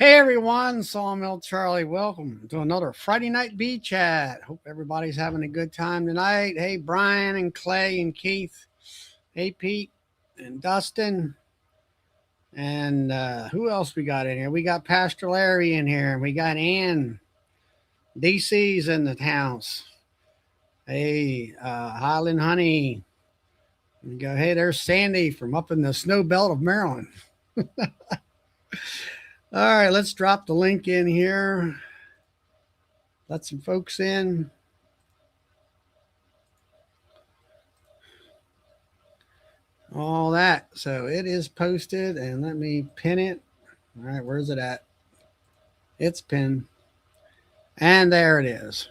Hey everyone, Sawmill Charlie. Welcome to another Friday night bee chat. Hope everybody's having a good time tonight. Hey Brian and Clay and Keith. Hey Pete and Dustin. And who else we got in here? We got Pastor Larry in here. We got Ann. DC's in the house. Hey, Highland Honey. We go, hey, there's Sandy from up in the snow belt of Maryland. All right, let's drop the link in here. Let some folks in. All that. So it is posted, and let me pin it. All right, where's it at? It's pinned. And there it is.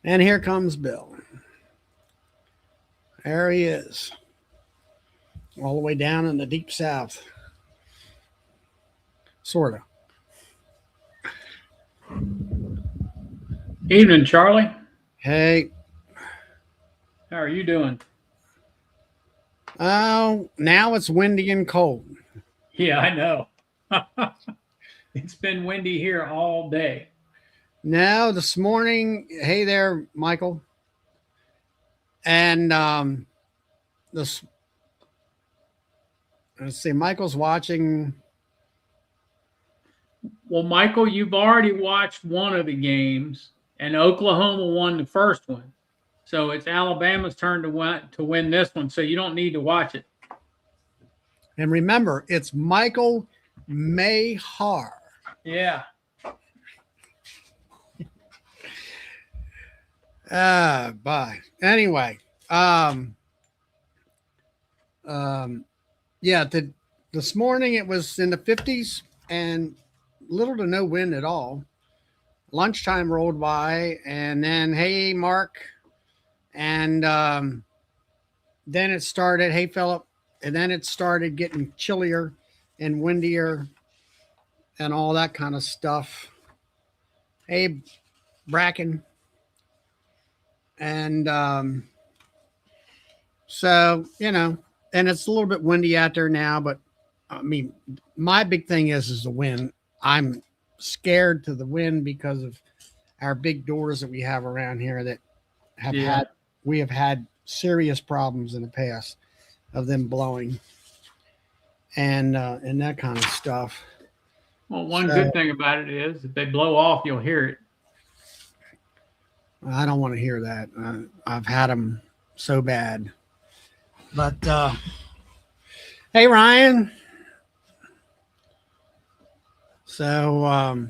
And here comes Bill. There he is. All the way down in the deep south. Sort of. Evening, Charlie. Hey. How are you doing? Oh, now it's windy and cold. Yeah, I know. It's been windy here all day. No, this morning, hey there, Michael. And this, let's see, Michael's watching. Well, Michael, you've already watched one of the games, and Oklahoma won the first one. So it's Alabama's turn to win this one, so you don't need to watch it. And remember, it's Michael Mayhar. Yeah. Bye. Anyway, yeah, this morning it was in the 50s and little to no wind at all. Lunchtime rolled by, and then, hey, Mark. And then it started, hey, Philip. And then it started getting chillier and windier and all that kind of stuff. Hey, Bracken. And so, and it's a little bit windy out there now, but I mean, my big thing is the wind. I'm scared to the wind because of our big doors that we have around here that we have had serious problems in the past of them blowing and that kind of stuff. Well, one good thing about it is if they blow off, you'll hear it. I don't want to hear that. I've had them so bad. But hey, Ryan. So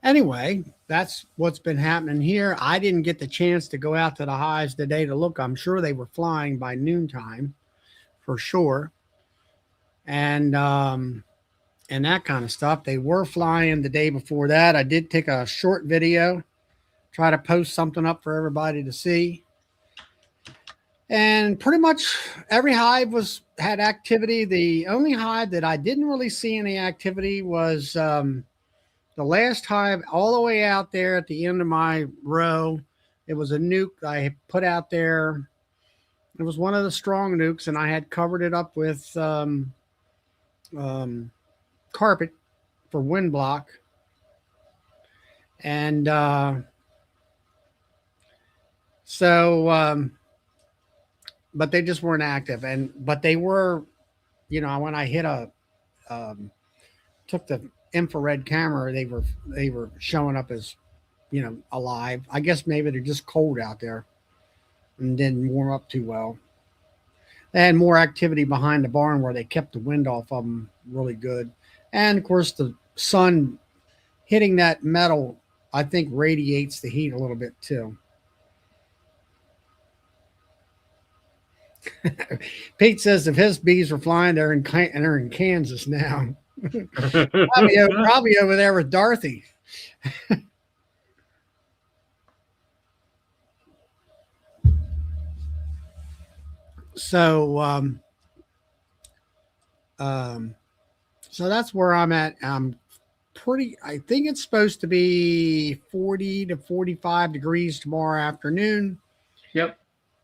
anyway, that's what's been happening here. I didn't get the chance to go out to the hives today to look. I'm sure they were flying by noontime for sure. And that kind of stuff. They were flying the day before that. I did take a short video, try to post something up for everybody to see. And pretty much every hive had activity. The only hive that I didn't really see any activity was the last hive all the way out there at the end of my row. It was a nuke I had put out there. It was one of the strong nukes, and I had covered it up with carpet for wind block. And but they just weren't active. But they were, when I hit took the infrared camera, they were showing up as, alive. I guess maybe they're just cold out there and didn't warm up too well. They had more activity behind the barn where they kept the wind off of them really good. And of course, the sun hitting that metal, I think, radiates the heat a little bit too. Pete says if his bees were flying, they're in Kansas now. probably over there with Dorothy. So so that's where I'm at. I think it's supposed to be 40 to 45 degrees tomorrow afternoon. Yep.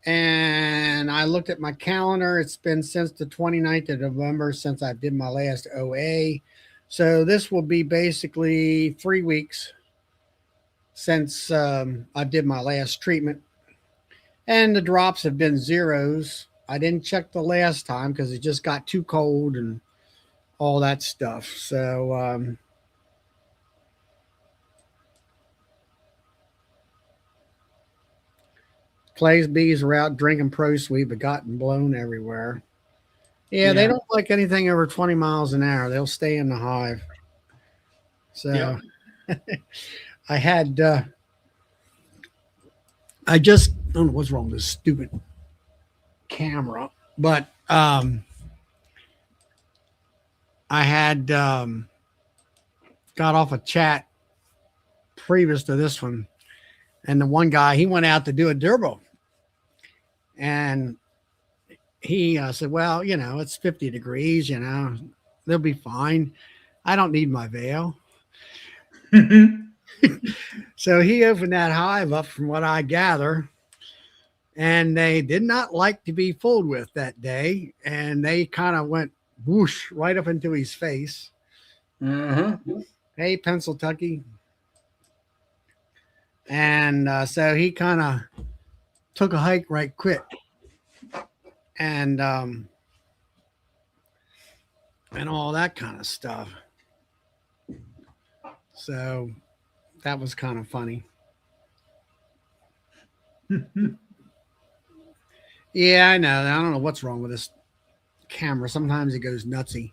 And I looked at my calendar. It's been since the 29th of November since I did my last OA. So this will be basically 3 weeks since I did my last treatment. And the drops have been zeros. I didn't check the last time because it just got too cold and all that stuff. So Clay's bees are out drinking Pro Sweet but gotten blown everywhere. Yeah, they Yeah. don't like anything over 20 miles an hour. They'll stay in the hive. So Yep. I had, I just don't know what's wrong with this stupid camera, but I had got off a chat previous to this one, and the one guy he went out to do a durbo, and he said, "Well, it's 50 degrees. They'll be fine. I don't need my veil." So he opened that hive up, from what I gather, and they did not like to be fooled with that day, and they kind of went whoosh right up into his face. Uh-huh. Hey, Pennsyltucky. And so he kind of took a hike right quick, and all that kind of stuff. So that was kind of funny. Yeah, I know. I don't know what's wrong with this camera. Sometimes it goes nutsy.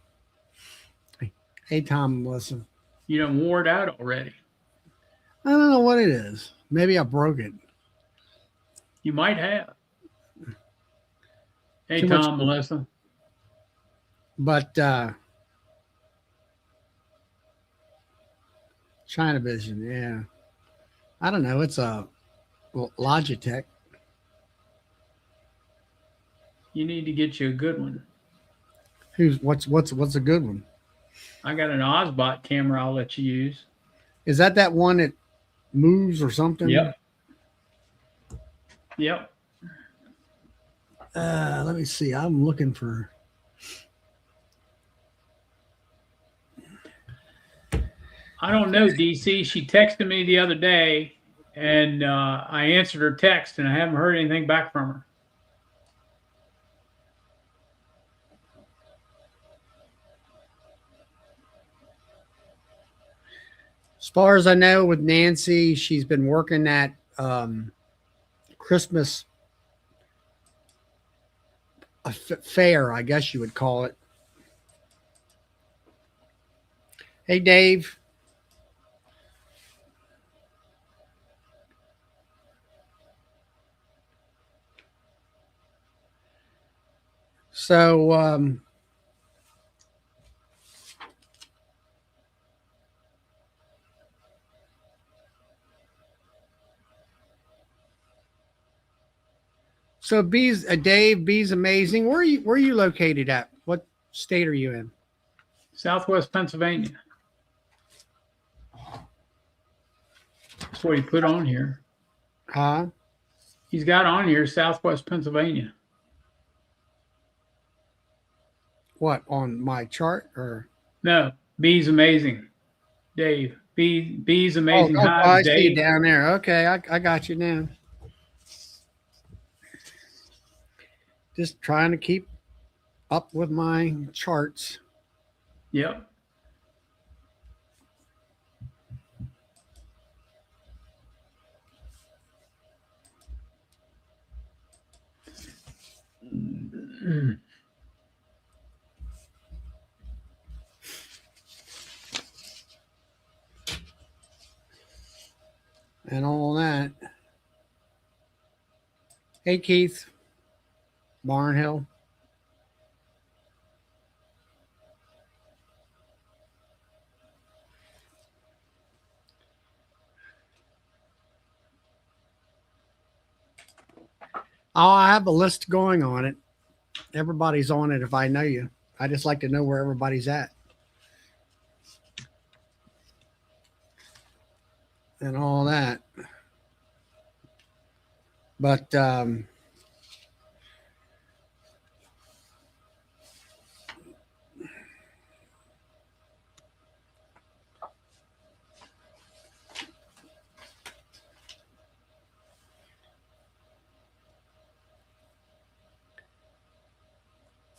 Hey, Tom, Melissa. You done wore it out already. I don't know what it is. Maybe I broke it. You might have. Hey, Too much, Tom, Melissa. but China Vision, yeah. I don't know. It's a Logitech. You need to get you a good one. What's a good one? I got an Ozbot camera I'll let you use. Is that one that moves or something? Yep. Yep. Let me see. I'm looking for. I don't know, DC. She texted me the other day, and I answered her text, and I haven't heard anything back from her. As far as I know, with Nancy, she's been working at Christmas fair, I guess you would call it. Hey, Dave. So bees, Dave, bees amazing. Where are you located at? What state are you in? Southwest Pennsylvania. That's what he put on here. Huh? He's got on here Southwest Pennsylvania. What, on my chart or? No, bees amazing. Dave. Bees amazing hives. I see Dave. you down there. Okay, I got you now. Just trying to keep up with my charts. Yep. And all that. Hey, Keith. Barnhill. Oh, I have a list going on it. Everybody's on it if I know you. I just like to know where everybody's at. And all that. But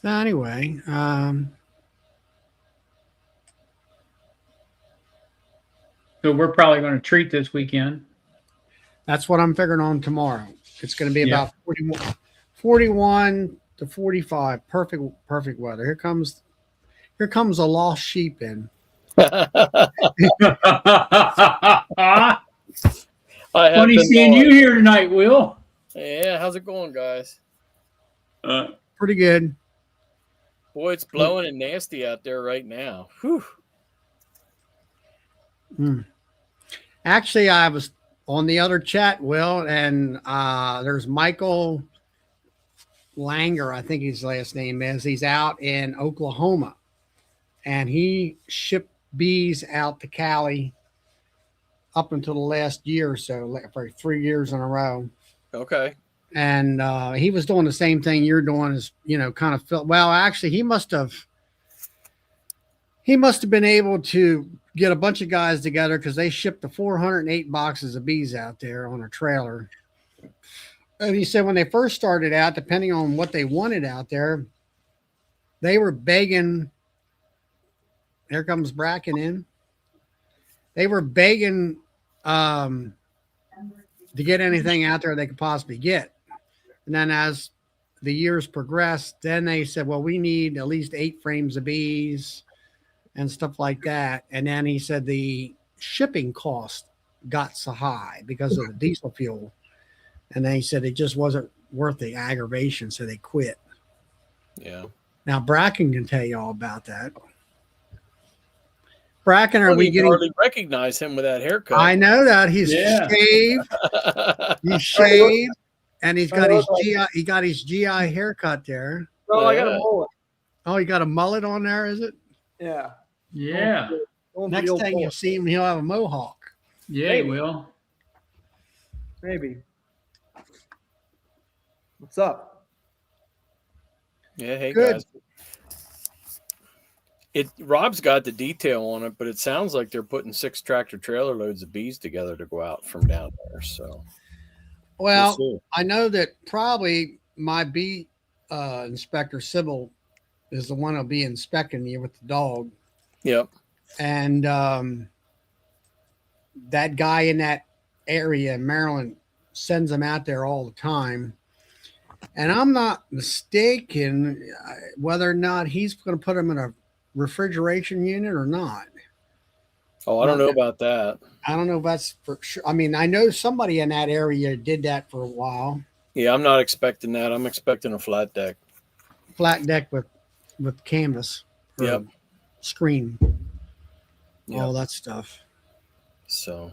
So anyway, So we're probably going to treat this weekend. that's what I'm figuring on tomorrow. It's going to be Yeah. about 41 to 45. Perfect weather. Here comes a lost sheep in. Funny seeing you here tonight, Will. Yeah, how's it going, guys? Pretty good. Boy, it's blowing and nasty out there right now. Whew. Actually, I was on the other chat, Will, and there's Michael Langer, I think his last name is. He's out in Oklahoma, and he shipped bees out to Cali up until the last year or so, like for 3 years in a row. Okay. And he was doing the same thing you're doing, is kind of felt well. Actually, he must have been able to get a bunch of guys together because they shipped the 408 boxes of bees out there on a trailer. And he said when they first started out, depending on what they wanted out there, they were begging. Here comes Bracken in. They were begging to get anything out there they could possibly get. And then as the years progressed, then they said, well, we need at least 8 frames of bees and stuff like that. And then he said the shipping cost got so high because of the diesel fuel. And then he said it just wasn't worth the aggravation, so they quit. Yeah. Now Bracken can tell you all about that. Bracken, are I we getting? hardly recognize him with that haircut. I know that he's shaved. He's shaved, and he's got his GI. He got his GI haircut there. Oh, I got a mullet. Oh, he got a mullet on there, is it? Yeah. Yeah. Next time you see him, he'll have a mohawk. Yeah, he will. Maybe. What's up? Yeah, hey Good. guys. Rob's got the detail on it, but it sounds like they're putting 6 tractor trailer loads of bees together to go out from down there. So, Well, we'll see. I know that probably my bee inspector Sybil is the one who'll be inspecting you with the dog. Yep. And that guy in that area in Maryland sends them out there all the time. And I'm not mistaken whether or not he's going to put them in a refrigeration unit or not. Oh, I don't know about that. I don't know if that's for sure. I mean, I know somebody in that area did that for a while. Yeah, I'm not expecting that. I'm expecting a flat deck. Flat deck with canvas. Or Yep. Screen. Yep. All that stuff. So,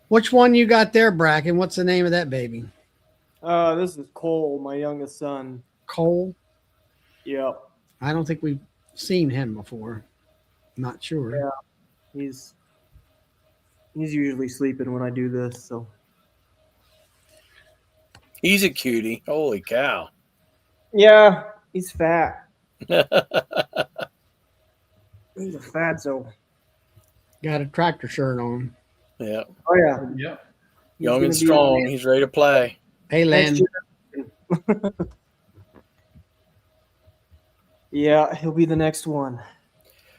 Which one you got there, Bracken? What's the name of that baby? This is Cole, my youngest son. Cole? Yep. I don't think we've seen him before. Not sure. Yeah. He's usually sleeping when I do this, so. he's a cutie. Holy cow. Yeah, he's fat. He's a fatso. Got a tractor shirt on. Yeah. Oh yeah. Yeah. He's Young gonna and be strong. He's ready to play. Hey, Len. next year. Yeah, he'll be the next one.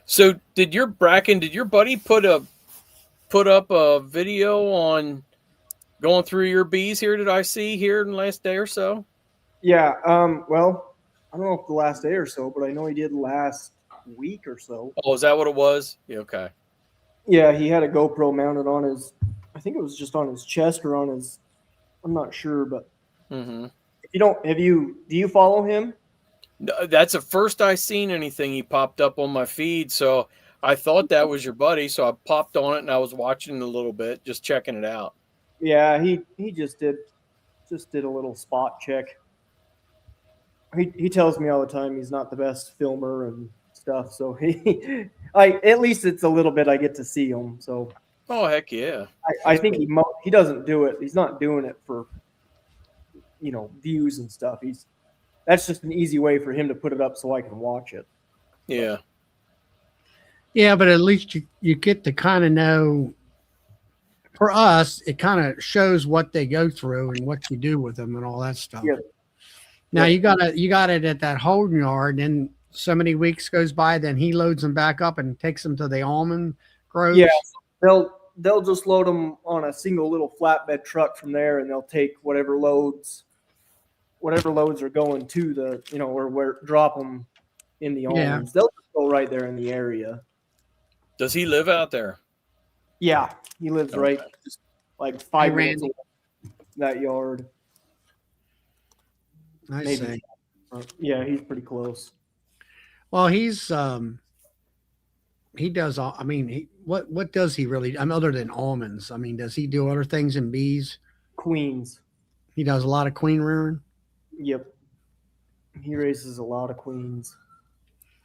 So, did your buddy put up a video on going through your bees here? Did I see here in the last day or so? Yeah. Well, I don't know if the last day or so, but I know he did last week or so. Oh, is that what it was? Yeah, okay. Yeah, he had a GoPro mounted on his. I think it was just on his chest or on his. I'm not sure, but Mm-hmm. if you don't, do you follow him? No, that's the first I seen anything. He popped up on my feed, so I thought that was your buddy. So I popped on it and I was watching a little bit, just checking it out. Yeah, he just did a little spot check. He tells me all the time he's not the best filmer and stuff. So at least it's a little bit I get to see him. So Oh heck yeah! I think he doesn't do it. He's not doing it for views and stuff. That's just an easy way for him to put it up so I can watch it. Yeah, Yeah, but at least you get to kind of know. For us, it kind of shows what they go through and what you do with them and all that stuff. Yeah. Now Yep. you got it at that holding yard, and so many weeks goes by, then he loads them back up and takes them to the almond groves. Yeah, they'll just load them on a single little flatbed truck from there, and they'll take whatever loads are going to the or where drop them in the Yeah. almonds. They'll just go right there in the area. Does he live out there? Yeah, he lives Okay. right just like 5 minutes Randy. away from that yard. I Maybe. see. Yeah, he's pretty close. Well, he does all. I mean, what does he really? I mean, other than almonds, I mean, does he do other things in bees? Queens. He does a lot of queen rearing. Yep. He raises a lot of queens.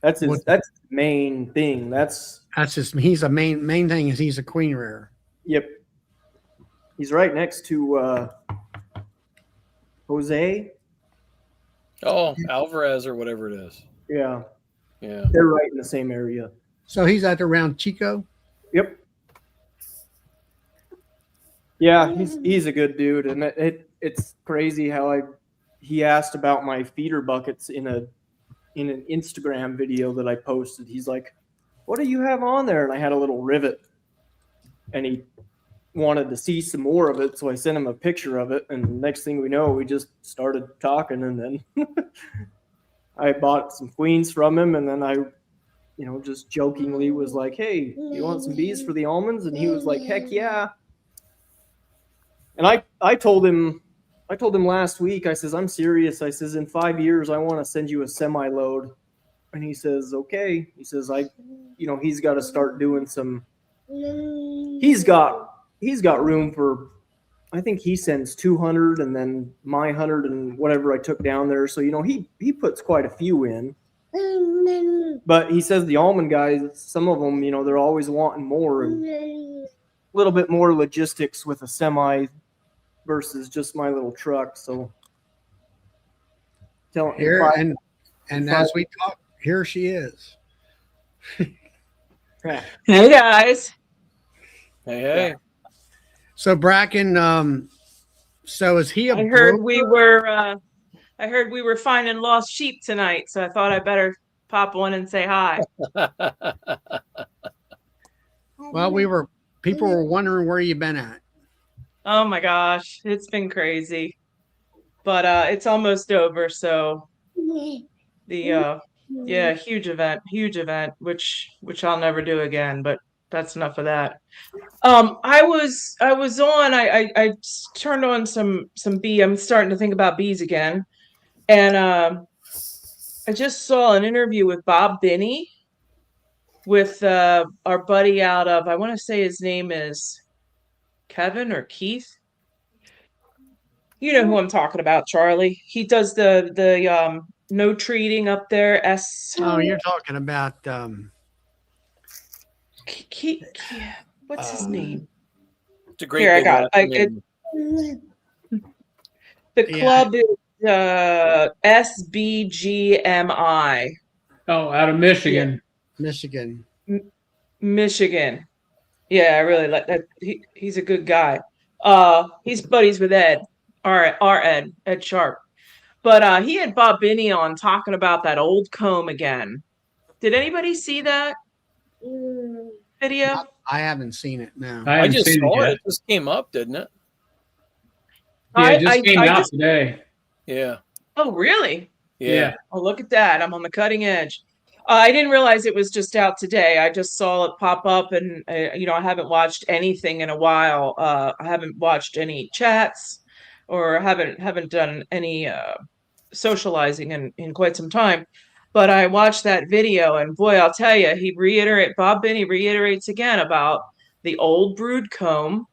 That's his What- that's his main thing. That's That's just he's a main thing is he's a queen rearer. yep. He's right next to Jose. Oh, Alvarez or whatever it is. Yeah. Yeah. They're right in the same area. So he's out there around Chico. Yep. Yeah, he's a good dude, and it's crazy how he asked about my feeder buckets in an Instagram video that I posted. He's like, "What do you have on there?" And I had a little rivet, and he wanted to see some more of it, so I sent him a picture of it. And next thing we know, we just started talking, and then I bought some queens from him, and then I just jokingly was like, "Hey, you want some bees for the almonds?" And he was like, "Heck yeah." And I told him last week, I says, "I'm serious." I says, "In 5 years, I want to send you a semi load." And he says, "Okay." He says, he's got to start doing some. He's got room for. I think he sends 200, and then my 100 and whatever I took down there. So he puts quite a few in. But he says the almond guys, some of them, they're always wanting more and a little bit more logistics with a semi versus just my little truck. So Here and as we talk, here she is. Yeah. Hey guys. Hey. So Bracken, so is he a I heard broker? I heard we were finding lost sheep tonight, so I thought I better pop on and say hi. Well, people were wondering where you been at. Oh my gosh, it's been crazy. But it's almost over, so the huge event, which I'll never do again, but that's enough of that. I was on. I turned on some bee. I'm starting to think about bees again, and I just saw an interview with Bob Binney with our buddy out of, I want to say his name is Kevin or Keith. You know who I'm talking about, Charlie. He does the no treating up there. Oh, you're talking about What's his name? It's a great Here, I big got it. afternoon. The club is SBGMI. Oh, out of Michigan. Michigan. Michigan. Yeah, I really like that. He's a good guy. He's buddies with Ed, our Ed Sharp. But he had Bob Binney on talking about that old comb again. Did anybody see that video? I haven't seen it. No. I haven't just seen saw yet. it. It just came up, didn't it? Yeah, it just I came out just- today. Yeah. Oh, really? Yeah. Oh, look at that. I'm on the cutting edge. I didn't realize it was just out today. I just saw it pop up, and I haven't watched anything in a while. I haven't watched any chats, or haven't done any socializing in quite some time. But I watched that video, and boy, I'll tell you, Bob Binney reiterates again about the old brood comb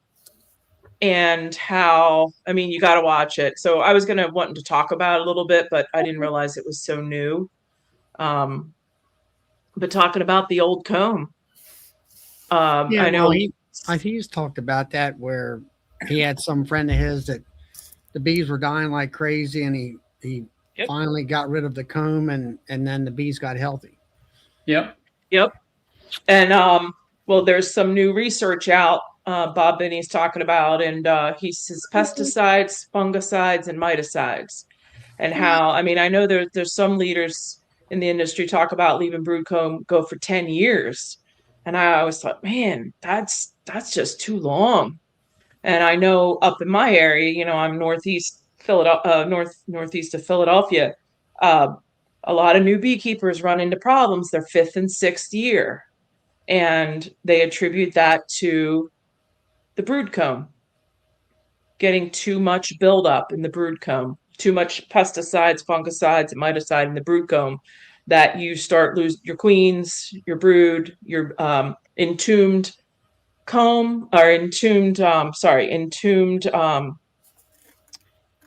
and how, you got to watch it. So I was wanting to talk about it a little bit, but I didn't realize it was so new. But talking about the old comb, Yeah, I know. I think he's talked about that where he had some friend of his that the bees were dying like crazy, and he Yep. finally got rid of the comb, and then the bees got healthy. Yep. And well, there's some new research out. Bob Binney's talking about, and he says pesticides, fungicides, and miticides. and how, I mean, I know there's some leaders in the industry talk about leaving brood comb go for 10 years. And I always thought, man, that's just too long. And I know up in my area, you know, I'm northeast Philadelphia, northeast of Philadelphia. Uh, a lot of new beekeepers run into problems their fifth and sixth year, and they attribute that to the brood comb, getting too much buildup in the brood comb, too much pesticides, fungicides, and miticide in the brood comb, that you start lose your queens, your brood, your entombed comb, or entombed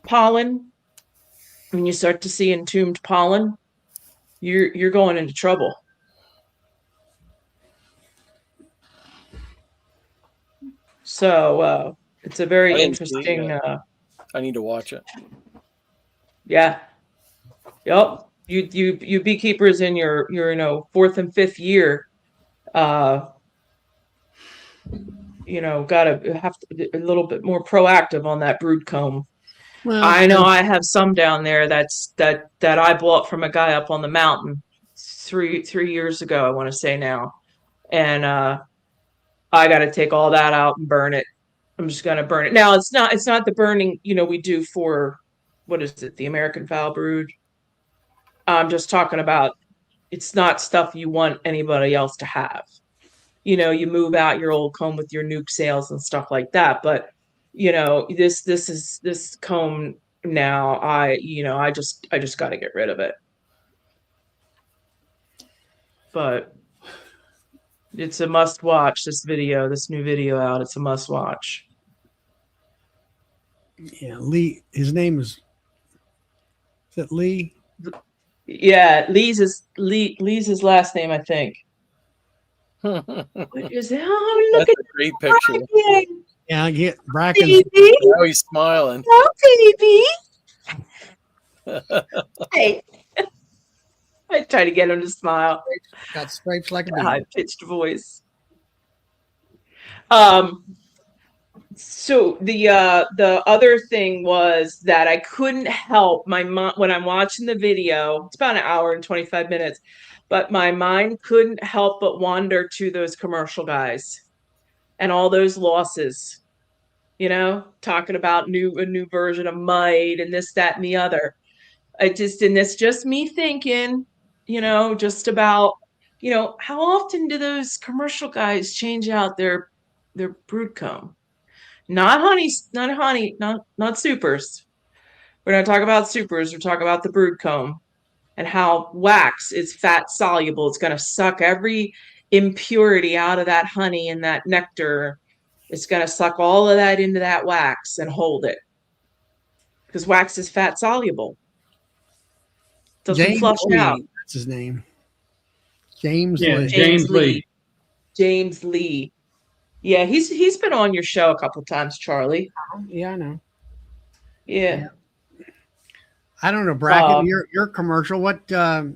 pollen. When you start to see entombed pollen, you're going into trouble. So it's a very I didn't see interesting. that. I need to watch it. Yeah. Yep. You beekeepers in your you know, fourth and fifth year, you know, gotta have to be a little bit more proactive on that brood comb. Well, I know I have some down there that I bought from a guy up on the mountain three years ago, I want to say now. And I got to take all that out and burn it. I'm just going to burn it. Now it's not the burning, you know, we do for, what is it, the American foul brood. I'm just talking about, it's not stuff you want anybody else to have. You know, you move out your old comb with your nuke sales and stuff like that. But, you know, this comb now, I just got to get rid of it. But it's a must watch, this new video out. It's a must watch. yeah, Lee. His name is it Lee? Yeah, Lee's his last name, I think. That's What is that? Oh, look a great picture. Bracken. Yeah, I get Bracken. Baby. Now he's smiling. Oh, baby. Hey. I try to get him to smile. Got stripes like a bee. High-pitched voice. So the other thing was that I couldn't help my mom when I'm watching the video. It's about an hour and 25 minutes, but my mind couldn't help but wander to those commercial guys and all those losses. You know, talking about a new version of mite and this, that, and the other. And it's just me thinking, you know, just about, you know, how often do those commercial guys change out their brood comb? Not supers. We're not talking about supers. We're talking about the brood comb, and how wax is fat soluble. It's going to suck every impurity out of that honey and that nectar. It's going to suck all of that into that wax and hold it, because wax is fat soluble. Doesn't flush out. That's his name. James Yeah, Lee. James Lee. James Lee. Yeah, he's been on your show a couple times, Charlie. Yeah, I know. Yeah. I don't know, Bracken. Your commercial. What? How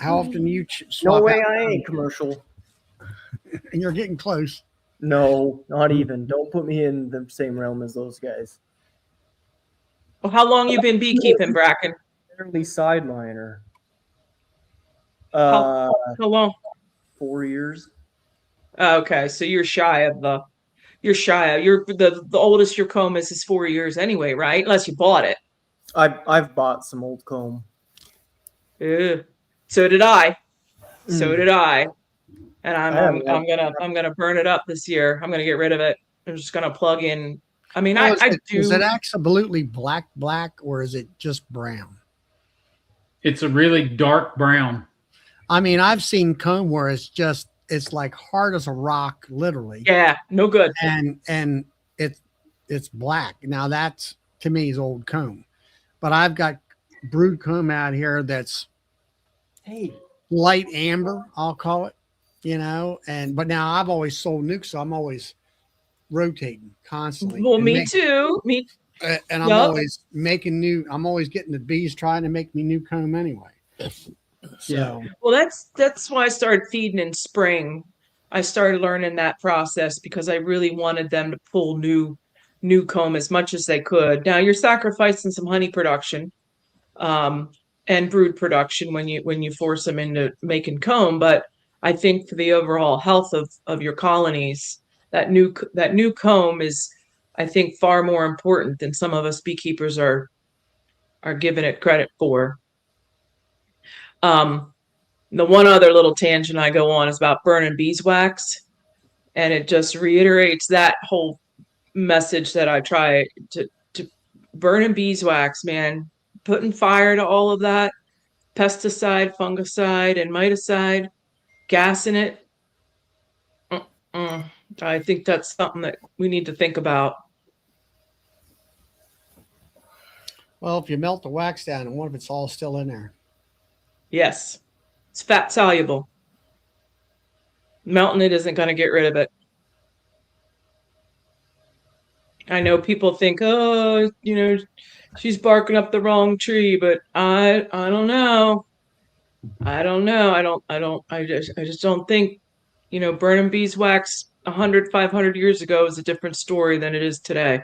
often you No swap way out? I ain't commercial. And you're getting close. No, not even. Don't put me in the same realm as those guys. Well, how long you been beekeeping, Bracken? Early sideliner. How long? 4 years. Okay, so you're the oldest your comb is 4 years anyway, right? Unless you bought it. I've bought some old comb. Ew. So did I. And I'm gonna burn it up this year. I'm gonna get rid of it. I'm just gonna plug in. I mean, I do. Is it absolutely black, or is it just brown? It's a really dark brown. I mean, I've seen comb where it's like hard as a rock, literally. Yeah, no good. And it's black. Now that's, to me, is old comb. But I've got brood comb out here that's light amber, I'll call it, you know. But now I've always sold nukes, so I'm always rotating constantly. Well, me too. And I'm always making new. I'm always getting the bees trying to make me new comb anyway. So well, that's why I started feeding in spring. I started learning that process because I really wanted them to pull new new comb as much as they could. Now you're sacrificing some honey production and brood production when you force them into making comb, but I think for the overall health of your colonies, that new comb is, I think, far more important than some of us beekeepers are giving it credit for. The one other little tangent I go on is about burning beeswax, and it just reiterates that whole message that I try to burning beeswax, man, putting fire to all of that pesticide, fungicide, and miticide, gassing it. I think that's something that we need to think about. Well, if you melt the wax down, and what if it's all still in there? Yes, it's fat soluble. Melting it isn't going to get rid of it. I know people think, oh, she's barking up the wrong tree, but I don't know. I don't know. I just don't think, burning beeswax 100, 500 years ago is a different story than it is today.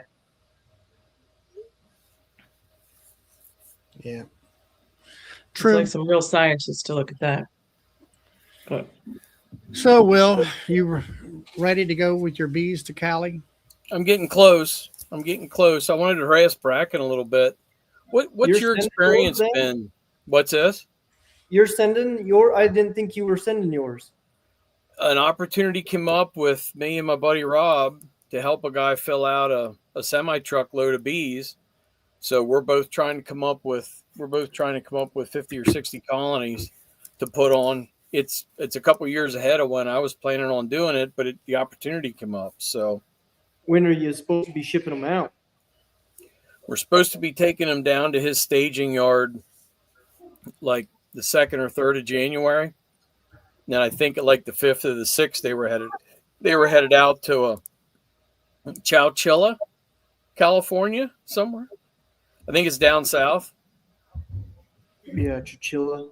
Yeah. True. It's like some real scientists to look at that. But so, Will, you ready to go with your bees to Cali? I'm getting close. I wanted to harass Bracken a little bit. What's your experience been? What's this? You're sending your? I didn't think you were sending yours. An opportunity came up with me and my buddy Rob to help a guy fill out a semi-truck load of bees. So we're both trying to come up with 50 or 60 colonies to put on. It's a couple years ahead of when I was planning on doing it, but the opportunity came up. So when are you supposed to be shipping them out? We're supposed to be taking them down to his staging yard like the 2nd or 3rd of January. And I think at like the 5th or the 6th they were headed out to Chowchilla, California, somewhere. I think it's down south. Yeah, Chowchilla.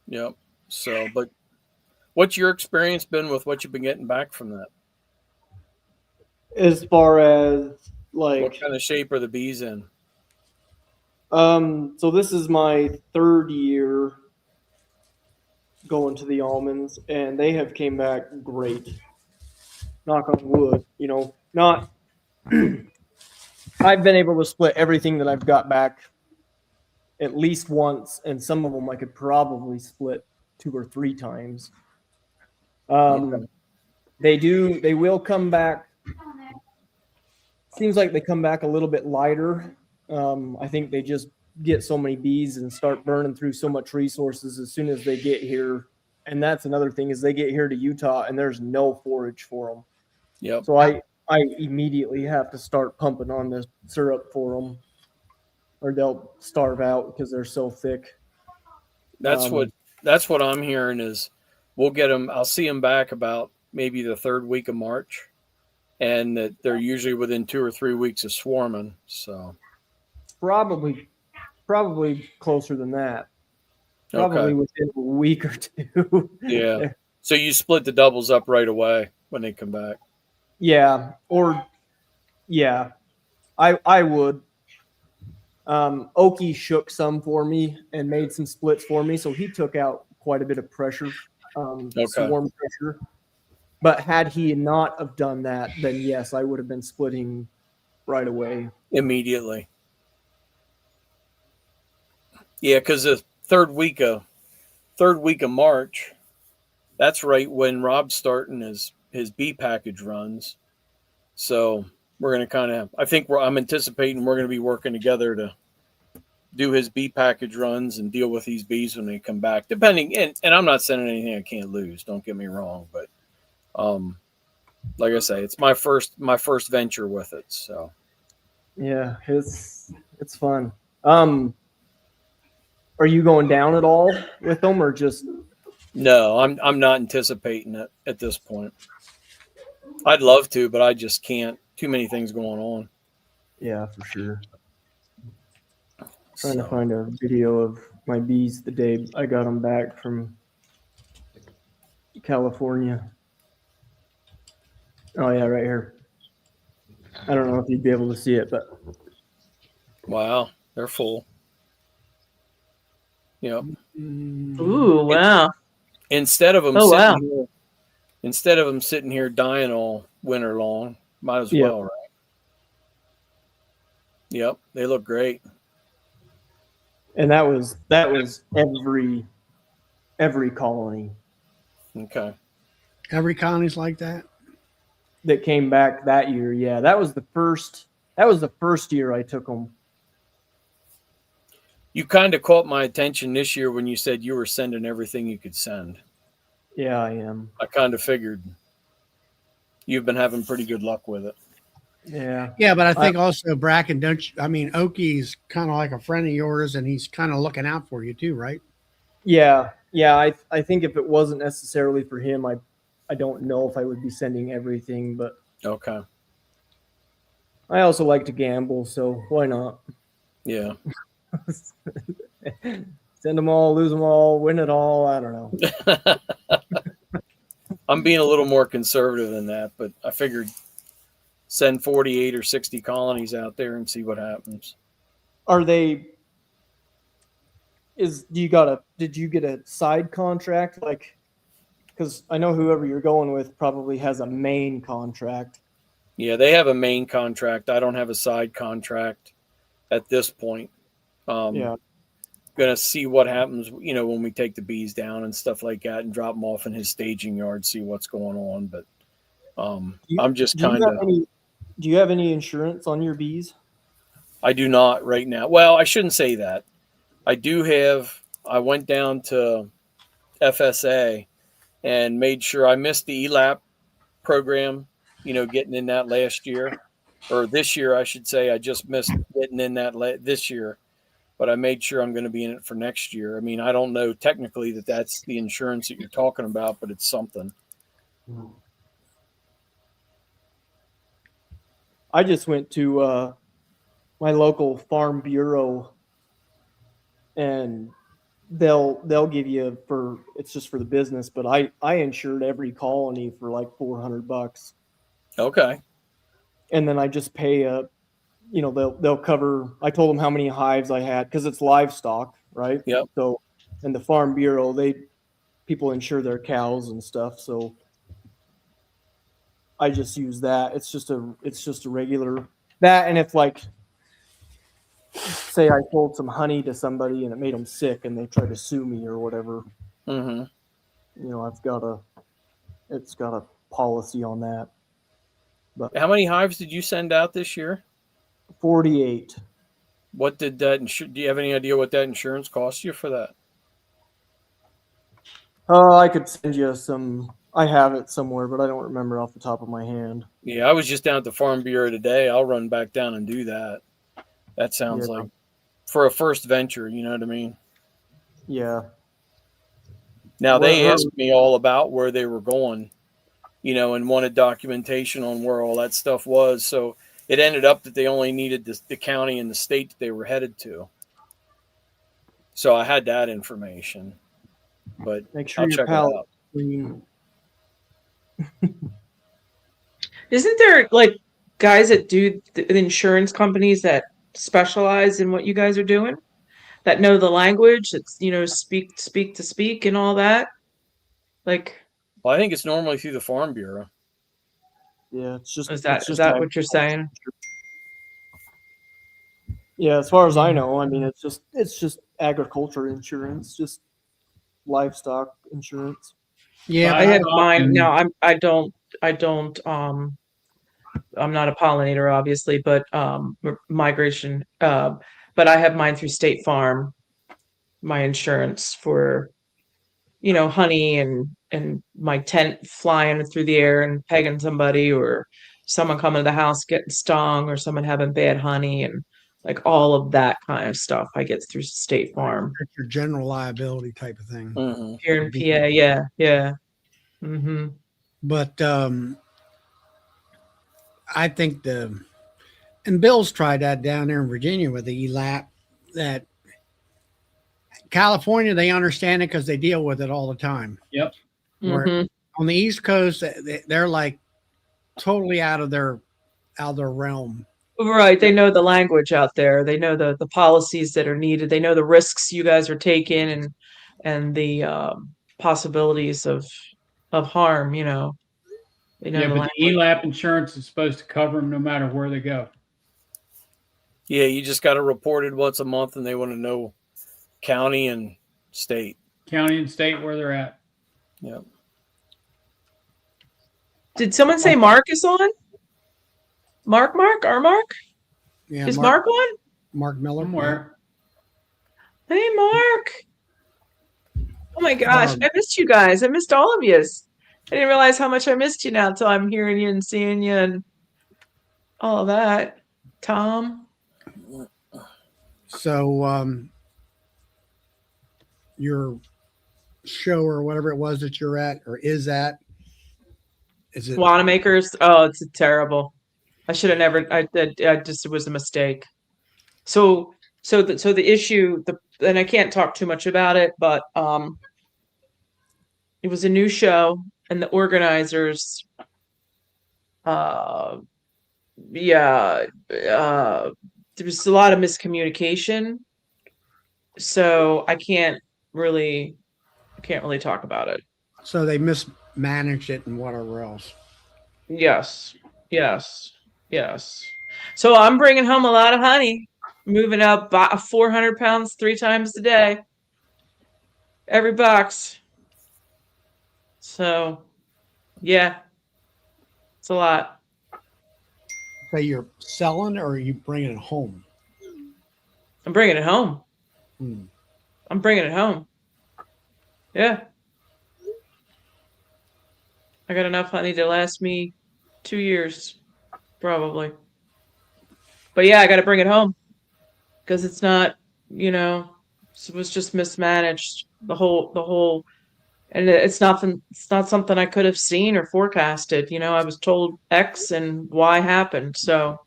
Yep. So, but what's your experience been with what you've been getting back from that? As far as like what kind of shape are the bees in? So this is my 3rd year going to the almonds, and they have came back great. Knock on wood, not. I've been able to split everything that I've got back at least once, and some of them I could probably split 2 or 3 times. Okay. They will come back. Seems like they come back a little bit lighter. I think they just get so many bees and start burning through so much resources as soon as they get here. And that's another thing is they get here to Utah and there's no forage for them. Yep. So I immediately have to start pumping on the syrup for them, or they'll starve out because they're so thick. That's what I'm hearing is we'll get them. I'll see them back about maybe the 3rd week of March, and that they're usually within 2 or 3 weeks of swarming. So probably closer than that. Probably within a week or 2. Yeah. So you split the doubles up right away when they come back. Yeah. I would. Oki shook some for me and made some splits for me, so he took out quite a bit of pressure, swarm pressure. But had he not have done that, then yes, I would have been splitting right away. Immediately. Yeah, because the third week of March, that's right when Rob's starting his bee package runs. So we're going to kind of, I'm anticipating we're going to be working together to do his bee package runs and deal with these bees when they come back, depending. And I'm not sending anything I can't lose. Don't get me wrong. But like I say, it's my first venture with it. So yeah, it's fun. Are you going down at all with them or just? No, I'm not anticipating it at this point. I'd love to, but I just can't. Too many things going on. Yeah, for sure. Trying to find a video of my bees the day I got them back from California. Oh yeah, right here. I don't know if you'd be able to see it, but Wow, they're full. Yep. Ooh, wow. Instead of them Oh, wow. sitting here dying all winter long, might as Yeah. well, right? Yep, they look great. and that was every colony Okay. Every colony's like that. that came back that year. Yeah, that was the first year I took them. You kind of caught my attention this year when you said you were sending everything you could send. Yeah, I am. I kind of figured you've been having pretty good luck with it. Yeah. Yeah, but I think also Bracken, Oakie's kind of like a friend of yours, and he's kind of looking out for you too, right? Yeah. I think if it wasn't necessarily for him, I don't know if I would be sending everything, but Okay. I also like to gamble, so why not? Yeah. Send them all, lose them all, win it all. I don't know. I'm being a little more conservative than that, but I figured send 48 or 60 colonies out there and see what happens. Did you get a side contract? Like, because I know whoever you're going with probably has a main contract. Yeah, they have a main contract. I don't have a side contract at this point. Yeah. Gonna see what happens, when we take the bees down and stuff like that and drop them off in his staging yard, see what's going on. But I'm just kind of. Do you have any insurance on your bees? I do not right now. Well, I shouldn't say that. I do have. I went down to FSA and made sure I missed the ELAP program. Getting in that last year or this year, I should say. I just missed getting in that this year. But I made sure I'm going to be in it for next year. I mean, I don't know technically that's the insurance that you're talking about, but it's something. I just went to my local farm bureau, and they'll give you it's just for the business, but I insured every colony for like $400, Okay. and then I just pay they'll cover. I told them how many hives I had because it's livestock, right? Yep. So, and the farm bureau, people insure their cows and stuff. So I just use that. It's just a regular that. And if like, say I sold some honey to somebody and it made them sick and they try to sue me or whatever, Mm-hmm. it's got a policy on that. But How many hives did you send out this year? 48. What did that do you have any idea what that insurance cost you for that? I could send you some. I have it somewhere, but I don't remember off the top of my hand. Yeah, I was just down at the Farm Bureau today. I'll run back down and do that. That sounds like for a first venture, you know what I mean? Yeah. Now they asked me all about where they were going, and wanted documentation on where all that stuff was. So it ended up that they only needed the county and the state that they were headed to. So I had that information, but Make sure I'll your check it palate out. clean. Isn't there like guys that do the insurance companies that specialize in what you guys are doing, that know the language, that's speak to speak and all that? Like, Well, I think it's normally through the Farm Bureau. Yeah, it's just is that what you're saying? Yeah, as far as I know, I mean it's just agriculture insurance, just livestock insurance. Yeah, I but have mine now. I don't I'm not a pollinator obviously, but migration but I have mine through State Farm, my insurance for honey and my tent flying through the air and pegging somebody, or someone coming to the house getting stung, or someone having bad honey, and like all of that kind of stuff I get through State Farm it's your general liability type of thing. Mm-hmm. here in PA. Yeah. Mm-hmm. But I think and Bill's tried that down there in Virginia with the ELAP. That California, they understand it because they deal with it all the time. Yep. Where Mm-hmm. on the East Coast, they're like totally out of their out of their realm. Right. They know the language out there. They know the policies that are needed. They know the risks you guys are taking and the possibilities of harm, you know. They know Yeah, the but the language. ELAP insurance is supposed to cover them no matter where they go. Yeah, you just got to report it once a month, and they want to know county and state. County and state where they're at. Yeah. Did someone say Mark is on? Mark? Our Mark? Yeah, Is Mark on? Mark Miller. Somewhere. Hey, Mark. Oh my gosh, I missed you guys. I missed all of you. I didn't realize how much I missed you now until I'm hearing you and seeing you and all of that. Tom. So, your show or whatever it was that you're at or is at, is it? Wanamaker's. Oh, it's terrible. I should have never. I just, it was a mistake. So the issue, and I can't talk too much about it, but it was a new show, and the organizers, there was a lot of miscommunication. So I can't really talk about it. So they mismanaged it and whatever else. Yes. So I'm bringing home a lot of honey, moving up 400 pounds 3 times a day, every box. So, yeah, it's a lot. So you're selling or are you bringing it home? I'm bringing it home. Hmm. I'm bringing it home. Yeah. I got enough honey to last me 2 years, probably. But yeah, I got to bring it home because it's not, it was just mismanaged. The whole, and it's not something I could have seen or forecasted. I was told X and Y happened. So.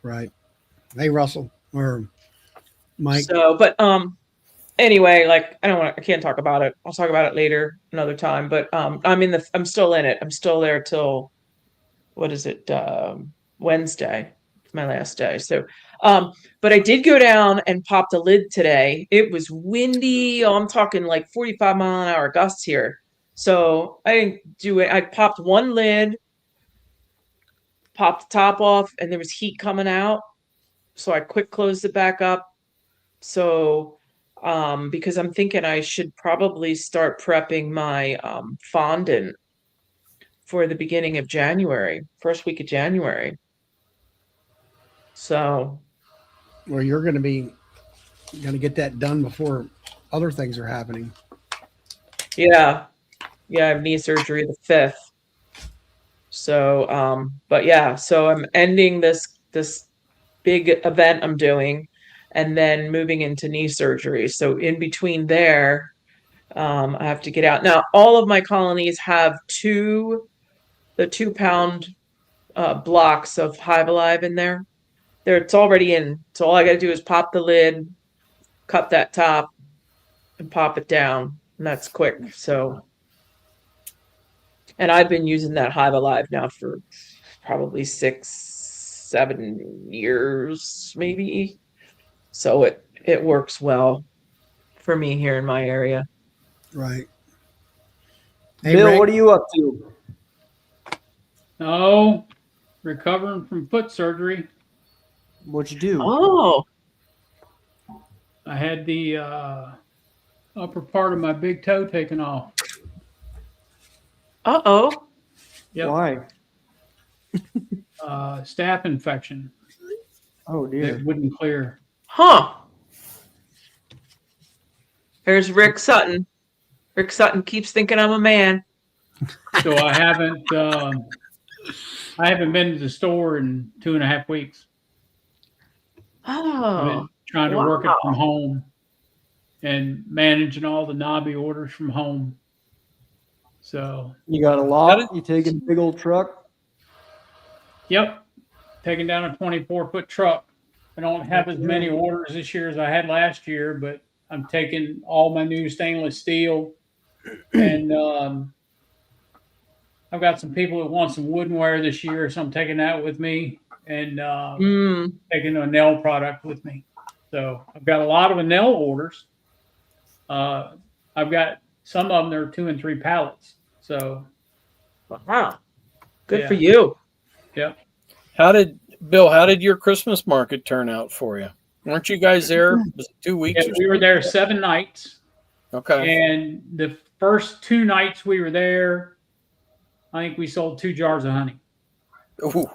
Right. Hey, Russell or Mike. So, but anyway, like I can't talk about it. I'll talk about it later, another time. But I'm still in it. I'm still there till, what is it? Wednesday. It's my last day. So, but I did go down and pop the lid today. It was windy. Oh, I'm talking like 45-mile-an-hour gusts here. So I didn't do it. I popped one lid, popped the top off, and there was heat coming out. So I quick closed it back up. So, because I'm thinking I should probably start prepping my fondant for the beginning of January, first week of January. So, Well, you're going to get that done before other things are happening. yeah, I have knee surgery the 5th. So, but yeah, so I'm ending this big event I'm doing, and then moving into knee surgery. So in between there, I have to get out. Now, all of my colonies have the 2-pound blocks of Hive Alive in there. It's already in. So all I got to do is pop the lid, cut that top, and pop it down. And that's quick. So, and I've been using that Hive Alive now for probably 6-7 years, maybe. So it works well for me here in my area. Right. Hey, Bill, Rick. what are you up to? Oh, recovering from foot surgery. What'd you do? Oh, I had the upper part of my big toe taken off. uh-oh. Yep. Why? Staph infection. Oh dear. It wouldn't clear. Huh. There's Rick Sutton. Rick Sutton keeps thinking I'm a man. So I haven't been to the store in 2.5 weeks. I've Oh, been trying to work it from home and managing all the knobby orders from home. So You got a lot? You taking a big old truck? yep, taking down a 24-foot truck. I don't have as many orders this year as I had last year, but I'm taking all my new stainless steel, and I I've got some people that want some woodenware this year, so I'm taking that with me and taking a nail product with me. So I've got a lot of nail orders. I've got some of them that are 2 and 3 pallets. So Wow. Good yeah. for you. Yep. How did your Christmas market turn out for you? Weren't you guys there? Was it 2 weeks? Yeah, we were there 7 nights. Okay. And the first 2 nights we were there, I think we sold 2 jars of honey. Ooh.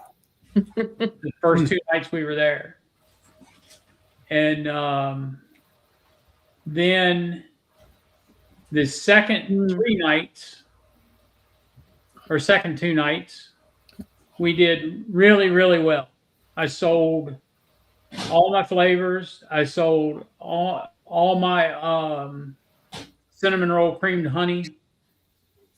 The first 2 nights we were there. And then the second 3 nights or second 2 nights, we did really, really well. I sold all my flavors. I sold all my cinnamon roll creamed honey.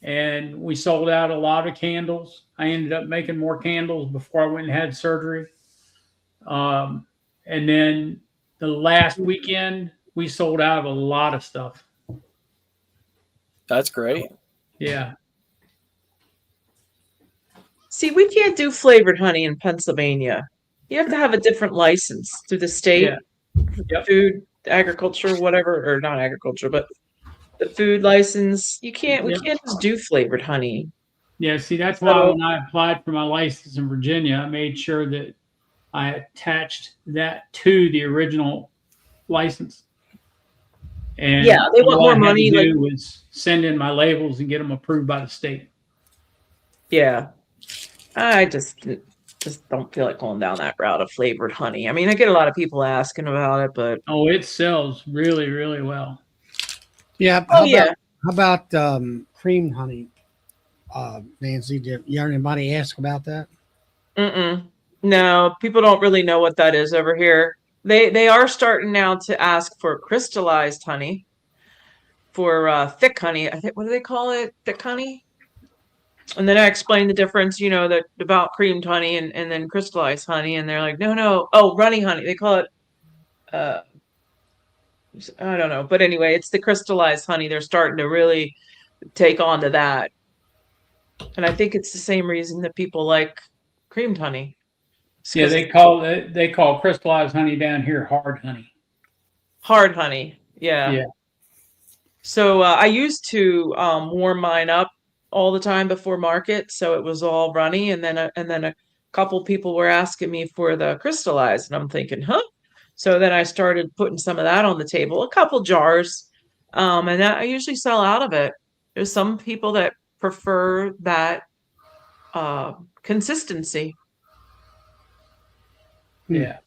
And we sold out a lot of candles. I ended up making more candles before I went and had surgery. And then the last weekend, we sold out of a lot of stuff. That's great. Yeah. See, we can't do flavored honey in Pennsylvania. You have to have a different license through the state Yep. food, agriculture, whatever, or not agriculture, but the food license. We can't just do flavored honey. Yeah, see, that's why when I applied for my license in Virginia, I made sure that I attached that to the original license. And yeah, they want all more I had money. to Like, do was send in my labels and get them approved by the state. yeah, I just don't feel like going down that route of flavored honey. I mean, I get a lot of people asking about it, but Oh, it sells really, really well. Yeah. oh yeah, How about cream honey? Nancy, did you hear anybody ask about that? no, people don't really know what that is over here. They are starting now to ask for crystallized honey, for thick honey. I think, what do they call it? Thick honey. And then I explained the difference, that about creamed honey and then crystallized honey, and they're like, no, oh, runny honey. They call it, I don't know, but anyway, it's the crystallized honey. They're starting to really take on to that, and I think it's the same reason that people like creamed honey. It's Yeah, 'cause they call crystallized honey down here hard honey. hard honey. Yeah. So I used to warm mine up all the time before market, so it was all runny, and then a couple people were asking me for the crystallized, and I'm thinking, huh? So then I started putting some of that on the table, a couple jars, and that I usually sell out of it. There's some people that prefer that consistency, Yeah.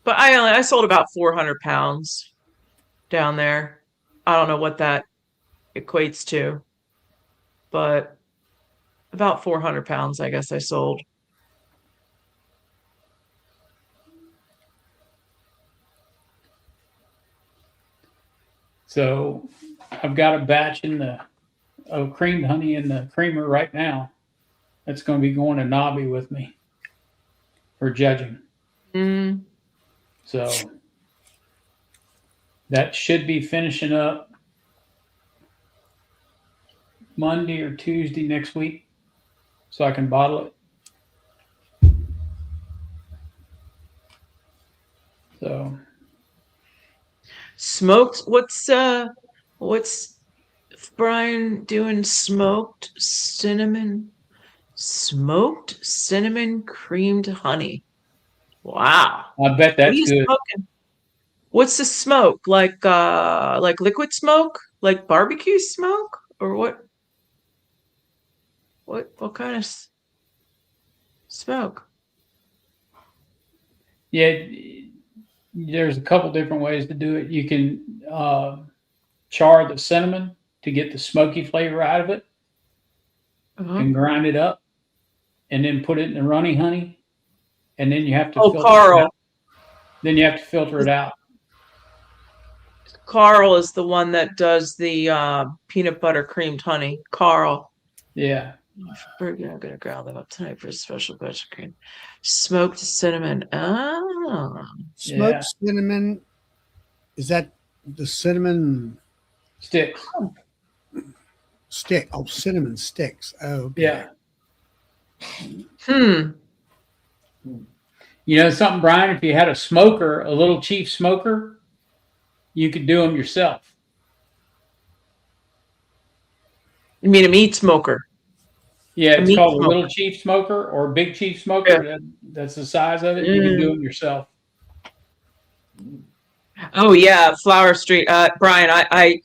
but I sold about 400 pounds down there. I don't know what that equates to, but about 400 pounds, I guess I sold. So I've got a batch of creamed honey in the creamer right now. That's going to be going to Nobby with me for judging. Mm. So that should be finishing up Monday or Tuesday next week, so I can bottle it. So Smoked. What's Brian doing? Smoked cinnamon creamed honey. Wow. I bet What are that's you good. smoking? What's the smoke? Like liquid smoke? Like barbecue smoke? Or what? What kind of smoke? Yeah, there's a couple different ways to do it. You can char the cinnamon to get the smoky flavor out of it and grind it up, and then put it in the runny honey, and then you have to filter it Carl. out. Then you have to filter it out. Carl is the one that does the peanut butter creamed honey. Carl. Yeah. We're gonna ground them up tonight for a special batch of cream. Smoked cinnamon. Oh. Smoked cinnamon. Is that the cinnamon sticks? Stick. Oh, cinnamon sticks. Oh, okay. Yeah. Hmm. You know something, Brian? If you had a smoker, a little chief smoker, you could do them yourself. You mean a meat smoker? Yeah, A it's meat called a smoker. little chief smoker or a big chief Yeah. smoker. That's the size of it. You can do them yourself. Oh yeah, Flower Street. Brian, I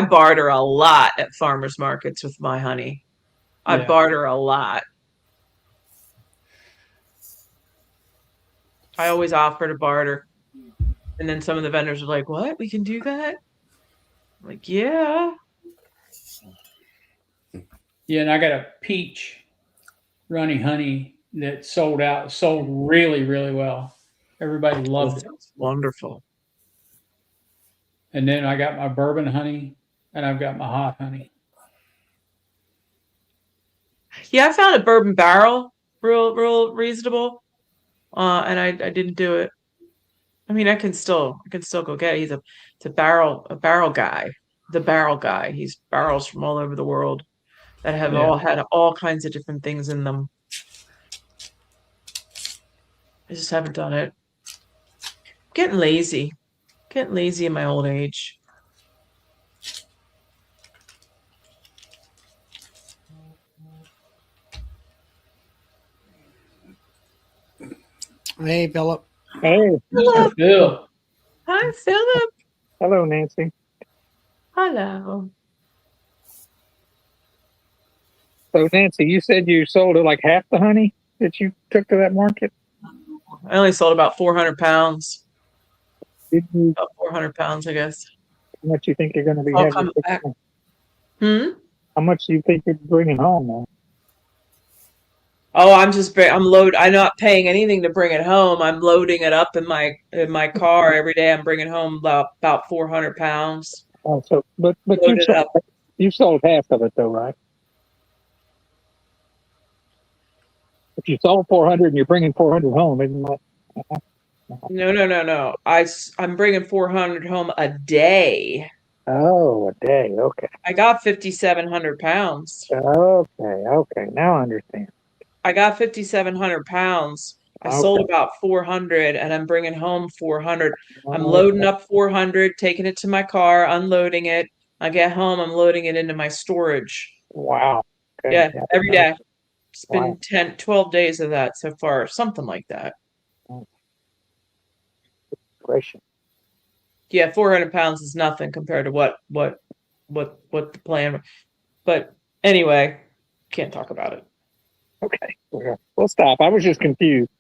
barter a lot at farmers markets with my honey. I Yeah. barter a lot. I always offer to barter. And then some of the vendors are like, "What? We can do that?" I'm like, yeah. Yeah, and I got a peach runny honey that sold out, sold really, really well. Everybody loved it. Sounds wonderful. And then I got my bourbon honey and I've got my hot honey. Yeah, I found a bourbon barrel real reasonable. And I didn't do it. I mean, I can still go get it. It's a barrel guy. The barrel guy. He's barrels from all over the world that have Yeah. all had all kinds of different things in them. I just haven't done it. Getting lazy. Getting lazy in my old age. Hey, Philip. Hey, Mr. Phil. Hi, Philip. hello, Nancy. Hello. So, Nancy, you said you sold it like half the honey that you took to that market. I only sold about 400 pounds. Did you, About 400 pounds, I guess. how much you think you're going to be I'll having? come back. Hmm? How much do you think you're bringing home now? Oh, I'm not paying anything to bring it home. I'm loading it up in my car every day. I'm bringing home about 400 pounds. Oh, so but Load it up. you sold half of it though, right? If you sold 400 and you're bringing 400 home, isn't that? No. I'm bringing 400 home a day. Oh, a day. Okay. I got 5,700 pounds. Okay. Now I understand. I got 5,700 pounds. I sold about 400 and I'm bringing home 400. I'm loading up 400, taking it to my car, unloading it. I get home, I'm loading it into my storage. Wow. Okay. Yeah, every day. It's Wow. been 12 days of that so far, something like that. Gracious. Yeah, 400 pounds is nothing compared to what the plan. But anyway, can't talk about it. Okay. We'll stop. I was just confused.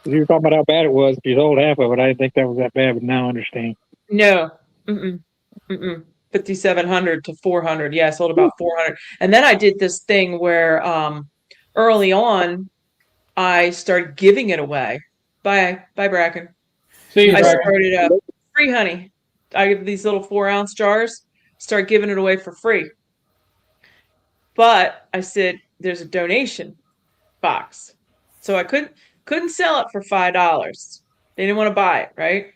You were talking about how bad it was. If you sold half of it, I didn't think that was that bad, but now I understand. No. 5,700 to 400. Yeah, I sold about 400. And then I did this thing where early on I started giving it away. Bye, Bracken. See you, I Bracken. started free honey. I have these little 4-ounce jars. Start giving it away for free. But I said there's a donation box, so I couldn't sell it for $5. They didn't want to buy it, right?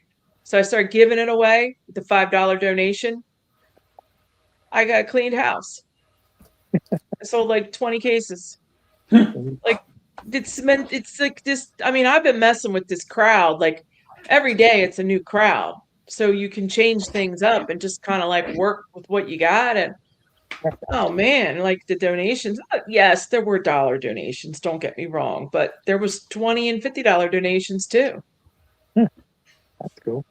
So I started giving it away with the $5 donation. I got a cleaned house. I sold like 20 cases. Like it's like this. I mean, I've been messing with this crowd. Like every day, it's a new crowd. So you can change things up and just kind of like work with what you got. And oh man, like the donations. Yes, there were dollar donations. Don't get me wrong, but there was $20 and $50 donations too. That's cool.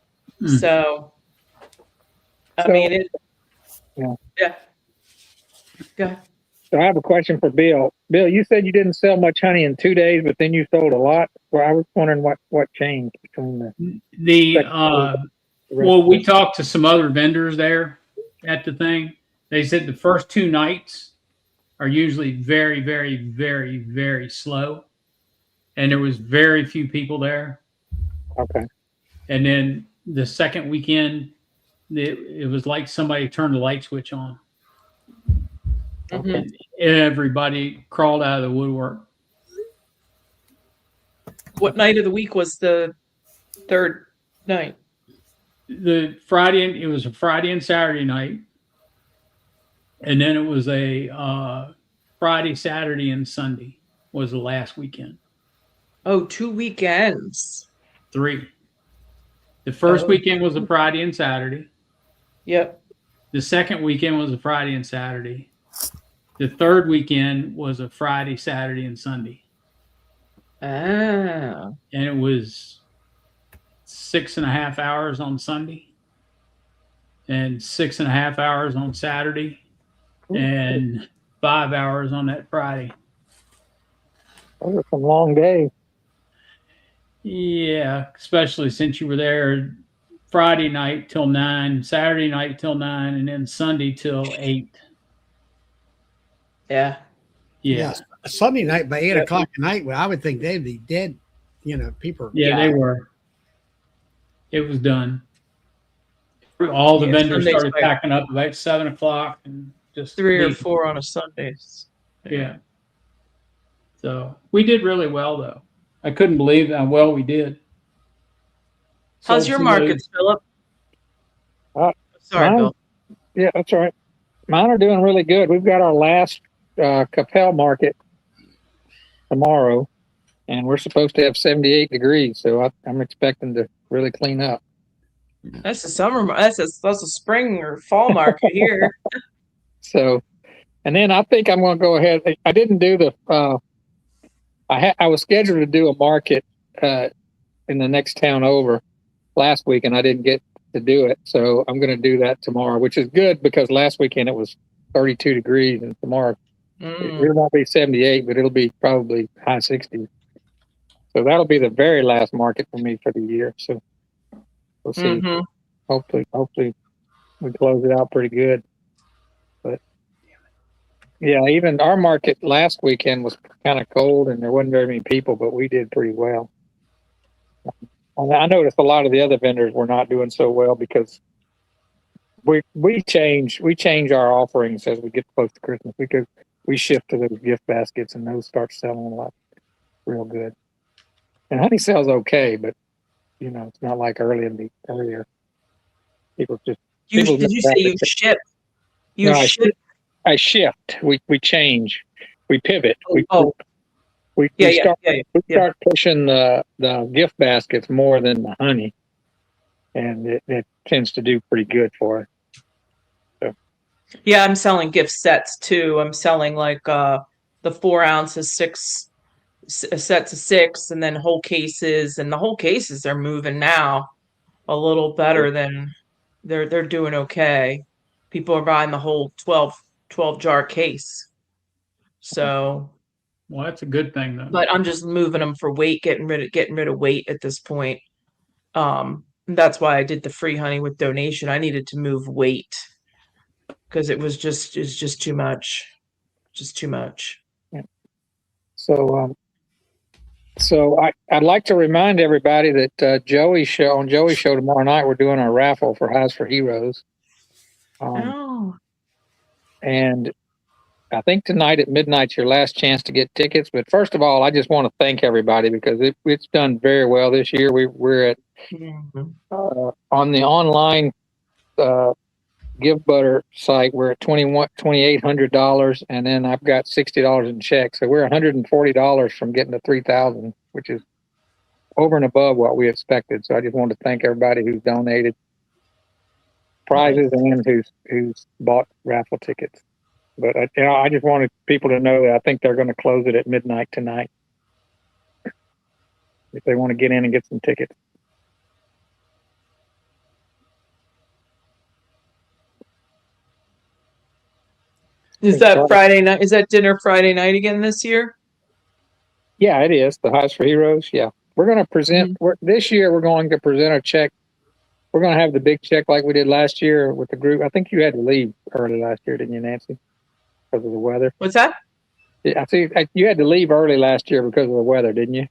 So, I mean, it. Yeah. Yeah. So I have a question for Bill. Bill, you said you didn't sell much honey in 2 days, but then you sold a lot. Well, I was wondering what changed between well, we talked to some other vendors there at the thing. They said the first 2 nights are usually very, very, very, very slow. And there was very few people there. Okay. And then the second weekend, it was like somebody turned the light switch on. Mhm. And everybody crawled out of the woodwork. What night of the week was the third night? It was a Friday and Saturday night. And then it was a Friday, Saturday, and Sunday was the last weekend. Oh, 2 weekends. 3. The first Oh. weekend was a Friday and Saturday. Yep. The second weekend was a Friday and Saturday. The third weekend was a Friday, Saturday, and Sunday. Ah. And it was 6.5 hours on Sunday and 6.5 hours on Saturday and 5 hours on that Friday. Those are some long days. Yeah, especially since you were there Friday night till 9, Saturday night till 9, and then Sunday till 8. Yeah. Yeah. Yes. Sunday night by 8 Yep. o'clock at night, well, I would think they'd be dead. People. Yeah, they were. It was done. All the Yeah, vendors Sundays started by packing up about 7 o'clock and just 3 or leaving. 4 on a Sundays. Yeah. So we did really well, though. I couldn't believe how well we did. How's Sold your some markets, Philip? Sorry, mine- Bill. Yeah, that's all right. Mine are doing really good. We've got our last Capel market tomorrow, and we're supposed to have 78 degrees. So I'm expecting to really clean up. That's a summer. That's a spring or fall market here. So, and then I think I'm going to go ahead. I didn't do the. I was scheduled to do a market in the next town over last week, and I didn't get to do it. So I'm going to do that tomorrow, which is good because last weekend it was 32 degrees, and tomorrow it won't be 78, but it'll be probably high 60s. So that'll be the very last market for me for the year. So we'll see. Mm-hmm. Hopefully we close it out pretty good. But yeah, even our market last weekend was kind of cold and there wasn't very many people, but we did pretty well. And I noticed a lot of the other vendors were not doing so well because we change our offerings as we get close to Christmas because we shift to those gift baskets and those start selling a lot real good. And honey sells okay, but it's not like earlier. People just Did you say you ship? You no, ship? I shift. We change. We pivot. We start pushing the gift baskets more than the honey, and it tends to do pretty good for us. So. Yeah, I'm selling gift sets too. I'm selling like the 4 ounces, sets of 6, and then whole cases. And the whole cases are moving now a little better than they're doing okay. People are buying the whole 12 jar case. So, well, that's a good thing though. but I'm just moving them for weight, getting rid of weight at this point. That's why I did the free honey with donation. I needed to move weight because it's just too much. Just too much. Yeah. So I'd like to remind everybody that Joey's show tomorrow night, we're doing our raffle for Highs for Heroes. And I think tonight at midnight's your last chance to get tickets. But first of all, I just want to thank everybody because it's done very well this year. We're at on the online Give Butter site. We're at $2,800, and then I've got $60 in checks. So we're $140 from getting to 3,000, which is over and above what we expected. So I just wanted to thank everybody who's donated prizes and who's bought raffle tickets. But I just wanted people to know that I think they're going to close it at midnight tonight if they want to get in and get some tickets. Is that Friday night? Is that dinner Friday night again this year? Yeah, it is. The Highs for Heroes. Yeah. We're going to present, this year we're going to present a check. We're going to have the big check like we did last year with the group. I think you had to leave early last year, didn't you, Nancy? Because of the weather. What's that? I see you had to leave early last year because of the weather, didn't you?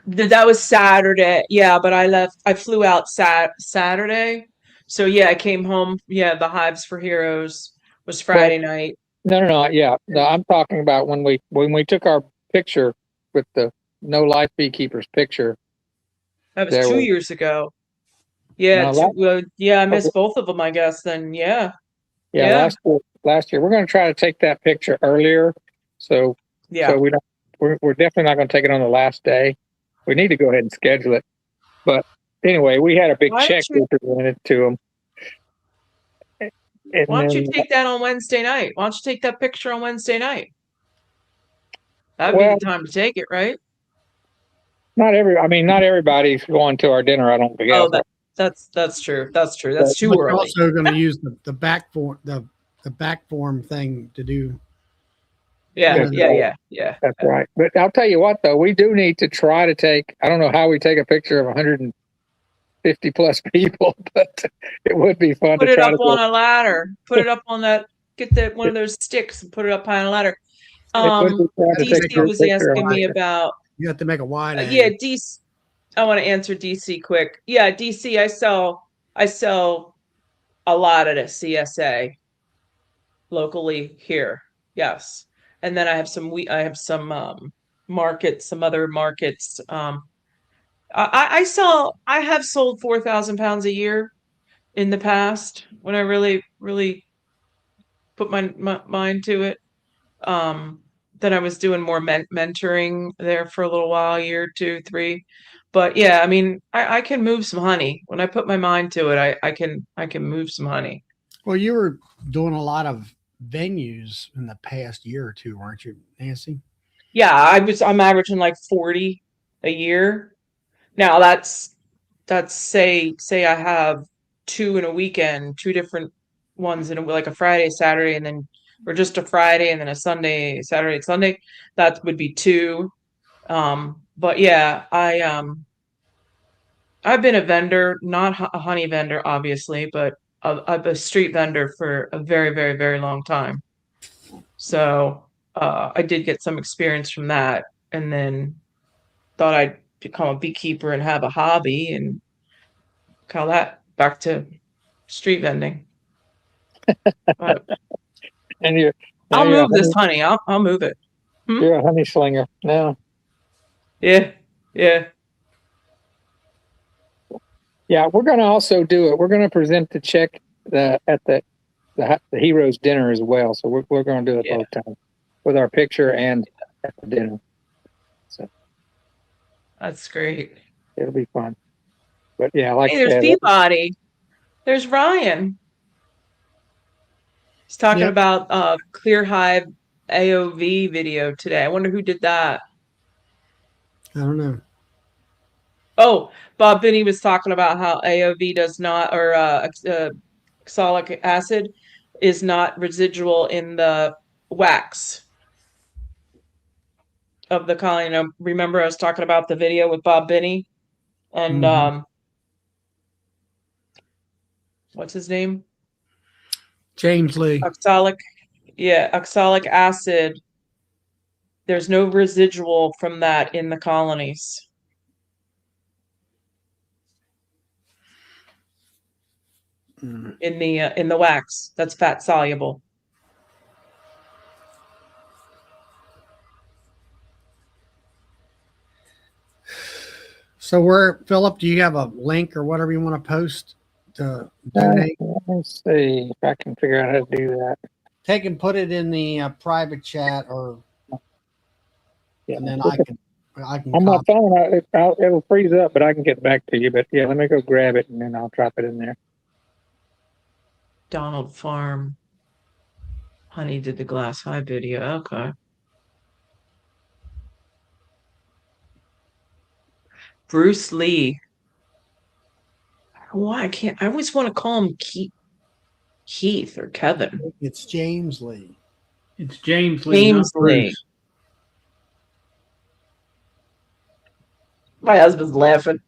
That was Saturday. Yeah, but I flew out Saturday. So yeah, I came home. Yeah, the Hives for Heroes was Friday night. No. Yeah. No, I'm talking about when we took our picture with the No Life Beekeepers picture. That was 2 years ago. Yeah, No, I missed both of them, I guess, then, yeah. Yeah, Yeah. last year we're going to try to take that picture earlier, so Yeah. so we don't. We're definitely not going to take it on the last day. We need to go ahead and schedule it. But anyway, we had a big Why check don't you we presented to them, and why don't you then take that on Wednesday night? Why don't you take that picture on Wednesday night? That'd be well, the time to take it, right? not everybody's going to our dinner. I don't Oh, guess. that's true. That's true. But That's too But you're early. also going to use the back form the back form thing to do. Yeah, That's yeah, right. yeah, yeah. That's right. But I'll tell you what, though, we do need to try to take. I don't know how we take a picture of 150 plus people, but it would be fun Put to it try up to on do. a ladder. Put it up on that. Get that one of those sticks and put it up high on a ladder. It would be fun to take a DC group was picture asking on me it. about. You have to make a wide Yeah, angle. DC. I want to answer DC quick. Yeah, DC. I sell a lot at a CSA locally here. Yes, and then I have some markets, some other markets. I have sold 4,000 pounds a year in the past when I really put my mind to it. Then I was doing more mentoring there for a little while, year, 2, 3. But yeah, I mean, I can move some honey when I put my mind to it. I can move some honey. Well, you were doing a lot of venues in the past year or two, weren't you, Nancy? Yeah, I'm averaging like 40 a year. Now that's say I have 2 in a weekend, 2 different ones in like a Friday, Saturday, and then or just a Friday and then a Sunday, Saturday, and Sunday. That would be 2. But yeah, I've been a vendor, not a honey vendor, obviously, but a street vendor for a very, very, very long time. So I did get some experience from that, and then thought I'd become a beekeeper and have a hobby, and call that back to street vending. But And you're now I'll you're a move this honey, honey. I'll move it. you're a honey slinger now. Yeah, yeah. Yeah, we're going to also do it. We're going to present the check at the heroes dinner as well. So we're going to do it Yeah. both times with our picture and at the dinner. So That's great. it'll be fun. But yeah, like Hey, I there's said, Peabody. There's Ryan. He's talking Yep. about Clear Hive AOV video today. I wonder who did that. I don't know. Oh, Bob Binney was talking about how AOV does not, or oxalic acid is not residual in the wax of the colony. You know, remember I was talking about the video with Bob Binney and Mhm. What's his name? James Lee. Oxalic, yeah, oxalic acid. There's no residual from that in the colonies. Mm. In the wax. That's fat soluble. So where, Philip, do you have a link or whatever you want to post to donate? let's see if I can figure out how to do that. Take and put it in the private chat, or Yeah, and then I can on my copy. phone, it'll freeze up, but I can get back to you. But yeah, let me go grab it and then I'll drop it in there. Donald Farm. Honey did the glass high video. Okay. Bruce Lee. Why I can't? I always want to call him Keith or Kevin. It's James Lee. It's James Lee, James not Lee. Bruce. My husband's laughing.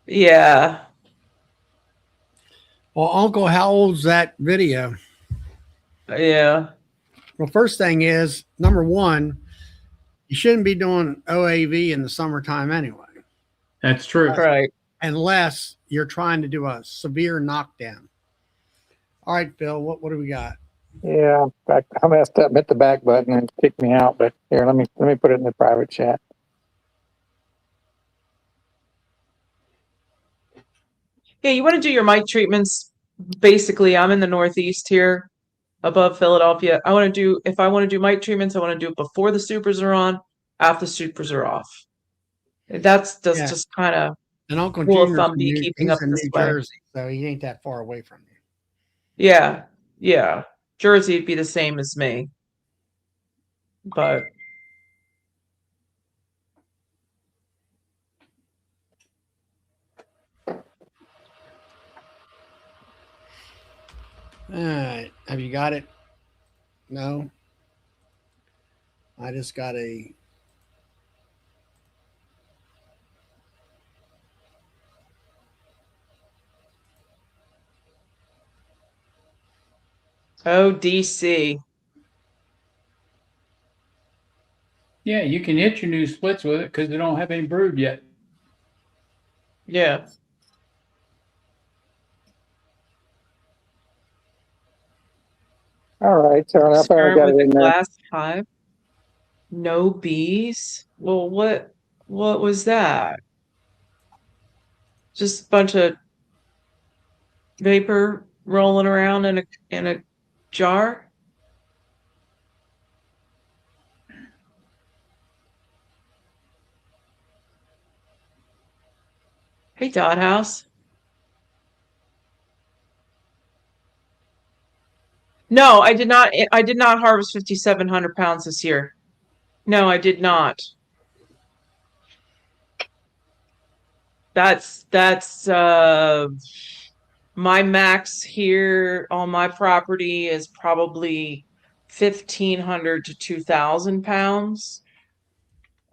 Yeah. Well, Uncle, how old's that video? Yeah. Well, first thing is, number one, you shouldn't be doing OAV in the summertime anyway, That's true. Right. unless you're trying to do a severe knockdown. All right, Phil, what do we got? Yeah, I messed up, hit the back button and it kicked me out. But here, let me put it in the private chat. Yeah, you want to do your mite treatments. Basically, I'm in the Northeast here, above Philadelphia. If I want to do mite treatments, I want to do it before the supers are on, after the supers are off. That's Yeah. just kind of And Uncle rule of Junior's thumb in New, beekeeping he's up in this New way. Jersey, so he ain't that far away from you. Yeah, yeah. Jersey would be the same as me. But All right. Have you got it? No. I just got a. oh, DC. Yeah, you can hit your new splits with it because they don't have any brood yet. Yeah. All right, so I finally Experiment got with it the in there. glass hive. No bees. Well, what was that? Just a bunch of vapor rolling around in a jar? Hey, Dot House. No, I did not. I did not harvest 5,700 pounds this year. No, I did not. That's my max here on my property is probably 1,500 to 2,000 pounds.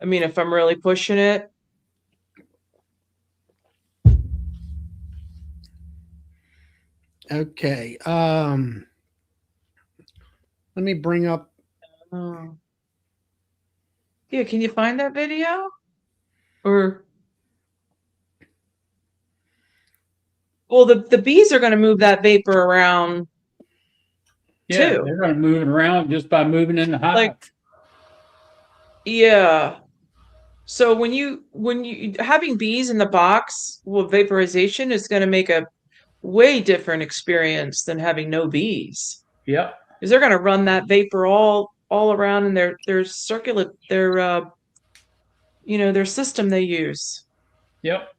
I mean, if I'm really pushing it. Okay. Let me bring up. Oh. Yeah, can you find that video? Or well, the bees are going to move that vapor around Yeah, too. they're going to move it around just by moving in the hive. Like, yeah. So when you having bees in the box with vaporization is going to make a way different experience than having no bees. Yep. Because they're going to run that vapor all around in their circulate their their system they use. Yep.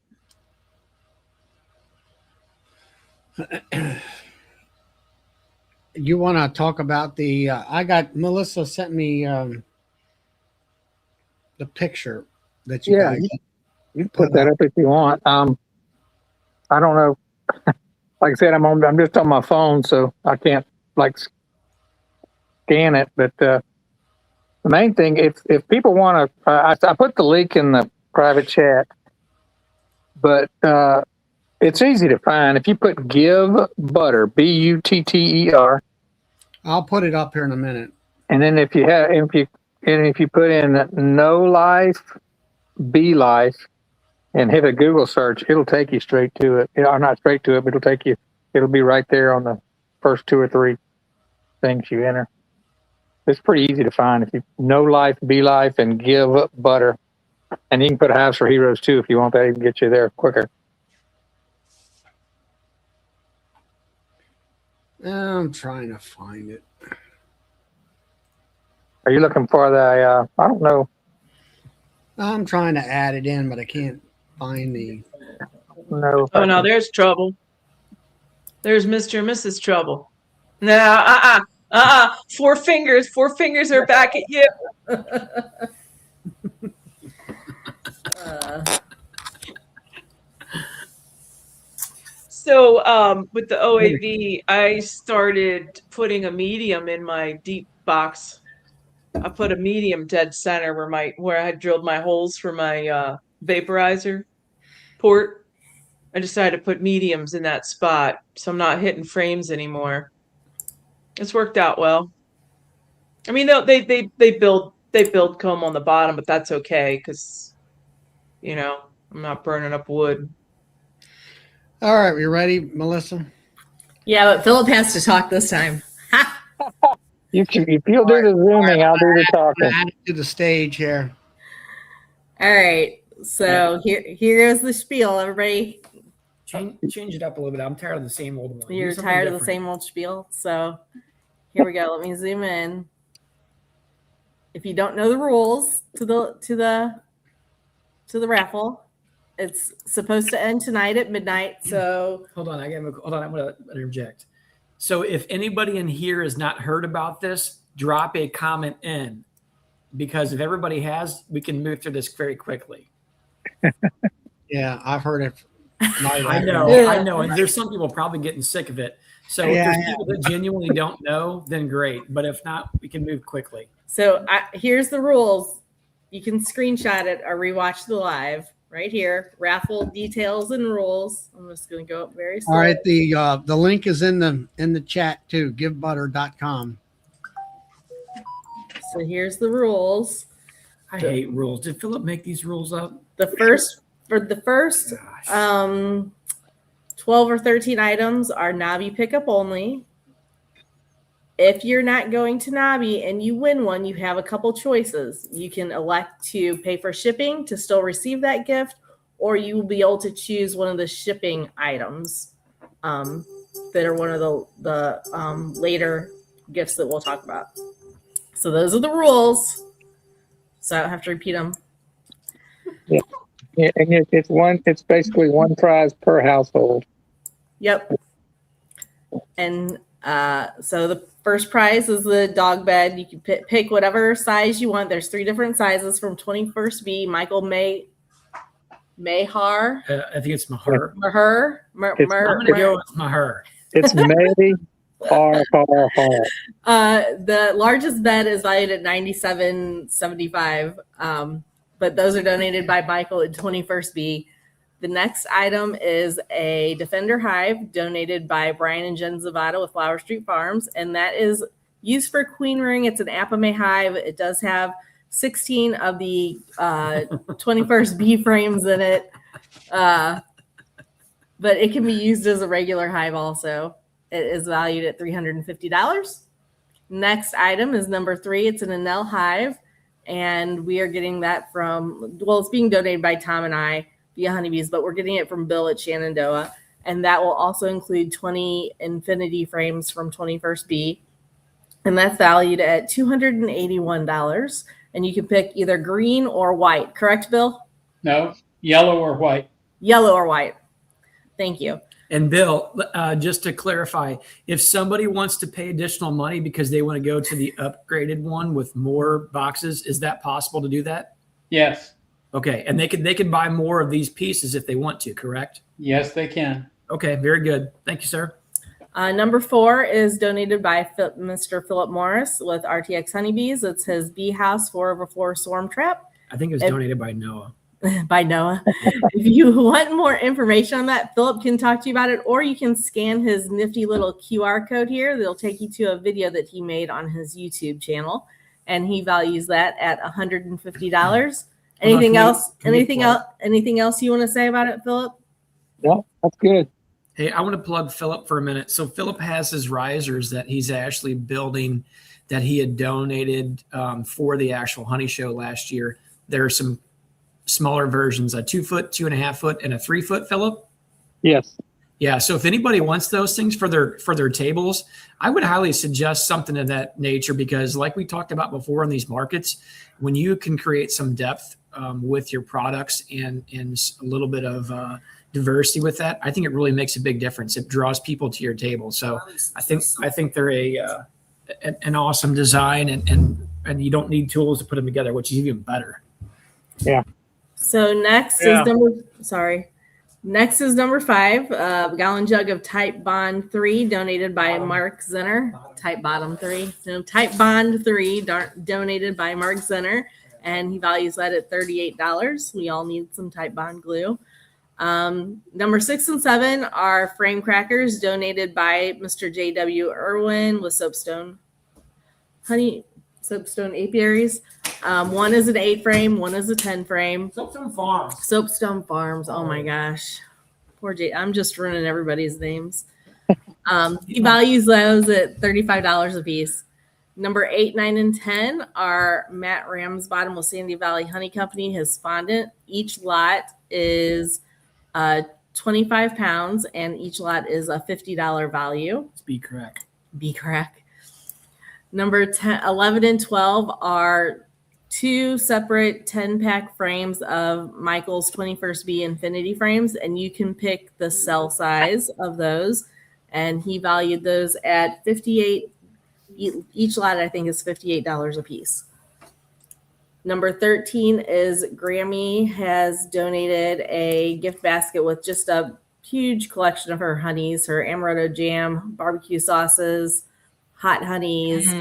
You want to talk about the? I got Melissa sent me the picture that you Yeah, guys. you can put that up if you want. I don't know. Like I said, I'm just on my phone, so I can't like scan it. But the main thing, if people want to, I put the link in the private chat. But it's easy to find. If you put "give butter" BUTTER, I'll put it up here in a minute. and then if you put in "no life," "bee life," and hit a Google search, it'll take you straight to it. Or not straight to it, but it'll take you. It'll be right there on the first 2 or 3 things you enter. It's pretty easy to find. If you "no life," "bee life," and "give butter," and you can put "hives for heroes" too if you want that. It can get you there quicker. I'm trying to find it. Are you looking for the? I don't know. I'm trying to add it in, but I can't find the. No. Oh no, there's trouble. There's Mr. and Mrs. Trouble. No, 4 fingers. 4 fingers are back at you. So with the OAV, I started putting a medium in my deep box. I put a medium dead center where I had drilled my holes for my vaporizer port. I decided to put mediums in that spot, so I'm not hitting frames anymore. It's worked out well. I mean, they build comb on the bottom, but that's okay because, I'm not burning up wood. All right, we ready, Melissa? Yeah, but Philip has to talk this time. If you'll do the zooming, I'll do the talking. Add it to the stage here. All right. So here goes the spiel. Everybody Change it up a little bit. I'm tired of the same old one. You're tired of the same old spiel. So here we go. Let me zoom in. If you don't know the rules to the raffle, it's supposed to end tonight at midnight. So hold on. I'm going to interject. So if anybody in here has not heard about this, drop a comment in, because if everybody has, we can move through this very quickly. Yeah, I've heard it. I know. And there's some people probably getting sick of it. So if there's people that genuinely don't know, then great. But if not, we can move quickly. So here's the rules. You can screenshot it or rewatch the live right here. Raffle details and rules. I'm just going to go up very slow. All right, the link is in the chat too. Givebutter.com. So here's the rules. I hate rules. Did Philip make these rules up? The first 12 or 13 items are Nabi pickup only. If you're not going to Nabi and you win one, you have a couple choices. You can elect to pay for shipping to still receive that gift, or you will be able to choose one of the shipping items that are one of the later gifts that we'll talk about. So those are the rules. So I don't have to repeat them. Yeah, and it's basically one prize per household. Yep. And so the first prize is the dog bed. You can pick whatever size you want. There's 3 different sizes from 21st B. Michael Mahar. I think it's Mahar. Mahar. I'm going to go with Mahar. It's May. The largest bed is valued at $97.75. But those are donated by Michael at 21st B. The next item is a Defender Hive donated by Brian and Jen Zavada with Flower Street Farms, and that is used for queen ring. It's an Apame hive. It does have 16 of the 21st bee frames in it, but it can be used as a regular hive also. It is valued at $350. Next item is number 3. It's an Enel hive, and we are getting that it's being donated by Tom and I via Honeybees, but we're getting it from Bill at Shenandoah. And that will also include 20 infinity frames from 21st B. And that's valued at $281. And you can pick either green or white. Correct, Bill? No, yellow or white. Yellow or white. Thank you. And Bill, just to clarify, if somebody wants to pay additional money because they want to go to the upgraded one with more boxes, is that possible to do that? Yes. Okay, and they could buy more of these pieces if they want to, correct? Yes, they can. Okay, very good. Thank you, sir. Number 4 is donated by Mr. Philip Morris with RTX Honeybees. It's his bee house 4x4 swarm trap. I think it was donated by Noah. By Noah. If you want more information on that, Philip can talk to you about it, or you can scan his nifty little QR code here. That'll take you to a video that he made on his YouTube channel, and he values that at $150. Anything else you want to say about it, Philip? No, that's good. Hey, I want to plug Philip for a minute. So Philip has his risers that he's actually building that he had donated for the actual honey show last year. There are some smaller versions, a 2 foot, 2.5 foot, and a 3 foot, Philip? Yes. Yeah. So if anybody wants those things for their tables, I would highly suggest something of that nature, because like we talked about before in these markets, when you can create some depth with your products and a little bit of diversity with that, I think it really makes a big difference. It draws people to your table. So I think they're an awesome design, and you don't need tools to put them together, which is even better. Yeah. So next is number 5, gallon jug of Type Bond 3 donated by Mark Zenner. Type Bottom 3. No, Type Bond 3 donated by Mark Zenner, and he values that at $38. We all need some Type Bond glue. Number 6 and 7 are frame crackers donated by Mr. J.W. Irwin with Soapstone apiaries. One is an 8 frame, one is a 10 frame. Soapstone Farms. Oh my gosh. Poor Jay. I'm just ruining everybody's names. He values those at $35 a piece. Number 8, 9, and 10 are Matt Ramsbottom with Sandy Valley Honey Company, his fondant. Each lot is 25 pounds, and each lot is a $50 value. Let's be correct. Be correct. Number 10, 11, and 12 are 2 separate 10-pack frames of Michael's 21st Bee Infinity frames, and you can pick the cell size of those. And he valued those at $58. Each lot, I think, is $58 a piece. Number 13 is Grammy has donated a gift basket with just a huge collection of her honeys, her amaretto jam, barbecue sauces, hot honeys,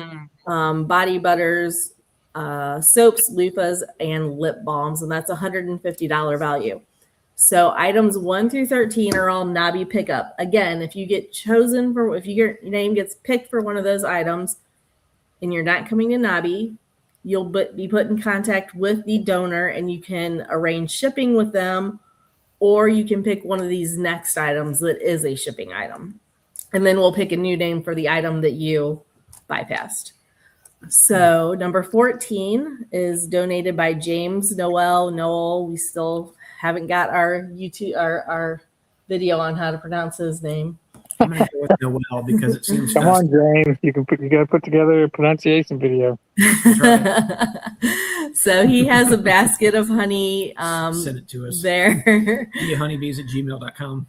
body butters, soaps, loofahs, and lip balms, and that's $150 value. So items 1 through 13 are all Nobby pickup. Again, if you get chosen for, if your name gets picked for one of those items and you're not coming to Nobby, you'll be put in contact with the donor and you can arrange shipping with them, or you can pick one of these next items that is a shipping item. And then we'll pick a new name for the item that you bypassed. So number 14 is donated by James Noel. We still haven't got our YouTube, our video on how to pronounce his name. I'm gonna go with Noel because it seems. Come on, James. You gotta put together a pronunciation video. So he has a basket of honey. Send it to us. There. honeybees@gmail.com.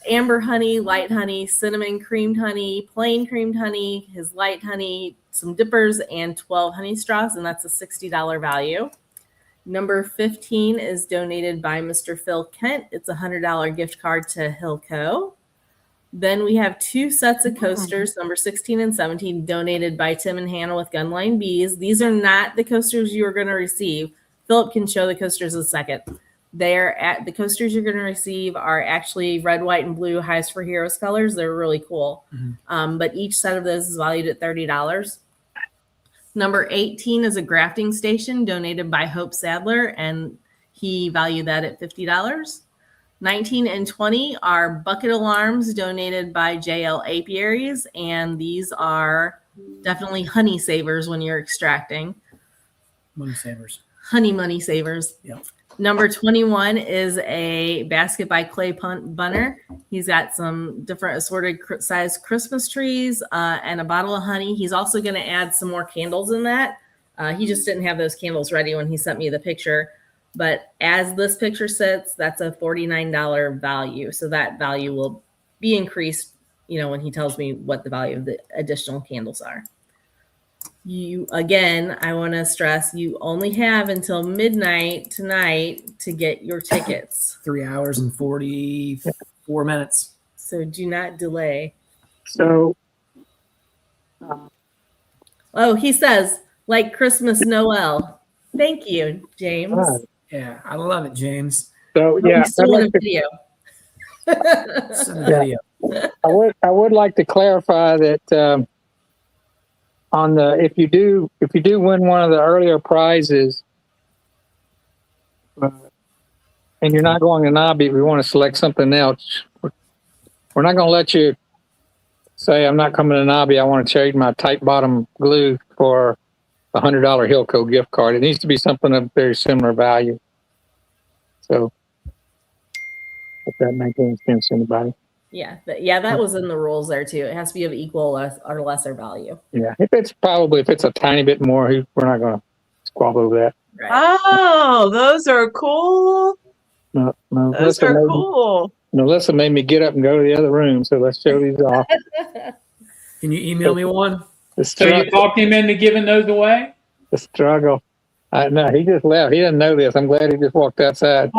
Amber honey, light honey, cinnamon creamed honey, plain creamed honey, his light honey, some dippers, and 12 honey straws, and that's a $60 value. Number 15 is donated by Mr. Phil Kent. It's a $100 gift card to Hilco. Then we have 2 sets of coasters, number 16 and 17, donated by Tim and Hannah with Gunline Bees. These are not the coasters you are going to receive. Philip can show the coasters in a second. The coasters you're going to receive are actually red, white, and blue Highs for Heroes colors. They're really cool. But each set of those is valued at $30. Number 18 is a grafting station donated by Hope Sadler, and he valued that at $50. 19 and 20 are bucket alarms donated by JL Apiaries, and these are definitely honey savers when you're extracting. Money savers. Honey money savers. Yep. Number 21 is a basket by Clay Bunner. He's got some different assorted size Christmas trees and a bottle of honey. He's also going to add some more candles in that. He just didn't have those candles ready when he sent me the picture. But as this picture sits, that's a $49 value. So that value will be increased, when he tells me what the value of the additional candles are. I want to stress, you only have until midnight tonight to get your tickets. 3 hours and 44 minutes. So do not delay. So, he says, like Christmas Noel. Thank you, James. Yeah, I love it, James. So yeah, Still in a video. Send a video. I would like to clarify that if you do win one of the earlier prizes, and you're not going to Nobby, we want to select something else. We're not going to let you say, I'm not coming to Nobby. I want to trade my tight bottom glue for a $100 Hilco gift card. It needs to be something of very similar value. So, if that makes any sense to anybody. Yeah, that was in the rules there too. It has to be of equal or lesser value. Yeah, if it's a tiny bit more, we're not going to squabble over that. Right. Oh, those are cool. No, Those are cool. Melissa made me get up and go to the other room, so let's show these off. Can you email me one? So you talked him into giving those away? The struggle. No, he just left. He didn't know this. I'm glad he just walked outside.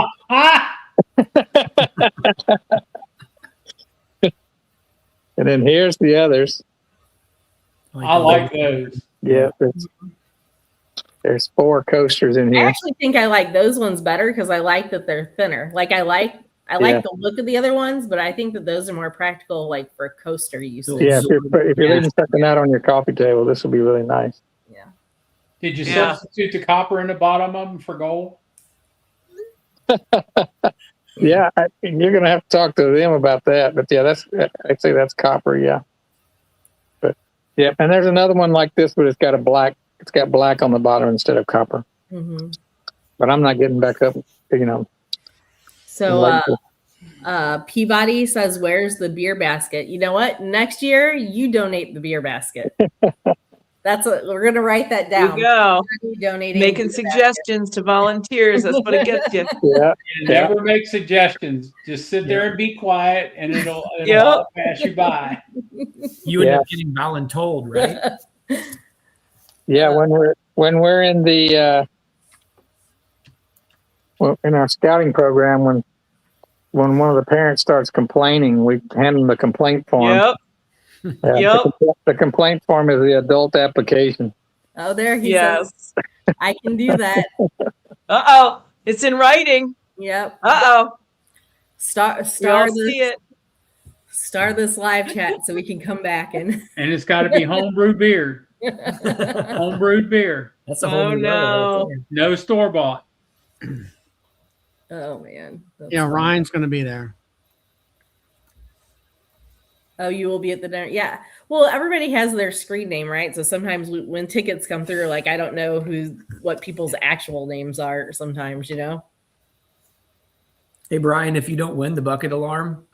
And then here's the others. I like those. Yeah, there's 4 coasters in I here. actually think I like those ones better because I like that they're thinner. Like I like the look of the other ones, but I think that those are more practical, like for coaster usage. Yeah, if you're leaving something out on your coffee table, this will be really nice. Yeah. Did you substitute the copper in the bottom of them for gold? Yeah, you're going to have to talk to them about that. But yeah, I'd say that's copper. Yeah. But yeah, and there's another one like this, but it's got black on the bottom instead of copper. Mm-hmm. But I'm not getting back up, So Peabody says, "Where's the beer basket?" You know what? Next year, you donate the beer basket. That's what we're gonna write that There down. you go. Donating Making suggestions to volunteers. That's what it gets you. Yeah. You never make suggestions. Just sit there and be quiet, and it'll Yep. all pass you by. You end up getting voluntold, right? Yeah, when we're in the in our scouting program, when one of the parents starts complaining, we hand them the complaint form. Yep. Yep. The complaint form is the adult application. Oh, there he Yes. says, "I can do that." Uh-oh. It's in writing. Yep. Uh-oh. Star You'll see this it. star this live chat so we can come back and And it's got to be homebrew beer, homebrewed beer, That's a whole Oh, new level. no. Right no store bought. oh man. That's Yeah, funny. Ryan's going to be there. Oh, you will be at the dinner. Yeah. Well, everybody has their screen name, right? So sometimes when tickets come through, like I don't know what people's actual names are sometimes, you know? Hey, Brian, if you don't win the bucket alarm,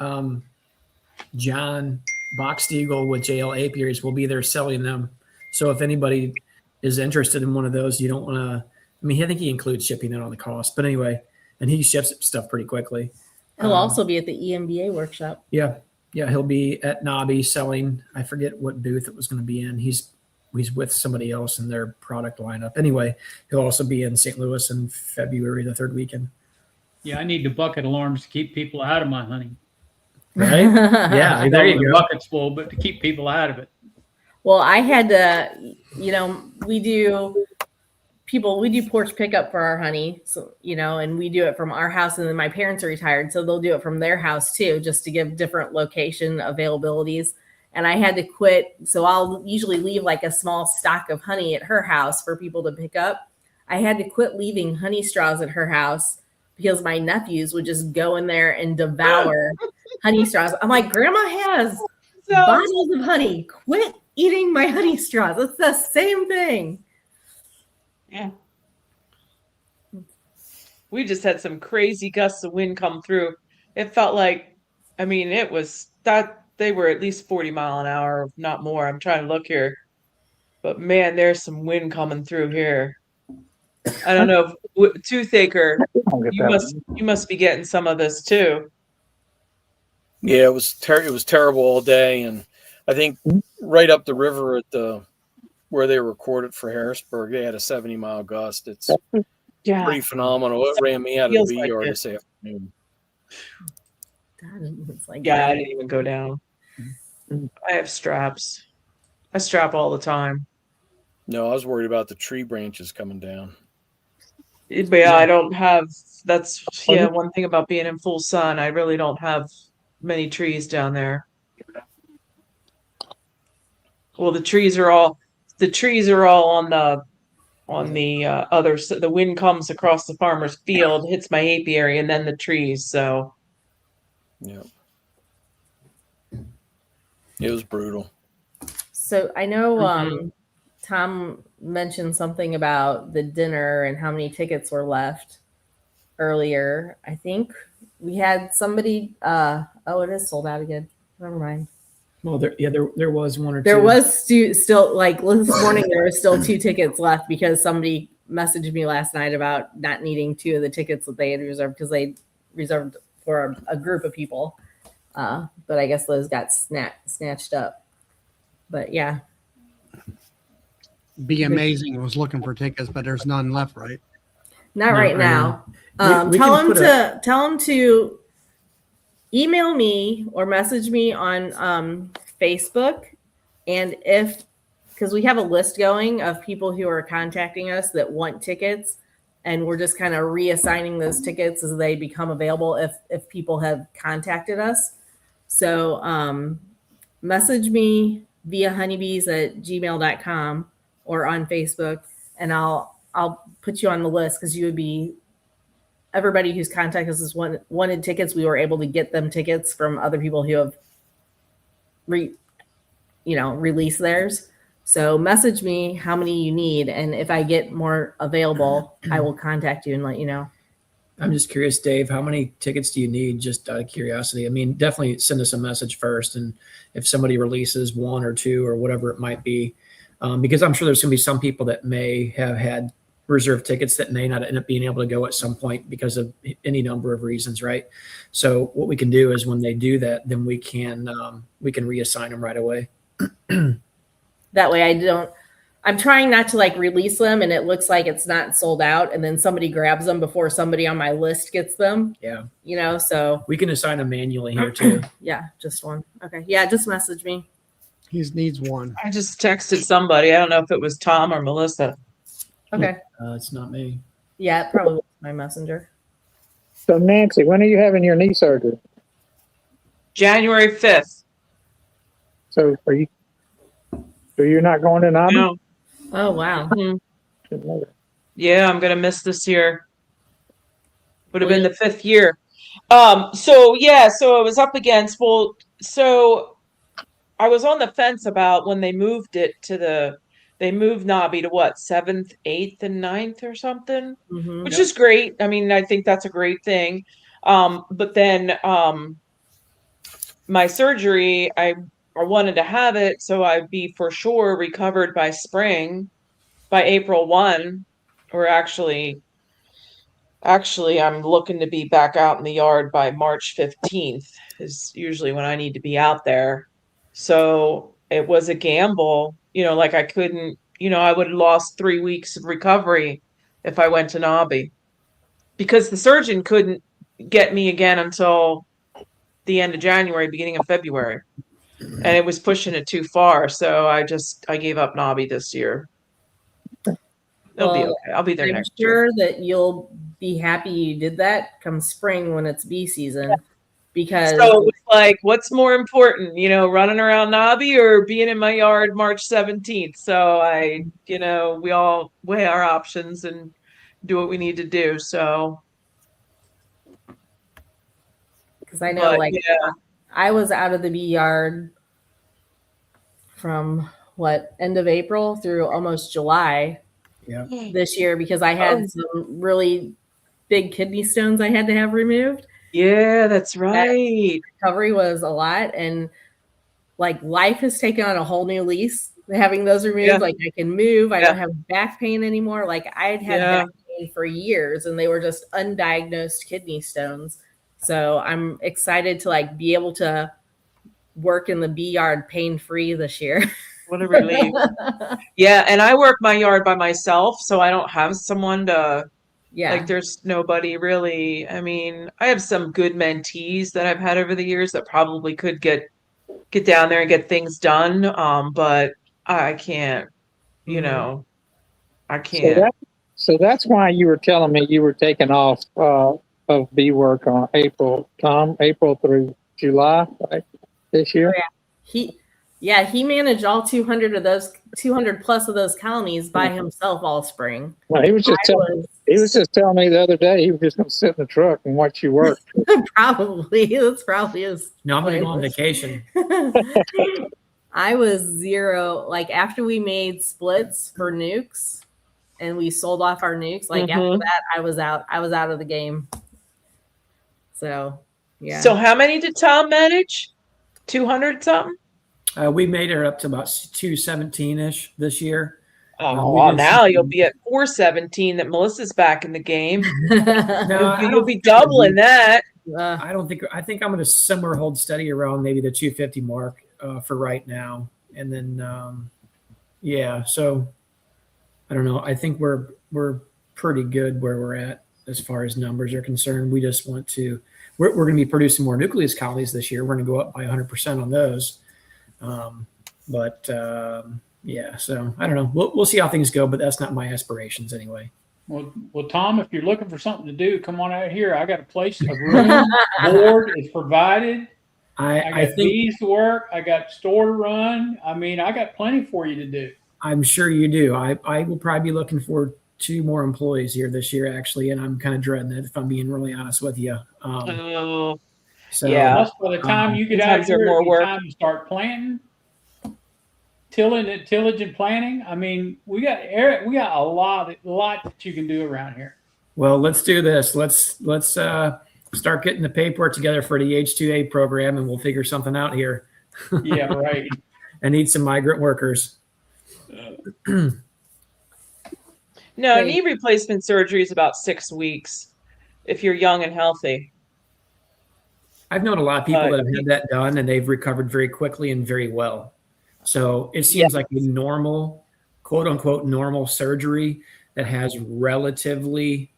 John Boxteagle with JL Apiaries will be there selling them. So if anybody is interested in one of those, you don't want to, I mean, I think he includes shipping it on the cost, but anyway, and he ships stuff pretty quickly. He'll also be at the EMBA workshop. Yeah. Yeah. He'll be at Nobby selling, I forget what booth it was going to be in. He's with somebody else in their product lineup. Anyway, he'll also be in St. Louis in February, the third weekend. Yeah, I need the bucket alarms to keep people out of my honey. Right? Yeah. There you The go. bucket's full, but to keep people out of it. Well, I had to, we do porch pickup for our honey. So, and we do it from our house, and then my parents are retired, so they'll do it from their house too, just to give different location availabilities. And I had to quit. So I'll usually leave like a small stock of honey at her house for people to pick up. I had to quit leaving honey straws at her house because my nephews would just go in there and devour honey straws. I'm like, Grandma has bottles of honey. Quit eating my honey straws. It's the same thing. Yeah. We just had some crazy gusts of wind come through. It felt like, it was that they were at least 40 mile an hour, if not more. I'm trying to look here. But man, there's some wind coming through here. I don't know if Toothaker, you must be getting some of this too. Yeah, it was terrible all day, and I think right up the river at where they recorded for Harrisburg, they had a 70-mile gust. It's pretty phenomenal. It ran me out of the VR this afternoon. I didn't even go down. I have straps. I strap all the time. No, I was worried about the tree branches coming down. But yeah, I don't have. That's one thing about being in full sun. I really don't have many trees down there. Well, the trees are all on the other. The wind comes across the farmer's field, hits my apiary, and then the trees. So, yeah, it was brutal. So I know Tom mentioned something about the dinner and how many tickets were left earlier. I think we had somebody. It is sold out again. Never mind. Well, there was one or two. There was still like this morning. There were still 2 tickets left because somebody messaged me last night about not needing 2 of the tickets that they had reserved because they reserved for a group of people. But I guess those got snatched up. But yeah. Be Amazing was looking for tickets, but there's none left, right? Not right now. We Tell can him to email me or message me on Facebook, and because we have a list going of people who are contacting us that want tickets, and we're just kind of reassigning those tickets as they become available if people have contacted us. So message me via honeybees@gmail.com or on Facebook, and I'll put you on the list because you would be everybody who's contacted us wanted tickets. We were able to get them tickets from other people who have released theirs. So message me how many you need, and if I get more available, I will contact you and let you know. I'm just curious, Dave, how many tickets do you need, just out of curiosity? I mean, definitely send us a message first. And if somebody releases 1 or 2 or whatever it might be, because I'm sure there's going to be some people that may have had reserved tickets that may not end up being able to go at some point because of any number of reasons, right? So what we can do is when they do that, then we can reassign them right away. That way I'm trying not to like release them and it looks like it's not sold out and then somebody grabs them before somebody on my list gets them. Yeah. You know, so We can assign them manually here too. yeah, just one. Okay. Yeah, just message me. He needs one. I just texted somebody. I don't know if it was Tom or Melissa. Okay. It's not me. Yeah, it probably was my messenger. So Nancy, when are you having your knee surgery? January 5th. So you're not going to Nobby? No. Oh wow. Mhm. Yeah, I'm gonna miss this year. Would have been the 5th year. So I was up against, so I was on the fence about when they moved they moved Nobby to what, 7th, 8th, and 9th or something, Mhm. which is great. I mean, I think that's a great thing. But then my surgery, I wanted to have it so I'd be for sure recovered by spring, by April 1, or actually I'm looking to be back out in the yard by March 15th is usually when I need to be out there. So it was a gamble, like I couldn't, I would have lost 3 weeks of recovery if I went to Nobby because the surgeon couldn't get me again until the end of January, beginning of February. And it was pushing it too far. So I gave up Nobby this year. It'll be okay. I'll be there next year. I'm sure that you'll be happy you did that come spring when it's bee season. Because so it's like, what's more important, running around Nobby or being in my yard March 17th? So we all weigh our options and do what we need to do. So, because I know, I was out of the bee yard from end of April through almost July this year because I had some really big kidney stones I had to have removed. Yeah, that's right. Recovery was a lot, and like life has taken on a whole new lease having those removed. Yeah. Like I can move. I don't have back pain anymore. Like I'd had back pain for years, and they were just undiagnosed kidney stones. So I'm excited to be able to work in the bee yard pain-free this year. What a relief. Yeah, and I work my yard by myself, so I don't have someone to there's nobody really. I mean, I have some good mentees that I've had over the years that probably could get down there and get things done. But I can't, I can't. So that's why you were telling me you were taking off of bee work on April through July, right? This year. He managed all 200 plus of those colonies by himself all spring. Well, he was just telling me the other day he was just going to sit in the truck and watch you work. Probably. That's probably his. No, I'm going to go on vacation. I was zero. Like after we made splits for nukes and we sold off our nukes, after that, I was out. I was out of the game. So, yeah. So how many did Tom manage? 200 something? We made her up to about 217-ish this year. Oh, now you'll be at 417 that Melissa's back in the game. No, you'll be doubling that. I think I'm going to somewhere hold steady around maybe the 250 mark for right now. And then, so I don't know. I think we're pretty good where we're at as far as numbers are concerned. We just want to, we're going to be producing more nucleus colonies this year. We're going to go up by 100% on those. So I don't know. We'll see how things go, but that's not my aspirations anyway. Well, Tom, if you're looking for something to do, come on out here. I got a place, a room, board is provided. I got bees to work. I got store to run. I mean, I got plenty for you to do. I'm sure you do. I will probably be looking for 2 more employees here this year, actually, and I'm kind of dreading it if I'm being really honest with you. So plus by the time you get out here, more work. Time to start planting, tillage and planting. I mean, we got a lot that you can do around here. Well, let's do this. Let's start getting the paperwork together for the H-2A program, and we'll figure something out here. Yeah, right. I need some migrant workers. No, knee replacement surgery is about 6 weeks if you're young and healthy. I've known a lot of people that have had that done, and they've recovered very quickly and very well. So it seems like a normal, quote unquote, normal surgery that has relatively,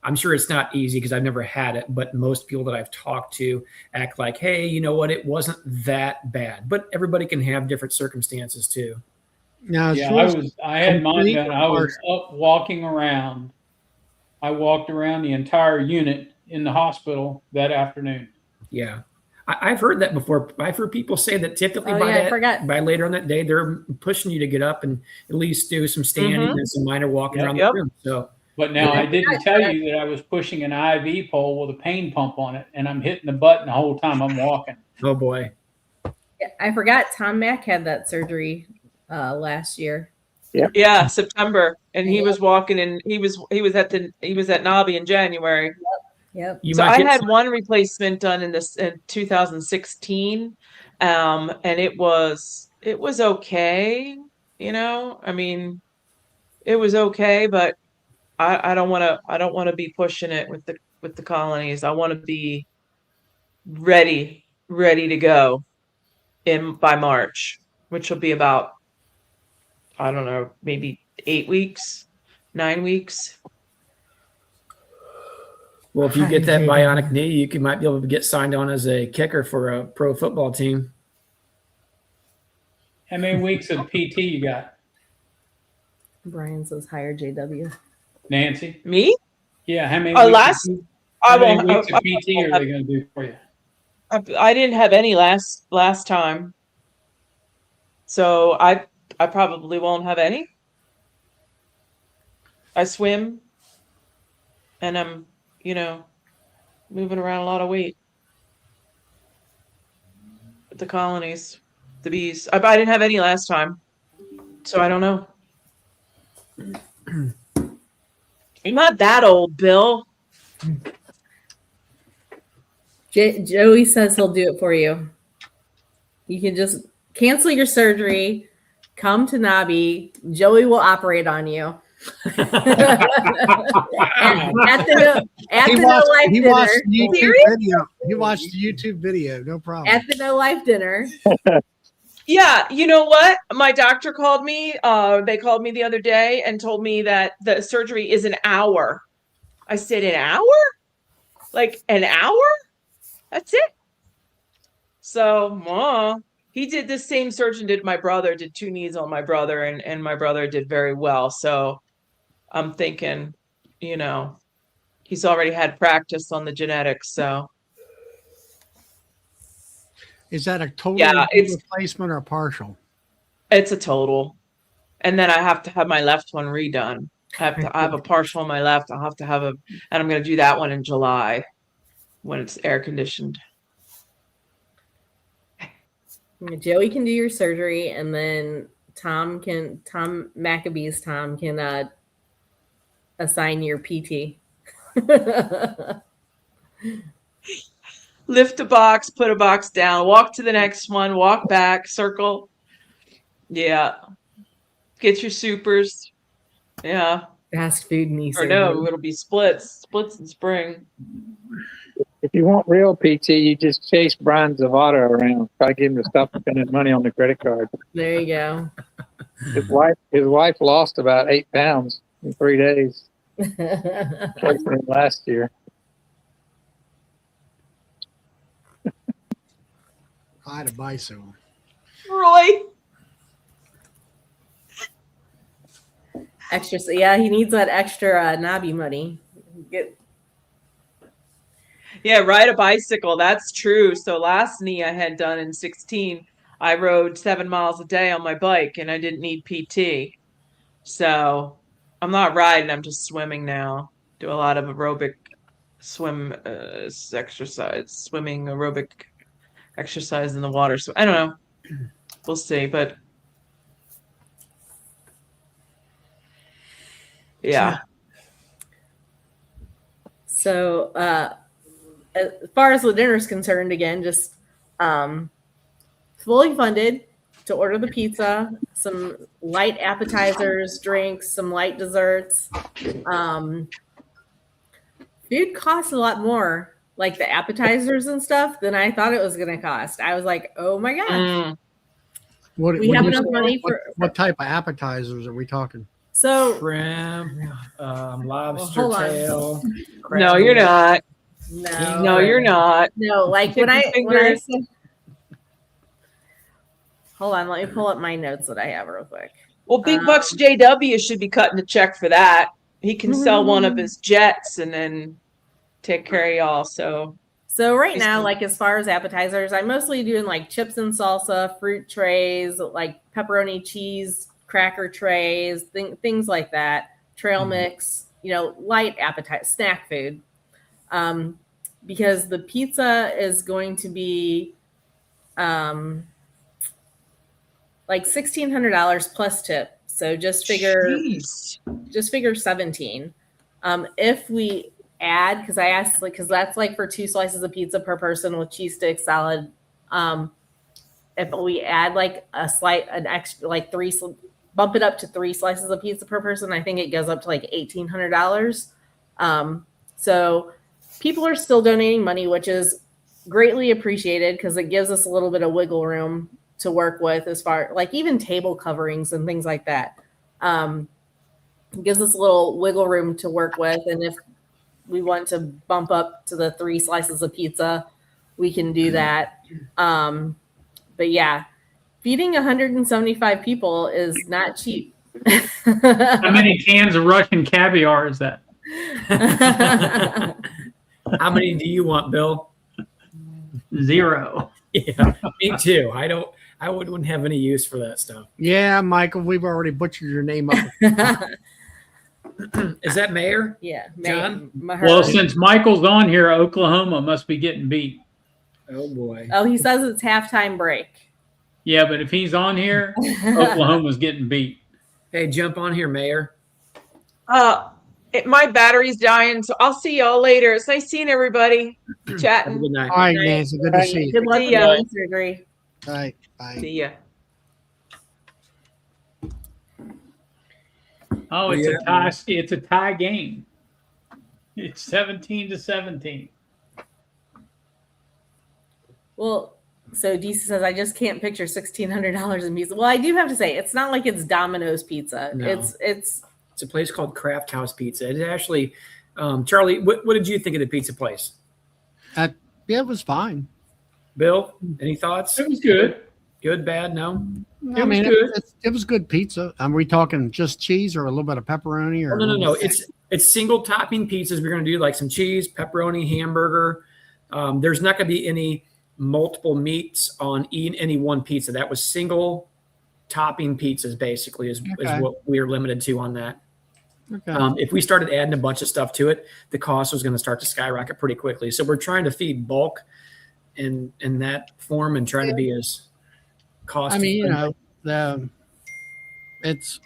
I'm sure it's not easy because I've never had it, but most people that I've talked to act like, hey, you know what? It wasn't that bad, but everybody can have different circumstances too. Now, Yeah, I had mine done. I was up walking around. I walked around the entire unit in the hospital that afternoon. Yeah. I've heard that before. I've heard people say that typically by later on that day, they're pushing you to get up and at least do some standing and some minor walking around the room. So, but now I didn't tell you that I was pushing an IV pole with a pain pump on it, and I'm hitting the button the whole time I'm walking. Oh boy. I forgot Tom Mack had that surgery last year. Yeah, September, and he was walking, and he was at Nobby in January. Yep. So I had one replacement done in 2016, and it was okay. You know, I mean, it was okay, but I don't want to be pushing it with the colonies. I want to be ready to go by March, which will be about, I don't know, maybe 8 weeks, 9 weeks. Well, if you get that bionic knee, you might be able to get signed on as a kicker for a pro football team. How many weeks of PT you got? Brian says hire JW. Nancy? Me? Yeah, how many weeks of PT are they going to do for you? I didn't have any last time. So I probably won't have any. I swim and I'm, moving around a lot of weight. The colonies, the bees. I didn't have any last time. So I don't know. You're not that old, Bill. Joey says he'll do it for you. You can just cancel your surgery, come to Nobby. Joey will operate on you. at the No Life dinner. He watched the YouTube video. No problem. At the No Life dinner. Yeah, you know what? My doctor called me. They called me the other day and told me that the surgery is an hour. I said, an hour? Like an hour? That's it. So, he did the same surgeon did my brother, did 2 knees on my brother, and my brother did very well. So I'm thinking, he's already had practice on the genetics. So is that a total replacement or a partial? It's a total. And then I have to have my left one redone. I have a partial on my left. I'll have to have and I'm going to do that one in July when it's air conditioned. Joey can do your surgery, and then Tom Maccabee's Tom can assign your PT. Lift a box, put a box down, walk to the next one, walk back, circle. Yeah. Get your supers. Yeah. Fast food knee surgery. Or no, it'll be splits in spring. If you want real PT, you just chase Brian Zavada around. Try to get him to stop spending money on the credit card. There you go. His wife lost about 8 pounds in 3 days. Last year. I had a bicycle. Roy. Extra, yeah, he needs that extra Nobby money. Yeah, ride a bicycle. That's true. So last knee I had done in 16, I rode 7 miles a day on my bike and I didn't need PT. So I'm not riding. I'm just swimming now. Do a lot of aerobic swim exercise, swimming aerobic exercise in the water. So I don't know. We'll see. But yeah. So as far as the dinner is concerned, again, just fully funded to order the pizza, some light appetizers, drinks, some light desserts. Food costs a lot more, like the appetizers and stuff, than I thought it was going to cost. I was like, oh my gosh. We have enough money for what type of appetizers are we talking? So Shrimp, lobster hold on. tail. No, you're not. No, you're not. No, like when I said, hold on, let me pull up my notes that I have real quick. Well, Big Bucks JW should be cutting a check for that. He can sell one of his jets and then take care of y'all. So right now, like as far as appetizers, I'm mostly doing like chips and salsa, fruit trays, like pepperoni cheese, cracker trays, things like that, trail mix, light appetite, snack food. Because the pizza is going to be like $1,600 plus tip. So just figure 17. If we add, because I asked, because that's like for 2 slices of pizza per person with cheese sticks, salad. If we add like an extra, like bump it up to 3 slices of pizza per person, I think it goes up to like $1,800. So people are still donating money, which is greatly appreciated because it gives us a little bit of wiggle room to work with as far like even table coverings and things like that. It gives us a little wiggle room to work with. And if we want to bump up to the 3 slices of pizza, we can do that. But yeah, feeding 175 people is not cheap. How many cans of Russian caviar is that? How many do you want, Bill? 0. Yeah, me too. I wouldn't have any use for that stuff. Yeah, Michael, we've already butchered your name up. Is that Mayor? Yeah. John? Well, since Michael's on here, Oklahoma must be getting beat. Oh, boy. Oh, he says it's halftime break. Yeah, but if he's on here, Oklahoma's getting beat. Hey, jump on here, Mayor. My battery's dying, so I'll see y'all later. It's nice seeing everybody. Have a Chatting. good night. All right, Nancy, good to see you. Good luck with ya. the surgery. All right, bye. See ya. Oh, it's a tie. It's a tie game. It's 17-17. Well, so DC says I just can't picture $1,600 in pizza. Well, I do have to say it's not like it's Domino's pizza. No. It's a place called Craft House Pizza. It actually, Charlie, what did you think of the pizza place? Yeah, it was fine. Bill, any thoughts? It was good. Good, bad, no? I mean, good. it was good pizza. Are we talking just cheese or a little bit of pepperoni? Or No. It's single topping pizzas. We're going to do like some cheese, pepperoni, hamburger. There's not going to be any multiple meats on any one pizza. That was single topping pizzas, basically, is what we are limited to on that. Okay. If we started adding a bunch of stuff to it, the cost was going to start to skyrocket pretty quickly. So we're trying to feed bulk in that form and trying to be as cost. I mean, it's,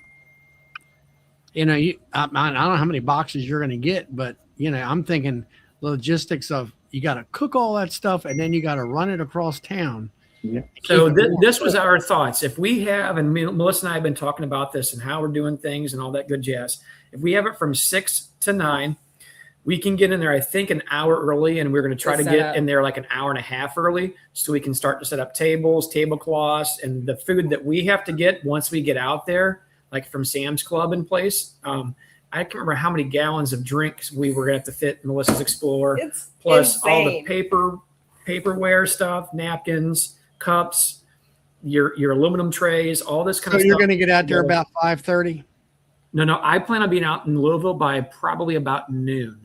I don't know how many boxes you're going to get, but I'm thinking logistics of you got to cook all that stuff and then you got to run it across town. Yeah. So this was our thoughts. If we have, and Melissa and I have been talking about this and how we're doing things and all that good jazz. If we have it from 6 to 9, we can get in there, I think, an hour early, and we're going to try to get in there like an hour and a half early so we can start to set up tables, tablecloths, and the food that we have to get once we get out there, like from Sam's Club in place. I can't remember how many gallons of drinks we were going to have to fit in Melissa's Explorer, plus insane. All the paperware stuff, napkins, cups, your aluminum trays, all this kind of stuff. So you're going to get out there about 5:30? No, I plan on being out in Louisville by probably about noon.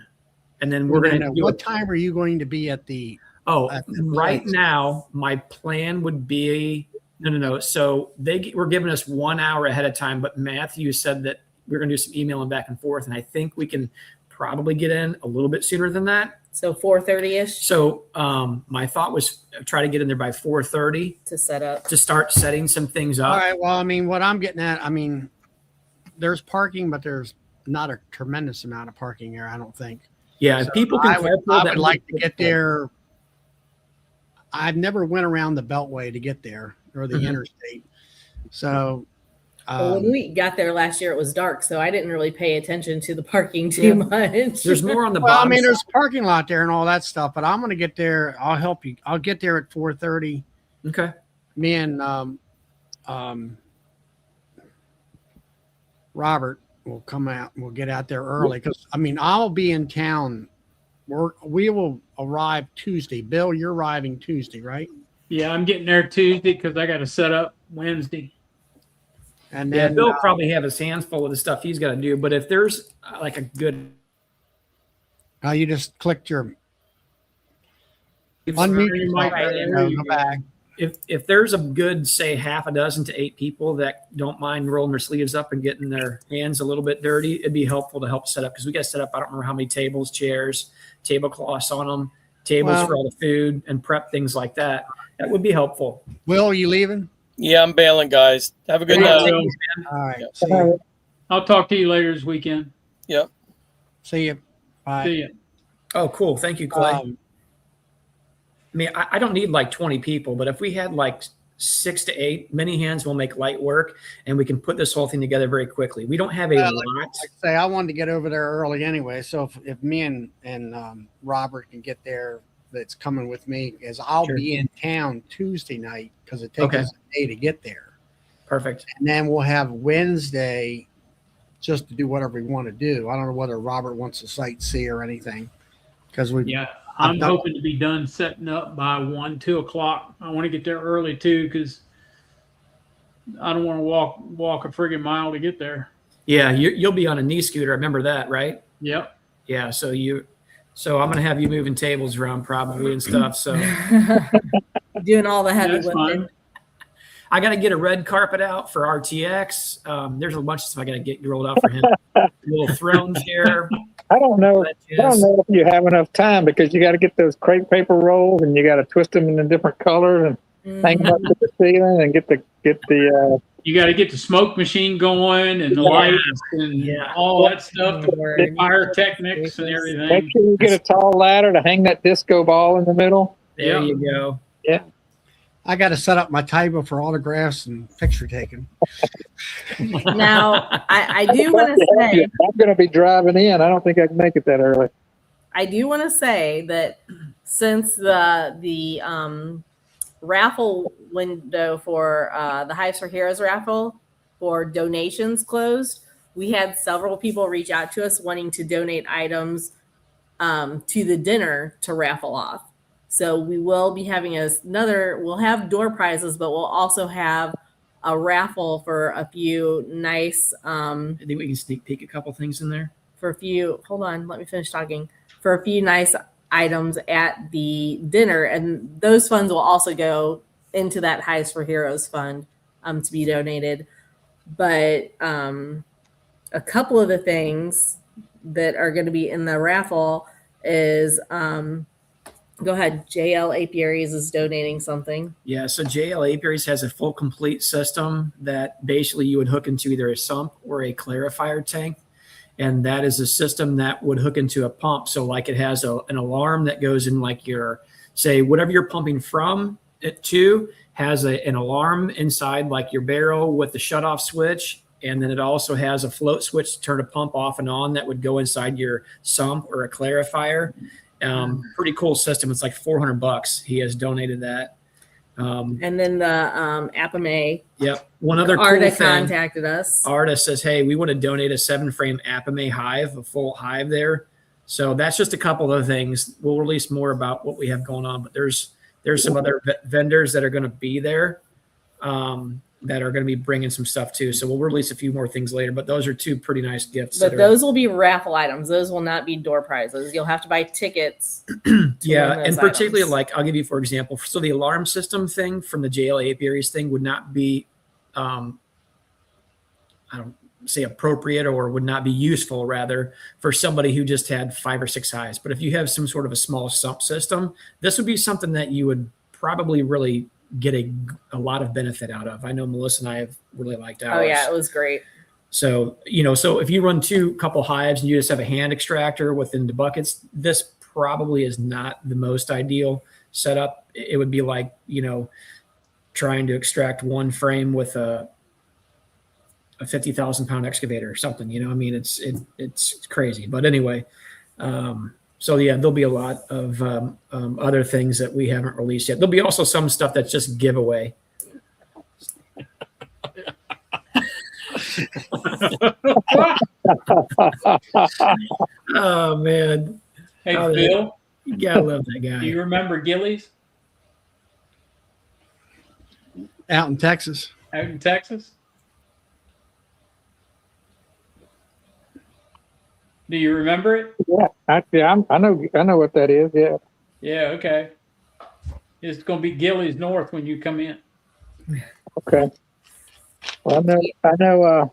And then we're going to do what time are you going to be at the right now, my plan would be no. So they were giving us 1 hour ahead of time, but Matthew said that we're going to do some emailing back and forth. And I think we can probably get in a little bit sooner than that. So 4:30-ish. So my thought was try to get in there by 4:30 to start setting some things up. All right. Well, I mean, what I'm getting at, there's parking, but there's not a tremendous amount of parking there, I don't think. Yeah, if people can I would carpool, like to get there. I've never went around the Beltway to get there or the interstate. So Well, when we got there last year, it was dark, so I didn't really pay attention to the parking too much. There's more on the well, I bottom. mean, there's side. a parking lot there and all that stuff, but I'm going to get there. I'll help you. I'll get there at 4:30. Okay. Me and Robert will come out. We'll get out there early because I mean I'll be in town. We will arrive Tuesday. Bill, you're arriving Tuesday, right? Yeah, I'm getting there Tuesday because I got to set up Wednesday. And Yeah, then Bill probably have his hands full of the stuff he's got to do. But if there's like a good, you just clicked your Your unmute mic yourself. right There you there. go. Go back. if there's a good, say, half a dozen to 8 people that don't mind rolling their sleeves up and getting their hands a little bit dirty, it'd be helpful to help set up because we got to set up. I don't remember how many tables, chairs, tablecloths on them, tables for all the food and prep things like that. That would be helpful. Will, are you leaving? Yeah, I'm bailing, guys. Have a good Yeah, night. Will. All right. Yep. See you. I'll talk to you later this weekend. Yep. See you. Bye. See ya. Oh, cool. Thank you, Clay. Um, I mean, I don't need like 20 people, but if we had like 6 to 8, many hands will make light work, and we can put this whole thing together very quickly. We don't have a Well, lot. like I say, I wanted to get over there early anyway. So if me and Robert can get there, that's coming with me, as I'll Sure. be in town Tuesday night because it takes Okay. us a day to get there, Perfect. and then we'll have Wednesday just to do whatever we want to do. I don't know whether Robert wants to sightsee or anything because we Yeah, I'm done- hoping to be done setting up by 1, 2 o'clock. I want to get there early too because I don't want to walk a friggin' mile to get there. Yeah, you'll be on a knee scooter. I remember that, right? Yep. Yeah. So I'm gonna have you moving tables around probably and stuff. So Doing all the heavy That's lifting. fine. I got to get a red carpet out for RTX. There's a bunch of stuff I got to get rolled out for him. A little throne chair. I don't know. I don't know if you have enough time because you got to get those crepe paper rolls and you got to twist them in a different color and hang them up to the ceiling and get the You got to get the smoke machine going and the lights and all that stuff. Lord. Pyrotechnics and make everything. sure you get a tall ladder to hang that disco ball in the middle. There Yeah. you go. I got to set up my table for autographs and picture taking. Now, I do want to say, I'm going to be driving in. I don't think I can make it that early. I do want to say that since the raffle window for the Hives for Heroes raffle for donations closed, we had several people reach out to us wanting to donate items to the dinner to raffle off. So we will be having we'll have door prizes, but we'll also have a raffle for a few nice, I think we can sneak peek a couple things in there. hold on, let me finish talking, for a few nice items at the dinner. And those funds will also go into that Hives for Heroes fund to be donated. But a couple of the things that are going to be in the raffle is, go ahead, JL Apiaries is donating something. Yeah, so JL Apiaries has a full complete system that basically you would hook into either a sump or a clarifier tank. And that is a system that would hook into a pump. So like it has an alarm that goes in like your, say, whatever you're pumping from it to has an alarm inside like your barrel with the shutoff switch. And then it also has a float switch to turn a pump off and on that would go inside your sump or a clarifier. Pretty cool system. It's like $400. He has donated that. And then the Apame, Yep. One other cool Arda thing. contacted us. Arda says, hey, we want to donate a 7-frame Apame hive, a full hive there. So that's just a couple of things. We'll release more about what we have going on, but there's some other vendors that are going to be there that are going to be bringing some stuff too. So we'll release a few more things later, but those are two pretty nice gifts. But those will be raffle items. Those will not be door prizes. You'll have to buy tickets. Yeah, win and those particularly items. like I'll give you for example. So the alarm system thing from the JL Apiaries thing would not be, I don't say appropriate or would not be useful rather for somebody who just had 5 or 6 hives. But if you have some sort of a small sump system, this would be something that you would probably really get a lot of benefit out of. I know Melissa and I have really liked ours. Oh yeah, it was great. So, so if you run couple hives and you just have a hand extractor within the buckets, this probably is not the most ideal setup. It would be like, trying to extract one frame with a 50,000 pound excavator or something, it's crazy. But anyway, so yeah, there'll be a lot of other things that we haven't released yet. There'll be also some stuff that's just giveaway. Oh man! Hey, Bill, you gotta love that guy. do you remember Gillies Out in Texas. out in Texas? Do you remember it? Yeah, I know what that is. Yeah. Yeah, okay. It's going to be Gillies North when you come in. Okay. Well, I know.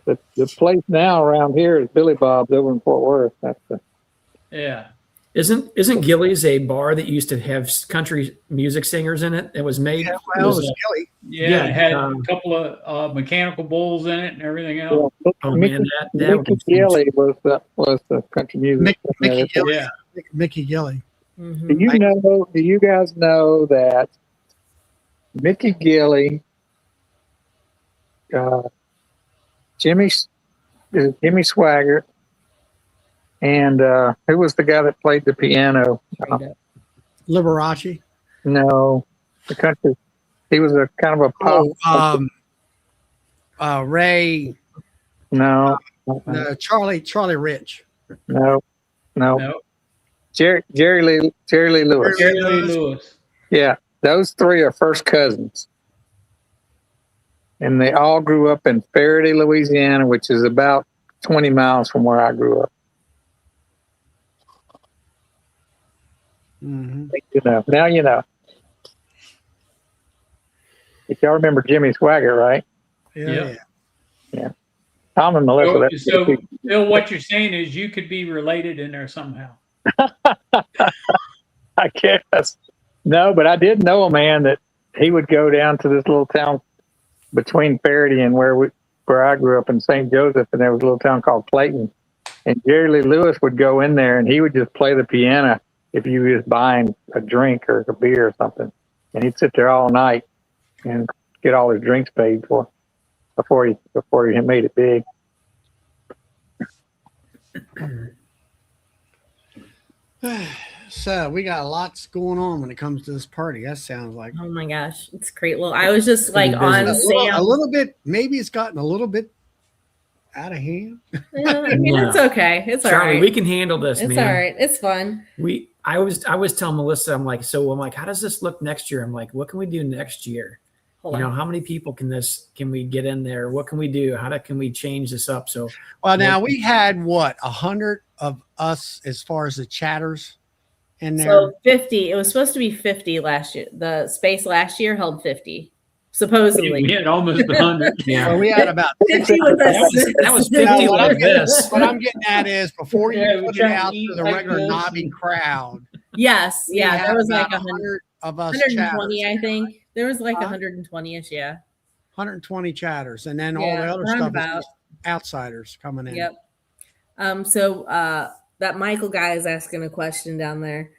The place now around here is Billy Bob's over in Fort Worth. That's the. Yeah. Isn't Gillies a bar that used to have country music singers in it? It was made. Yeah, well, it was Gilly. Yeah, it had a couple of mechanical bulls in it and everything else. Oh man, Mickey Gilly was the country music. Mickey Gilly. Yeah. Mickey Gilly. Do you guys know that Mickey Gilly, Jimmy Swaggart, and who was the guy that played the piano? Liberace. No, the country. He was a kind of a pop. Ray. No. Charlie Rich. No. Jerry Lee Lewis. Jerry Lee Lewis. Yeah, those three are first cousins. And they all grew up in Faraday, Louisiana, which is about 20 miles from where I grew up. Mm-hmm. Now you know. If y'all remember Jimmy Swaggart, right? Yeah. Tom and Melissa. So, Bill, what you're saying is you could be related in there somehow. I guess. No, but I did know a man that he would go down to this little town between Faraday and where I grew up in St. Joseph, and there was a little town called Clayton. And Jerry Lee Lewis would go in there, and he would just play the piano if you were just buying a drink or a beer or something. And he'd sit there all night and get all his drinks paid for before he made it big. So we got lots going on when it comes to this party. That sounds like Oh my gosh, it's great. Well, I was just like on a little bit. Maybe it's gotten a little bit out of hand. Yeah, I mean, it's okay. It's all Charlie, right. we can handle this, It's man. all right. It's fun. I was telling Melissa, I'm like, how does this look next year? I'm like, what can we do next year? Hold on. How many people can we get in there? What can we do? Can we change this up? So, Well, now we had 100 of us as far as the chatters in there. So 50. It was supposed to be 50 last year. The space last year held 50, supposedly. We had almost 100. yeah, So we had about 50 with us. that was 50 No, like this. What I'm getting at is before you Yeah, we put it try to out eat to the like regular this. knobby crowd. Yes. we Yeah. had There was like about 100 of us 120, chatters. I think. There was like Huh? 120-ish. Yeah. 120 chatters, and then all Yeah, the other stuff is roundabout. just outsiders coming in. Yep. So that Michael guy is asking a question down there.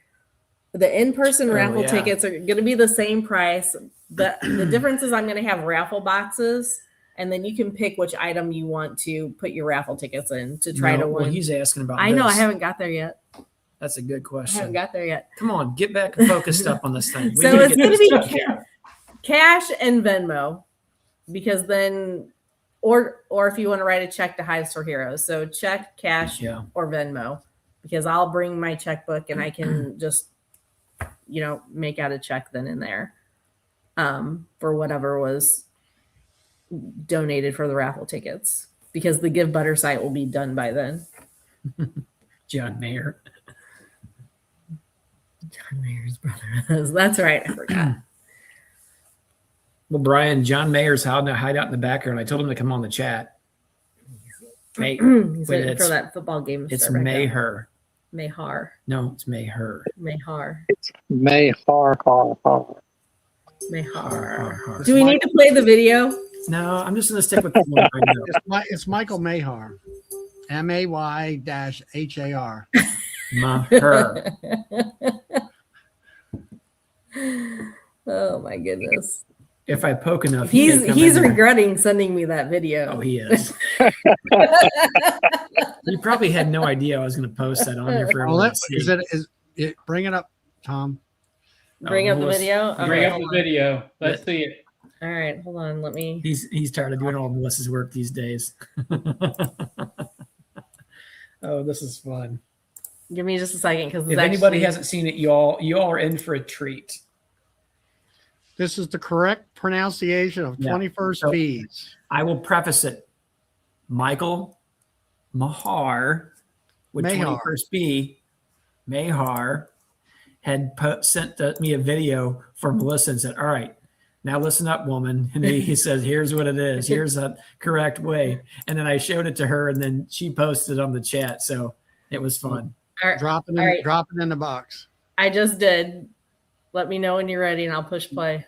The in-person raffle yeah. tickets are going to be the same price. The difference is I'm going to have raffle boxes, and then you can pick which item you want to put your raffle tickets in to try to Well, win. he's asking about. I know I this. haven't got there yet. That's a good I question. haven't got there yet. Come on, get back and focused up on this thing. We So need it's get going to this be stuff. cash and Venmo, because then, or if you want to write a check to Hives for Heroes, so check, cash, Yeah. or Venmo, because I'll bring my checkbook and I can just, make out a check then and there, for whatever was donated for the raffle tickets, because the Give Butter site will be done by then. John Mayer. John Mayer's brother. That's right. I forgot. Well, Brian, John Mayer's hide out in the background. I told him to come on the chat. Hey, He's wait, waiting for that football game. to it's start back up. Mayher. Mayhar. No, it's Mayher. Mayhar. It's May har. Mayhar. Har. Do we need to play the video? No, I'm just going to stick with the one I know. It's Michael Mahar. MAY-HAR. Maher. Oh my goodness. If I poke enough, he may come He's in there. regretting sending me that video. Oh, he is. You probably had no idea I was going to post that on here for Well, everyone to see. bring it up, Tom. Bring up the Melissa- video. Bring Okay, up hold the on. video. Let's see it. All right, hold on. Let me. He's tired of doing all Melissa's work these days. Oh, this is fun. Give me just a second because If anybody hasn't seen it, y'all are in for a treat. This is the correct pronunciation of Yeah. 21st So- bees. I will preface it. Michael Mahar with Mahar. 21st B, Mahar, had sent me a video for Melissa and said, all right, now listen up, woman. And he says, here's what it is. Here's the correct way. And then I showed it to her, and then she posted it on the chat. So it was fun. Dropping All right. in the box. I just did. Let me know when you're ready, and I'll push play.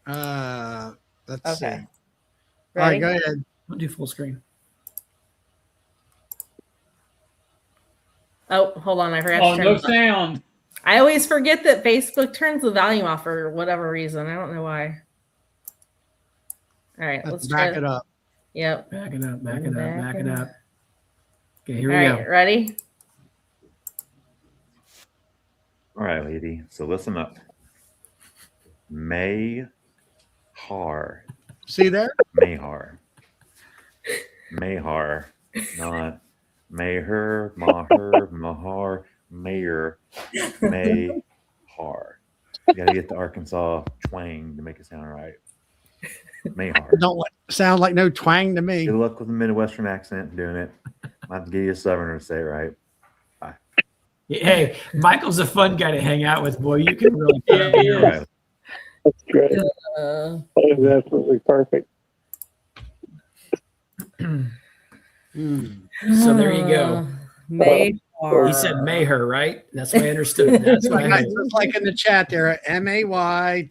Let's Okay. see. All Ready? right, go ahead. Don't do full screen. Oh, hold on. I forgot Oh, to turn no it up. sound. I always forget that Facebook turns the volume off for whatever reason. I don't know why. All right, let's Back try it up. Yep. Back it up, back it up, Back back it it up. up. Okay, here All we right, go. ready? All right, lady. So listen up. Mahar. See there? Mahar. Mahar. Not Maher, Maher, Mahar, Mayor, Mahar. You got to get the Arkansas twang to make it sound right. Mahar. Don't sound like no twang to me. Good luck with the Midwestern accent doing it. I have to give you a Southerner to say it right. Hey, Michael's a fun guy to hang out with, boy. You can really Yeah, he All right. That's great. Uh, That is absolutely perfect. So there you go. Mahar. He said Maher, right? That's what I understood. That's what I heard. Just like in the chat there, MAY-HAR.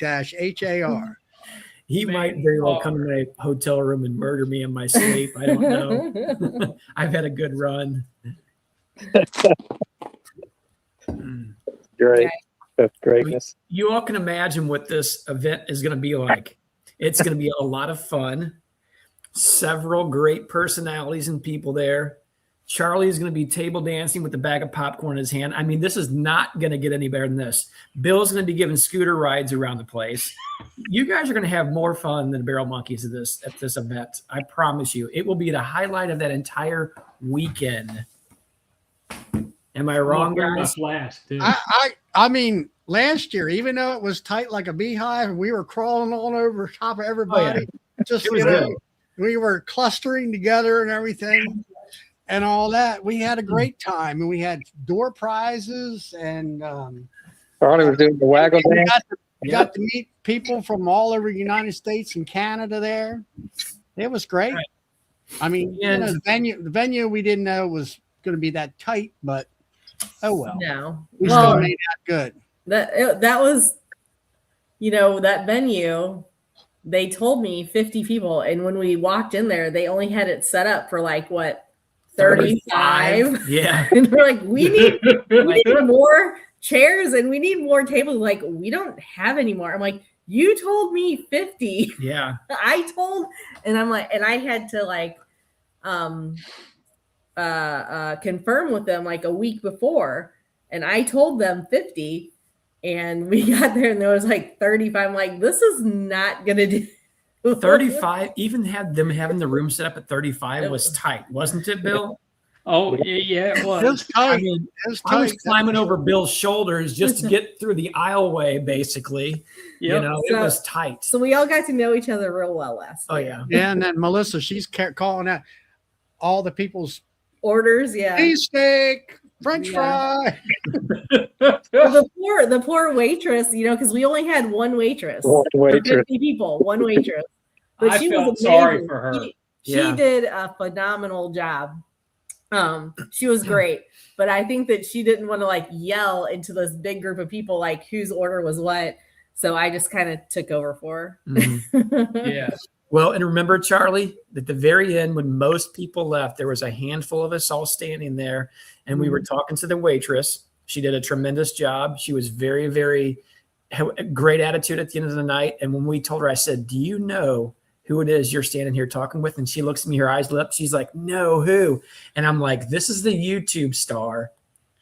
He might very well come to my hotel room and murder me in my sleep. I don't know. I've had a good run. Great. That's greatness. You all can imagine what this event is going to be like. It's going to be a lot of fun. Several great personalities and people there. Charlie is going to be table dancing with a bag of popcorn in his hand. I mean, this is not going to get any better than this. Bill's going to be giving scooter rides around the place. You guys are going to have more fun than Barrel Monkeys at this event. I promise you. It will be the highlight of that entire weekend. Am I wrong, guys? Last, too. I mean, last year, even though it was tight like a beehive, we were crawling on over top of everybody. Just It was you know, good. we were clustering together and everything, and all that. We had a great time, and we had door prizes, and Charlie was doing the waggle we dance. got to meet people from all over the United States and Canada there. It was great. Right. I mean, you know, the venue we didn't know was going to be that tight, but oh well. No. We Well, still made that good. that was, that venue, they told me 50 people. And when we walked in there, they only had it set up for like, what, 35? Yeah. And we're like, we need more chairs and we need more tables. Like, we don't have any more. I'm like, you told me 50. Yeah. And I'm like, and I had to like confirm with them like a week before, and I told them 50, and we got there and there was like 35. I'm like, this is not gonna do 35, even had them having the room set up at 35 was tight, wasn't it, Bill? Oh, yeah, it It was. was tight. I mean, It was I was tight. climbing over Bill's shoulders just to get through the aisleway, basically. You Yep. know, it So- was tight. So we all got to know each other real well last Oh, year. yeah. Yeah, and then Melissa, she's calling out all the people's Orders, yeah. steak, French Yeah. fry. Well, the poor waitress, because we only had one waitress. One For waitress. 50 people, one waitress. But I she felt was sorry amazing. for her. She Yeah. did a phenomenal job. She was great, but I think that she didn't want to like yell into this big group of people like whose order was what. So I just kind of took over for her. Mhm. Yeah. Yeah. Well, and remember, Charlie, at the very end, when most people left, there was a handful of us all standing there, and we were talking to the waitress. She did a tremendous job. She was very, very had a great attitude at the end of the night. And when we told her, I said, "Do you know who it is you're standing here talking with?" And she looks at me, her eyes lit up. She's like, "No, who?" And I'm like, "This is the YouTube star,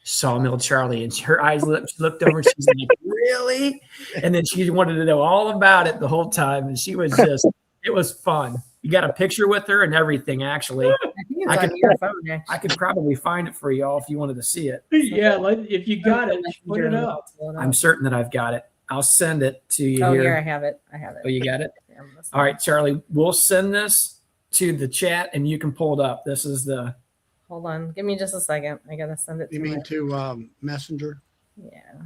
Sawmill Charlie." And her eyes lit up. She looked over and she's like, "Really?" And then she wanted to know all about it the whole time. And she was just, it was fun. You got a picture with her and everything, actually. I think it's on your phone, actually. I could probably find it for y'all if you wanted to see it. Yeah, if you got it, put it up. I'm certain that I've got it. I'll send it to you Oh, here. here I have it. Oh, you got it? Yeah, I'm listening. All right, Charlie, we'll send this to the chat and you can pull it up. This is the, Hold on. Give me just a second. I gotta send it to You mean my- to Messenger? Yeah.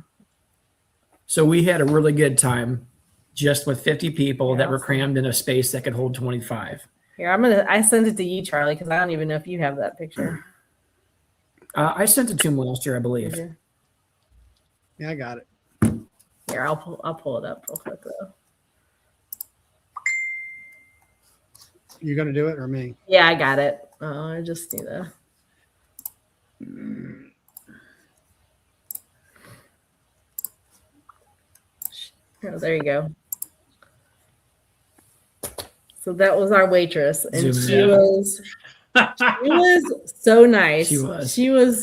so we had a really good time just with 50 people that were Awesome. crammed in a space that could hold 25. Here, I sent it to you, Charlie, because I don't even know if you have that picture. I sent it to him last year, I believe. Did you? Yeah, I got it. Here, I'll pull it up real quick though. You gonna do it or me? Yeah, I got it. I just need to. Oh, there you go. So that was our waitress, and Zoom she in. was so nice. She was.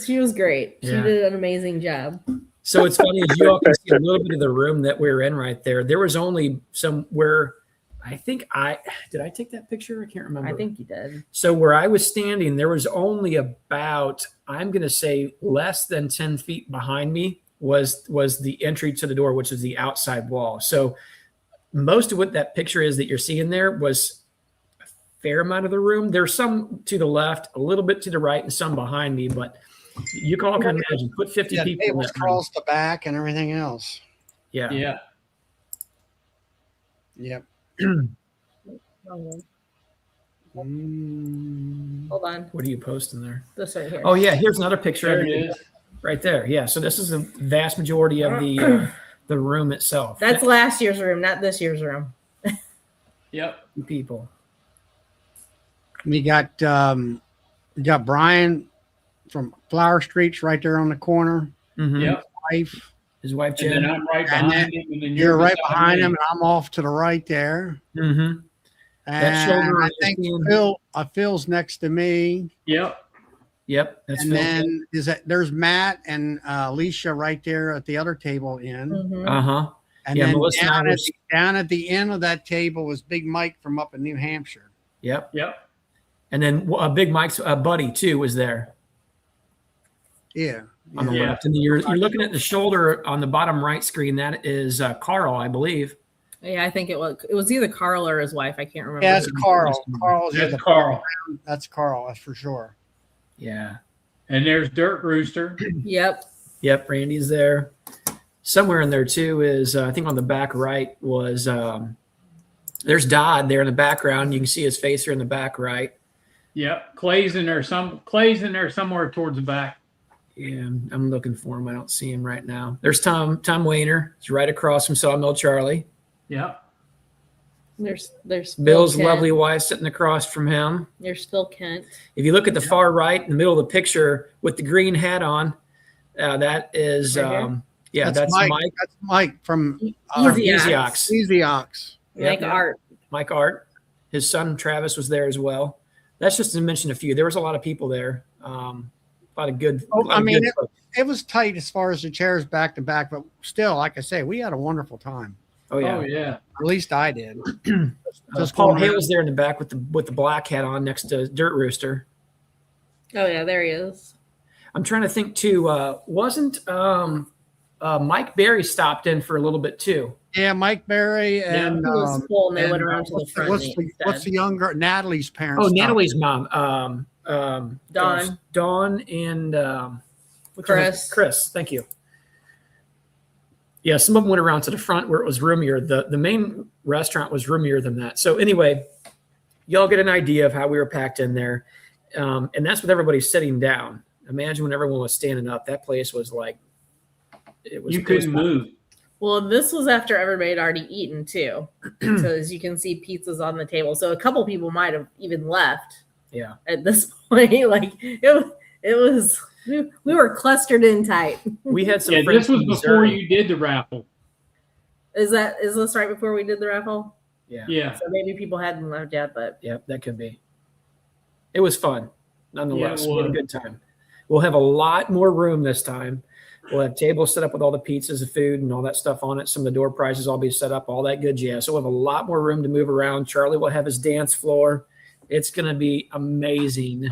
She was great. She Yeah. did an amazing job. So it's funny, as you all can see a little bit of the room that we're in right there. There was only somewhere, did I take that picture? I can't remember. I think you did. So where I was standing, there was only about, I'm going to say less than 10 feet behind me was the entry to the door, which is the outside wall. So most of what that picture is that you're seeing there was a fair amount of the room. There's some to the left, a little bit to the right, and some behind me, but you can all can imagine, put 50 Yeah, people in tables that room. across the back and everything else. Yeah. Yeah. Yep. Hold Mm. on. What are you posting there? This right here. Oh yeah, here's another picture There of it it is. right there. Yeah, so this is the vast majority of the room itself. That's last year's room, not this year's room. Yep. people. We got Brian from Flower Street's right there on the corner. Mhm. Yep. Wife, His wife And then Jen. I'm right And behind him, and then you're right beside behind me. him, and I'm off to the right there. Mm-hmm. That And shoulder I is think being- Phil's next to me. Yep. Yep, that's And Phil. then there's Matt and Alicia right there at the other table in. Mhm. Uh-huh. And Yeah, then Melissa and I down, was- down at the end of that table was Big Mike from up in New Hampshire. Yep. Yep. And then Big Mike's buddy too was there Yeah. on the Yeah. left. And you're looking at the shoulder on the bottom right screen. That is Carl, I believe. Yeah, I think it was either Carl or his wife. I can't remember. Yeah, that's Carl. Carl's That's the Carl. That's Carl, that's for sure. Yeah. And there's Dirt Rooster. Yep. Yep. Randy's there. Somewhere in there too is I think on the back right was there's Dodd there in the background. You can see his face here in the back right. Yep. Clay's in there somewhere towards the back. Yeah, I'm looking for him. I don't see him right now. There's Tom Wayner. He's right across from Sawmill Charlie. Yep. There's Bill's Phil Kent. lovely wife sitting across from him. There's Phil Kent. If you look at the far right in the middle of the picture with the green hat on, that is, Right here? that's Mike. That's Mike from Easy Easy Ox. Ox. Easy Ox. Like Yep. Art. Mike Art. His son Travis was there as well. That's just to mention a few. There was a lot of people there. A lot of good. Oh, lot I of mean, good folks. It was tight as far as the chairs back to back, but still, like I say, we had a wonderful time. Oh yeah. Oh yeah. At least I did. Just Paul going around. Hale's there in the back with the black hat on next to Dirt Rooster. Oh yeah, there he is. I'm trying to think too. Wasn't Mike Berry stopped in for a little bit too? Yeah, Mike Berry and He was full, and they and, went around to the front. what's the younger Natalie's parents? Oh, stopped. Natalie's mom. Dawn. Dawn and what's her name? Chris. Chris. Thank you. Yeah, some of them went around to the front where it was roomier. The main restaurant was roomier than that. So anyway, y'all get an idea of how we were packed in there, and that's with everybody sitting down. Imagine when everyone was standing up. That place was like it was. You couldn't move. Well, this was after everybody had already eaten too. So as you can see, pizza's on the table. So a couple people might have even left. Yeah. At this point, like it was we were clustered in tight. We had some Yeah, friends this was from before Missouri. you did the raffle. Is this right before we did the raffle? Yeah. Yeah. So maybe people hadn't left yet, but Yeah, that could be. It was fun, nonetheless. Yeah, it We had a was. good time. We'll have a lot more room this time. We'll have tables set up with all the pizzas and food and all that stuff on it. Some of the door prizes will be set up, all that good jazz. So we'll have a lot more room to move around. Charlie will have his dance floor. It's going to be amazing.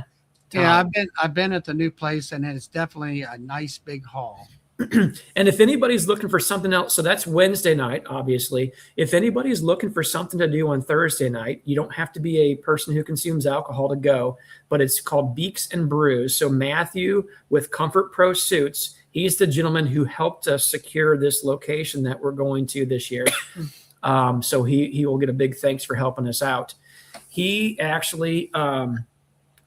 Yeah, time. I've been at the new place, and it's definitely a nice big hall. And if anybody's looking for something else, so that's Wednesday night, obviously. If anybody's looking for something to do on Thursday night, you don't have to be a person who consumes alcohol to go, but it's called Beaks and Brews. So Matthew with Comfort Pro Suits, he's the gentleman who helped us secure this location that we're going to this year. So he will get a big thanks for helping us out. He actually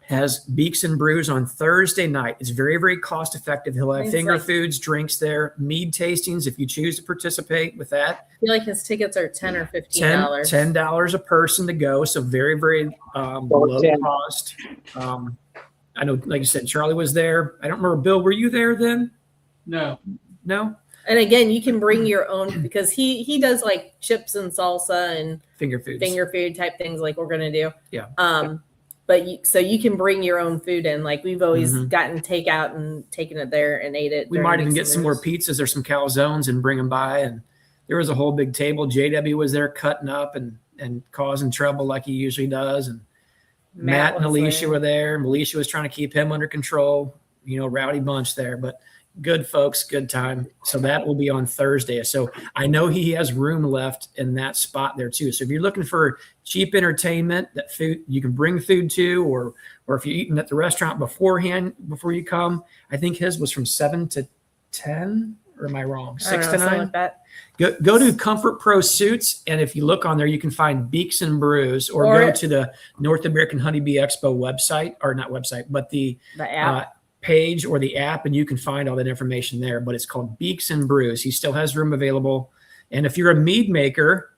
has Beaks and Brews on Thursday night. It's very, very cost effective. He'll have It's finger like- foods, drinks there, mead tastings if you choose to participate with that. I feel like his tickets are $10 or $15. $10 a person to go. So very, very low cost. I know, like you said, Charlie was there. I don't remember, Bill, were you there then? No. No? And again, you can bring your own because he does like chips and salsa and Finger foods. finger food type things like we're gonna do. Yeah. But you can bring your own food in. Like we've always Mhm. gotten takeout and taken it there and ate it. We during might even Mix get and some more Brews. pizzas or some calzones and bring them by. And there was a whole big table. JW was there cutting up and causing trouble like he usually does. And Matt and was Alicia there. were there. Alicia was trying to keep him under control. Rowdy bunch there, but good folks, good time. So that will be on Thursday. So I know he has room left in that spot there too. So if you're looking for cheap entertainment, that food you can bring food to, or if you're eating at the restaurant beforehand before you come, I think his was from 7 to 10. Or am I wrong? I don't 6 know, to something 9. like that. Go to Comfort Pro Suits, and if you look on there, you can find Beaks and Brews, or go to the North American Honeybee Expo website, or not website, but the app. page or the app, and you can find all that information there. But it's called Beaks and Brews. He still has room available, and if you're a mead maker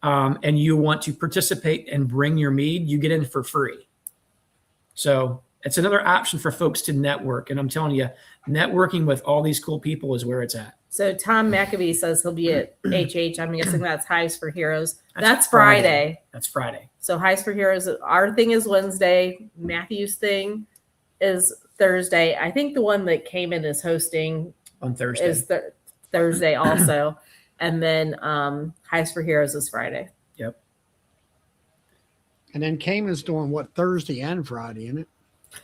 and you want to participate and bring your mead, you get in for free. So it's another option for folks to network, and I'm telling you, networking with all these cool people is where it's at. So Tom McAbee says he'll be at HH. I'm guessing that's Highs for Heroes. That's That's Friday. That's Friday. So Highs for Heroes, our thing is Wednesday. Matthew's thing is Thursday. I think the one that Cayman is hosting On Thursday. is Thursday also. And then Highs for Heroes is Friday. Yep. And then Cayman's doing what, Thursday and Friday, isn't it?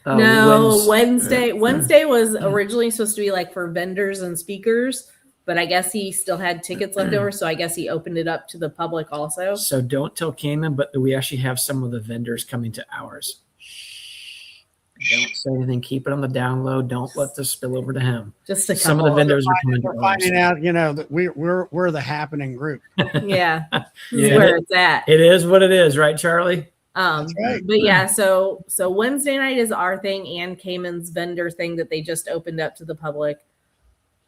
No, Wednesday. Wednesday was originally supposed to be like for vendors and speakers, but I guess he still had tickets left over. So I guess he opened it up to the public also. So don't tell Cayman, but we actually have some of the vendors coming to ours. Don't say anything. Keep it on the down low. Don't let this spill over to him. Just a Some of the couple. vendors are coming to We're ours. finding out, that we're the happening group. Yeah. This is Yeah. where it's at. It is what it is, right, Charlie? That's right. But yeah, so Wednesday night is our thing and Cayman's vendor thing that they just opened up to the public.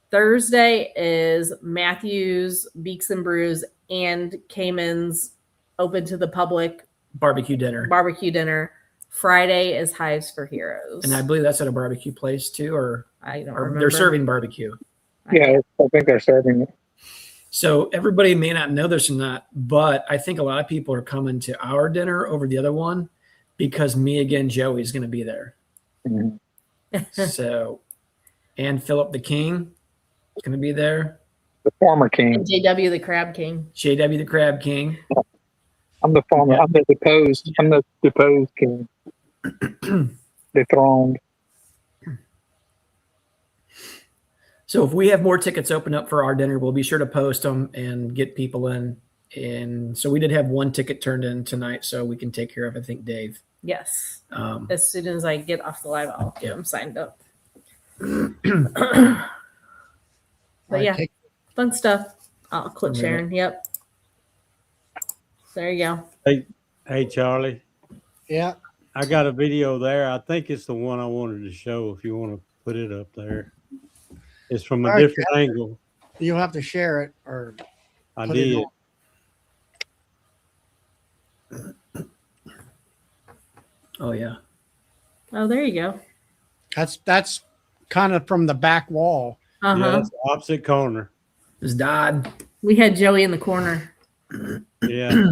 Thursday is Matthew's Beaks and Brews and Cayman's open to the public Barbecue dinner. barbecue dinner. Friday is Hives for Heroes. And I believe that's at a barbecue place too, or I don't or remember. they're serving barbecue. Yeah, I think they're serving it. So everybody may not know this or not, but I think a lot of people are coming to our dinner over the other one because me again, Joey is going to be there. Mhm. So, and Philip the King is going to be there. The former king. And JW the Crab King. JW the Crab King. I'm the former. I'm the deposed. I'm the deposed king. Dethroned. So if we have more tickets open up for our dinner, we'll be sure to post them and get people in. And so we did have one ticket turned in tonight, so we can take care of, I think, Dave. Yes. Um, As soon as I get off the live, I'll get them signed up. But yeah, fun stuff. I'll quit Okay. sharing. Yep. There you go. Hey, Charlie, Yeah. I got a video there. I think it's the one I wanted to show if you want to put it up there. It's from a All right, different angle. You'll have to share it or I put it did. on. Oh yeah. Oh, there you go. That's kind of from the back wall. Uh Yeah, huh. that's the opposite corner. It's Dodd. We had Joey in the corner. Yeah.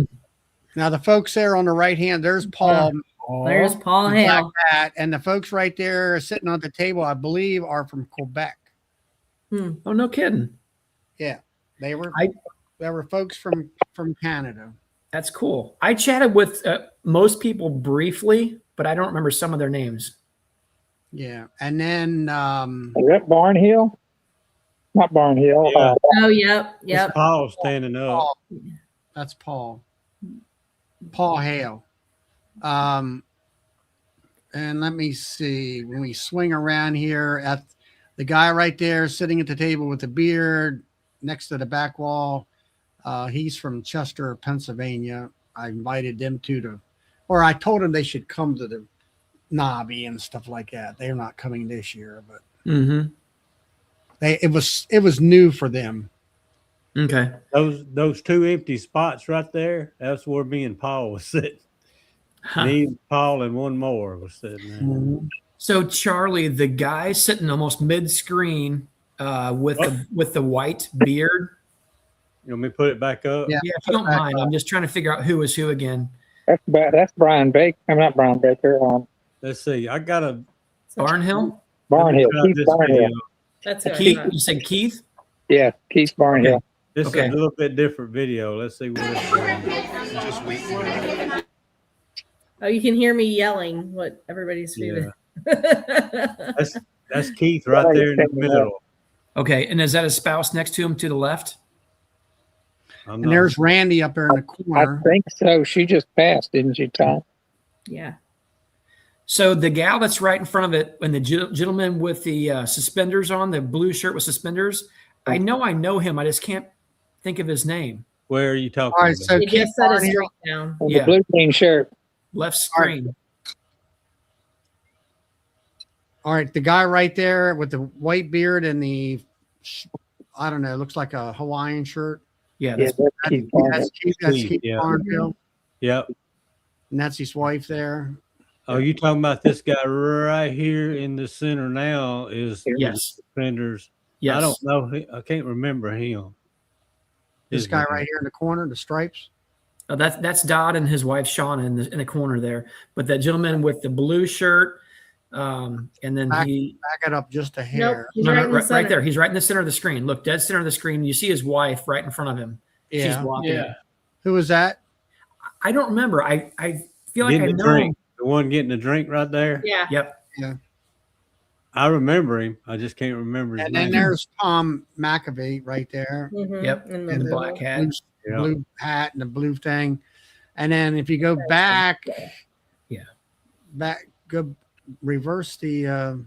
Now the folks there on the right hand, there's Paul. There's Paul the black Hale. hat, and the folks right there sitting on the table, I believe, are from Quebec. Oh, no kidding. They were I- there were folks from Canada. That's cool. I chatted with most people briefly, but I don't remember some of their names. Yeah, and then Is that Barnhill? Not Barnhill. Yeah. Oh, yep. It's Yep. Paul standing up. Paul. That's Paul. Paul Hale. And let me see. When we swing around here, at the guy right there sitting at the table with the beard next to the back wall, he's from Chester, Pennsylvania. I invited them or I told them they should come to the Nobby and stuff like that. They're not coming this year, but Mm-hmm. it was new for them. Okay. Those two empty spots right there, that's where me and Paul was sitting. Huh. Me, Paul, and one more was sitting there. So Charlie, the guy sitting almost mid-screen with the white beard. You want me to put it back up? Yeah. Yeah, if you don't mind, I'm just trying to figure out who is who again. That's Brian Baker. I'm not Brian Baker. Let's see. I got a Barnhill? Barnhill. Keith this Barnhill. video. That's who I Keith? thought. You said Keith? Yeah, Keith Barnhill. This Okay. is a little bit different video. Let's see what it's Oh, you can hear me yelling what everybody's feeling. That's Keith right there in the middle. Okay, and is that his spouse next to him to the left? I'm And there's Randy up there in the I corner. think so. She just passed, didn't she, Tom? Yeah. So the gal that's right in front of it, and the gentleman with the suspenders on, the blue shirt with suspenders, I know him. I just can't think of his name. Where are you talking All right, about? so He Keith just set his Barnhill, drink down. And Yeah. the blue jean shirt. Left screen. all right, the guy right there with the white beard and the, I don't know, looks like a Hawaiian shirt. Yeah, Yeah, that's, that's Keith Barnhill. That's Keith, Keith yeah. Barnhill, Yep. and that's his wife there. Oh, you talking about this guy right here in the center now is yes. suspenders. Yes. I don't know. I can't remember him. This His guy name. right here in the corner, the stripes. Oh, that's Dodd and his wife Shauna in the corner there. But that gentleman with the blue shirt, and then Back he it up just a Nope. hair. He's no, right no, in the right center. there. He's right in the center of the screen. Look, dead center of the screen. You see his wife right in front of him. She's Yeah. walking. Yeah. Who was that? I don't remember. I feel like Getting I the know drink. him. The one getting the drink right there. Yeah. Yep. I remember him. I just can't remember his And name. then there's Tom McAvee right there. Mhm. Yep. In In the middle. black hat. Blue, Yeah. blue hat and the blue thing. And then if you go back, Yeah. go reverse the a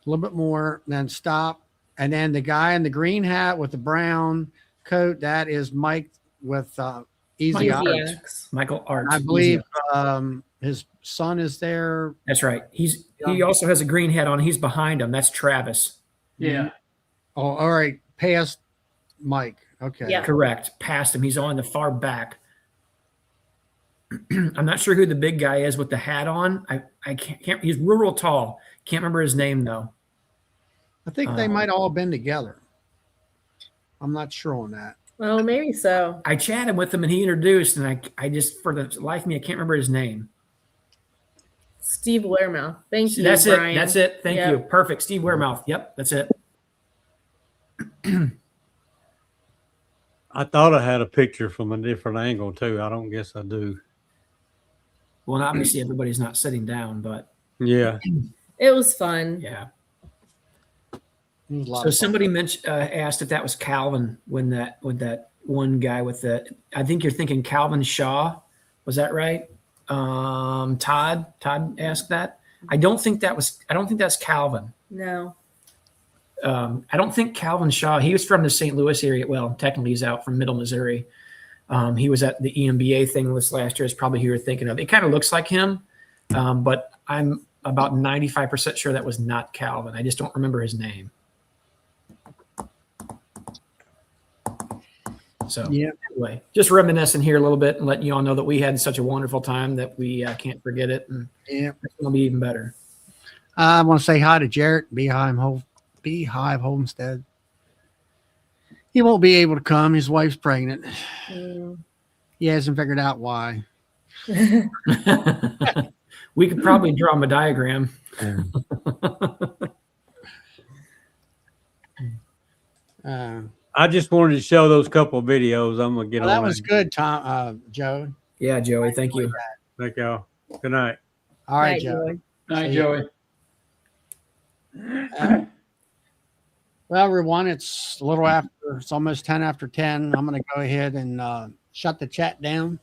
little bit more, then stop. And then the guy in the green hat with the brown coat, that is Mike with Easy Easy Art. Easyx. Michael Arts. I believe his son is there. That's right. He also has a green hat on. He's behind him. That's Travis. Yeah. Oh, all right. Past Mike. Okay. Yeah. Correct. Past him. He's on the far back. I'm not sure who the big guy is with the hat on. I can't. He's real tall. Can't remember his name though. I think they might all been together. I'm not sure on that. Oh, maybe so. I chatted with him and he introduced, and I just for the life of me I can't remember his name. Steve Wearmouth. Thank you. That's Brian. it. That's it. Thank Yep. you. Perfect. Steve Wearmouth. Yep. That's it. I thought I had a picture from a different angle too. I don't guess I do. Well, and obviously everybody's not sitting down, but Yeah. It was fun. yeah. It was a lot So of fun. somebody mentioned asked if that was Calvin when that one guy with the. I think you're thinking Calvin Shaw. Was that right? Todd asked that. I don't think that's Calvin. No. I don't think Calvin Shaw. He was from the St. Louis area. Well, technically he's out from Middle Missouri. He was at the EMBA thing this last year. Is probably who you're thinking of. It kind of looks like him, but I'm about 95% sure that was not Calvin. I just don't remember his name. So Yeah. anyway, just reminiscing here a little bit and letting you all know that we had such a wonderful time that we can't forget it. And Yeah. it's going to be even better. I want to say hi to Jarrett Beehive Homestead. He won't be able to come. His wife's pregnant. He hasn't figured out why. We could probably draw him a diagram. I just wanted to show those couple of videos. I'm gonna get Well, on. that was good, Tom. Joe. Yeah, Joey, thank you. Thank y'all. Good night. All right, Night, Joe. Joey. Night, See Joey. Well, everyone, it's a little after. It's almost 10 after 10. I'm going to go ahead and shut the chat down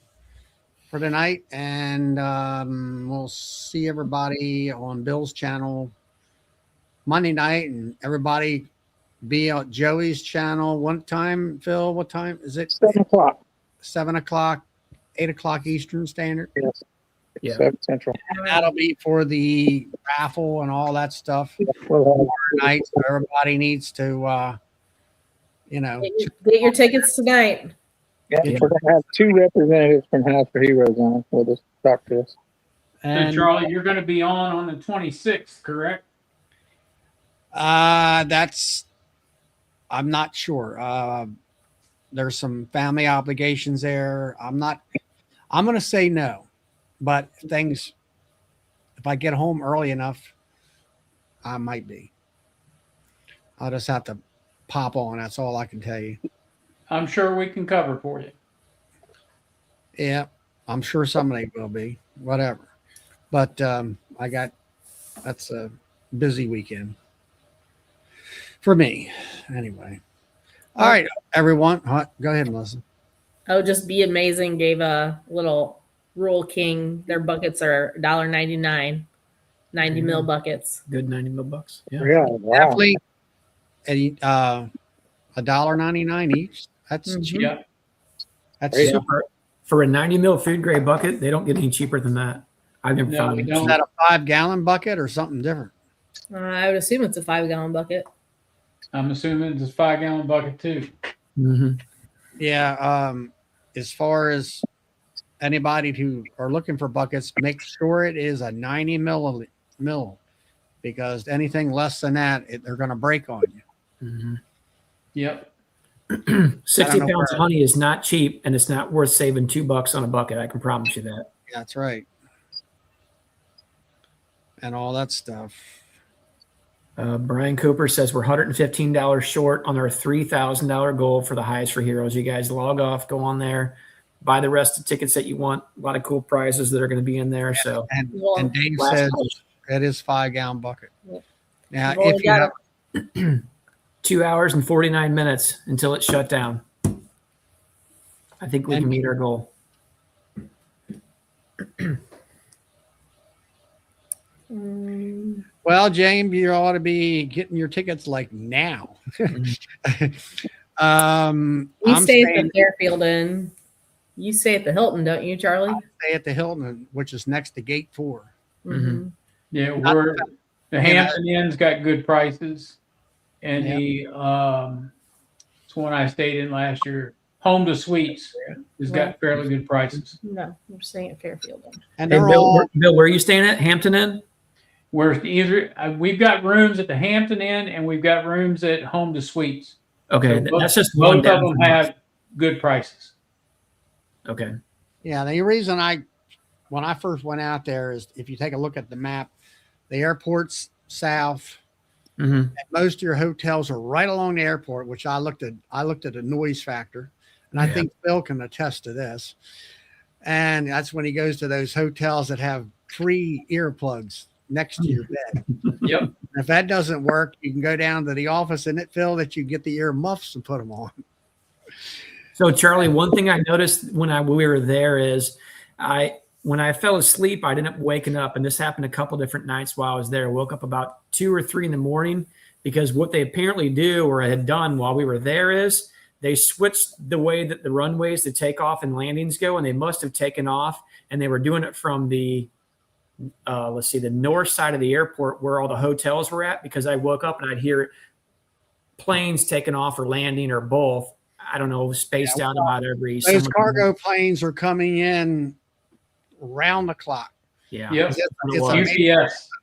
for tonight, and we'll see everybody on Bill's channel Monday night, and everybody be on Joey's channel. What time, Phil? What time is it? 7 o'clock. 7 o'clock, 8 o'clock Eastern Standard. Yes. Yeah. 7 Central. And that'll be for the raffle and all that stuff We'll tonight. So everybody needs to, Get your tickets tonight. we're going to have 2 representatives from House for Heroes on with us. Talk to us. So, and Charlie, you're going to be on the 26th, correct? I'm not sure. There's some family obligations there. I'm going to say no, but if I get home early enough, I might be. I'll just have to pop on. That's all I can tell you. I'm sure we can cover for you. Yeah, I'm sure somebody will be, whatever. But that's a busy weekend for me anyway. All right, everyone. Go ahead, Melissa. Oh, just Be Amazing gave a little Rural King. Their buckets are $1.99, 90 mil buckets. Good 90 mil bucks. Yeah. Yeah, wow. Definitely $1.99 each. That's Mhm. cheap. Yeah. That's Yeah. super. For a 90 mil food grade bucket, they don't get any cheaper than that. I've never No, found we them don't. Is that a 5-gallon bucket or something different? I would assume it's a 5-gallon bucket. I'm assuming it's a 5-gallon bucket too. Mm-hmm. Yeah. As far as anybody who are looking for buckets, make sure it is a 90 mil, because anything less than that, they're going to break on you. Mm-hmm. Yep. 60 know pounds where- of honey is not cheap, and it's not worth saving $2 on a bucket. I can promise you that. That's right. And all that stuff. Brian Cooper says we're $115 short on our $3,000 goal for the Highs for Heroes. You guys log off, go on there, buy the rest of the tickets that you want. A lot of cool prizes that are going to be in there. So And, Well, and Dave last says push. it is 5-gallon bucket. Yep. Now, We've only if you got have, 2 hours and 49 minutes until it's shut down. I think we can meet our goal. well, James, you ought to be getting your tickets like now. We I'm stay at staying the Fairfield Inn. You stay at the Hilton, don't you, Charlie? at the Hilton, which is next to Gate 4. Mhm. Yeah, Not- the Hampton Inn's got good prices, and Yeah. it's one I stayed in last year. Home to Suites has got fairly good prices. No, we're staying at Fairfield Inn. And Hey, they're Bill, all Bill, where are you staying at? Hampton Inn? Where either we've got rooms at the Hampton Inn and we've got rooms at Home to Suites. Okay, So that's just one both down of them from us. have good prices. Okay. Yeah, the reason when I first went out there is if you take a look at the map, the airport's south. Mm-hmm. And most of your hotels are right along the airport, which I looked at the noise factor, and I Yeah. think Phil can attest to this. And that's when he goes to those hotels that have 3 earplugs next to your bed. Yep. And if that doesn't work, you can go down to the office, and it Phil, that you get the ear muffs and put them on. So, Charlie, one thing I noticed when we were there is when I fell asleep, I ended up waking up, and this happened a couple different nights while I was there. I woke up about 2 or 3 in the morning because what they apparently do or had done while we were there is they switched the way that the runways, the takeoff and landings go, and they must have taken off, and they were doing it from the the north side of the airport where all the hotels were at, because I woke up and I'd hear planes taking off or landing or both I don't know, spaced out about every. Those summer. cargo planes are coming in round the clock. Yeah. Yep.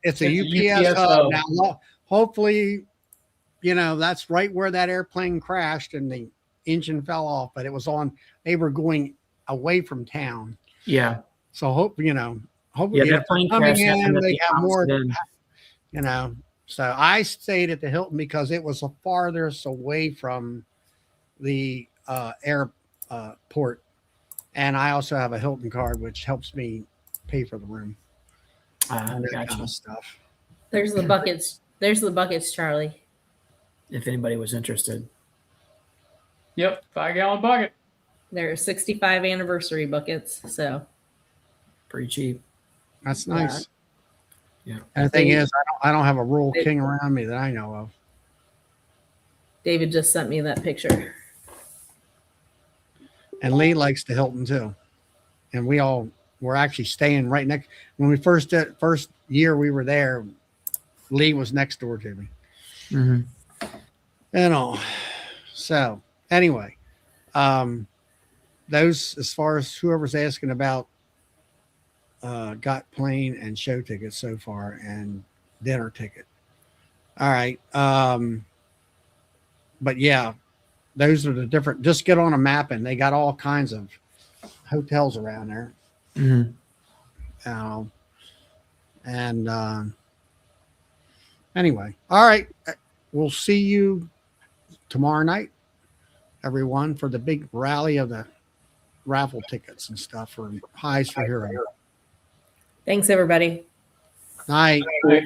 It's a UPS hub. hub. Now, hopefully, that's right where that airplane crashed and the engine fell off, but it was they were going away from town. Yeah. So hopefully that plane coming crash in, happened at they the have more, outset. So I stayed at the Hilton because it was the farthest away from the airport. And I also have a Hilton card, which helps me pay for the room. And that kind of stuff. There's the buckets. There's the buckets, Charlie. If anybody was interested. Yep, 5-gallon bucket. There are 65 anniversary buckets, so Pretty cheap. That's nice. Yeah. And the thing is, I don't have a Rural King around me that I know of. David just sent me that picture. And Lee likes the Hilton too. And we're actually staying right next. When we first year we were there, Lee was next door to me. Mm-hmm. So anyway, those, as far as whoever's asking about, got plane and show tickets so far and dinner ticket. All right. But yeah, those are the different, just get on a map and they got all kinds of hotels around there. Mm-hmm. Anyway, all right. We'll see you tomorrow night, everyone, for the big rally of the raffle tickets and stuff for Highs for Hero. Thanks, everybody. Night. Right.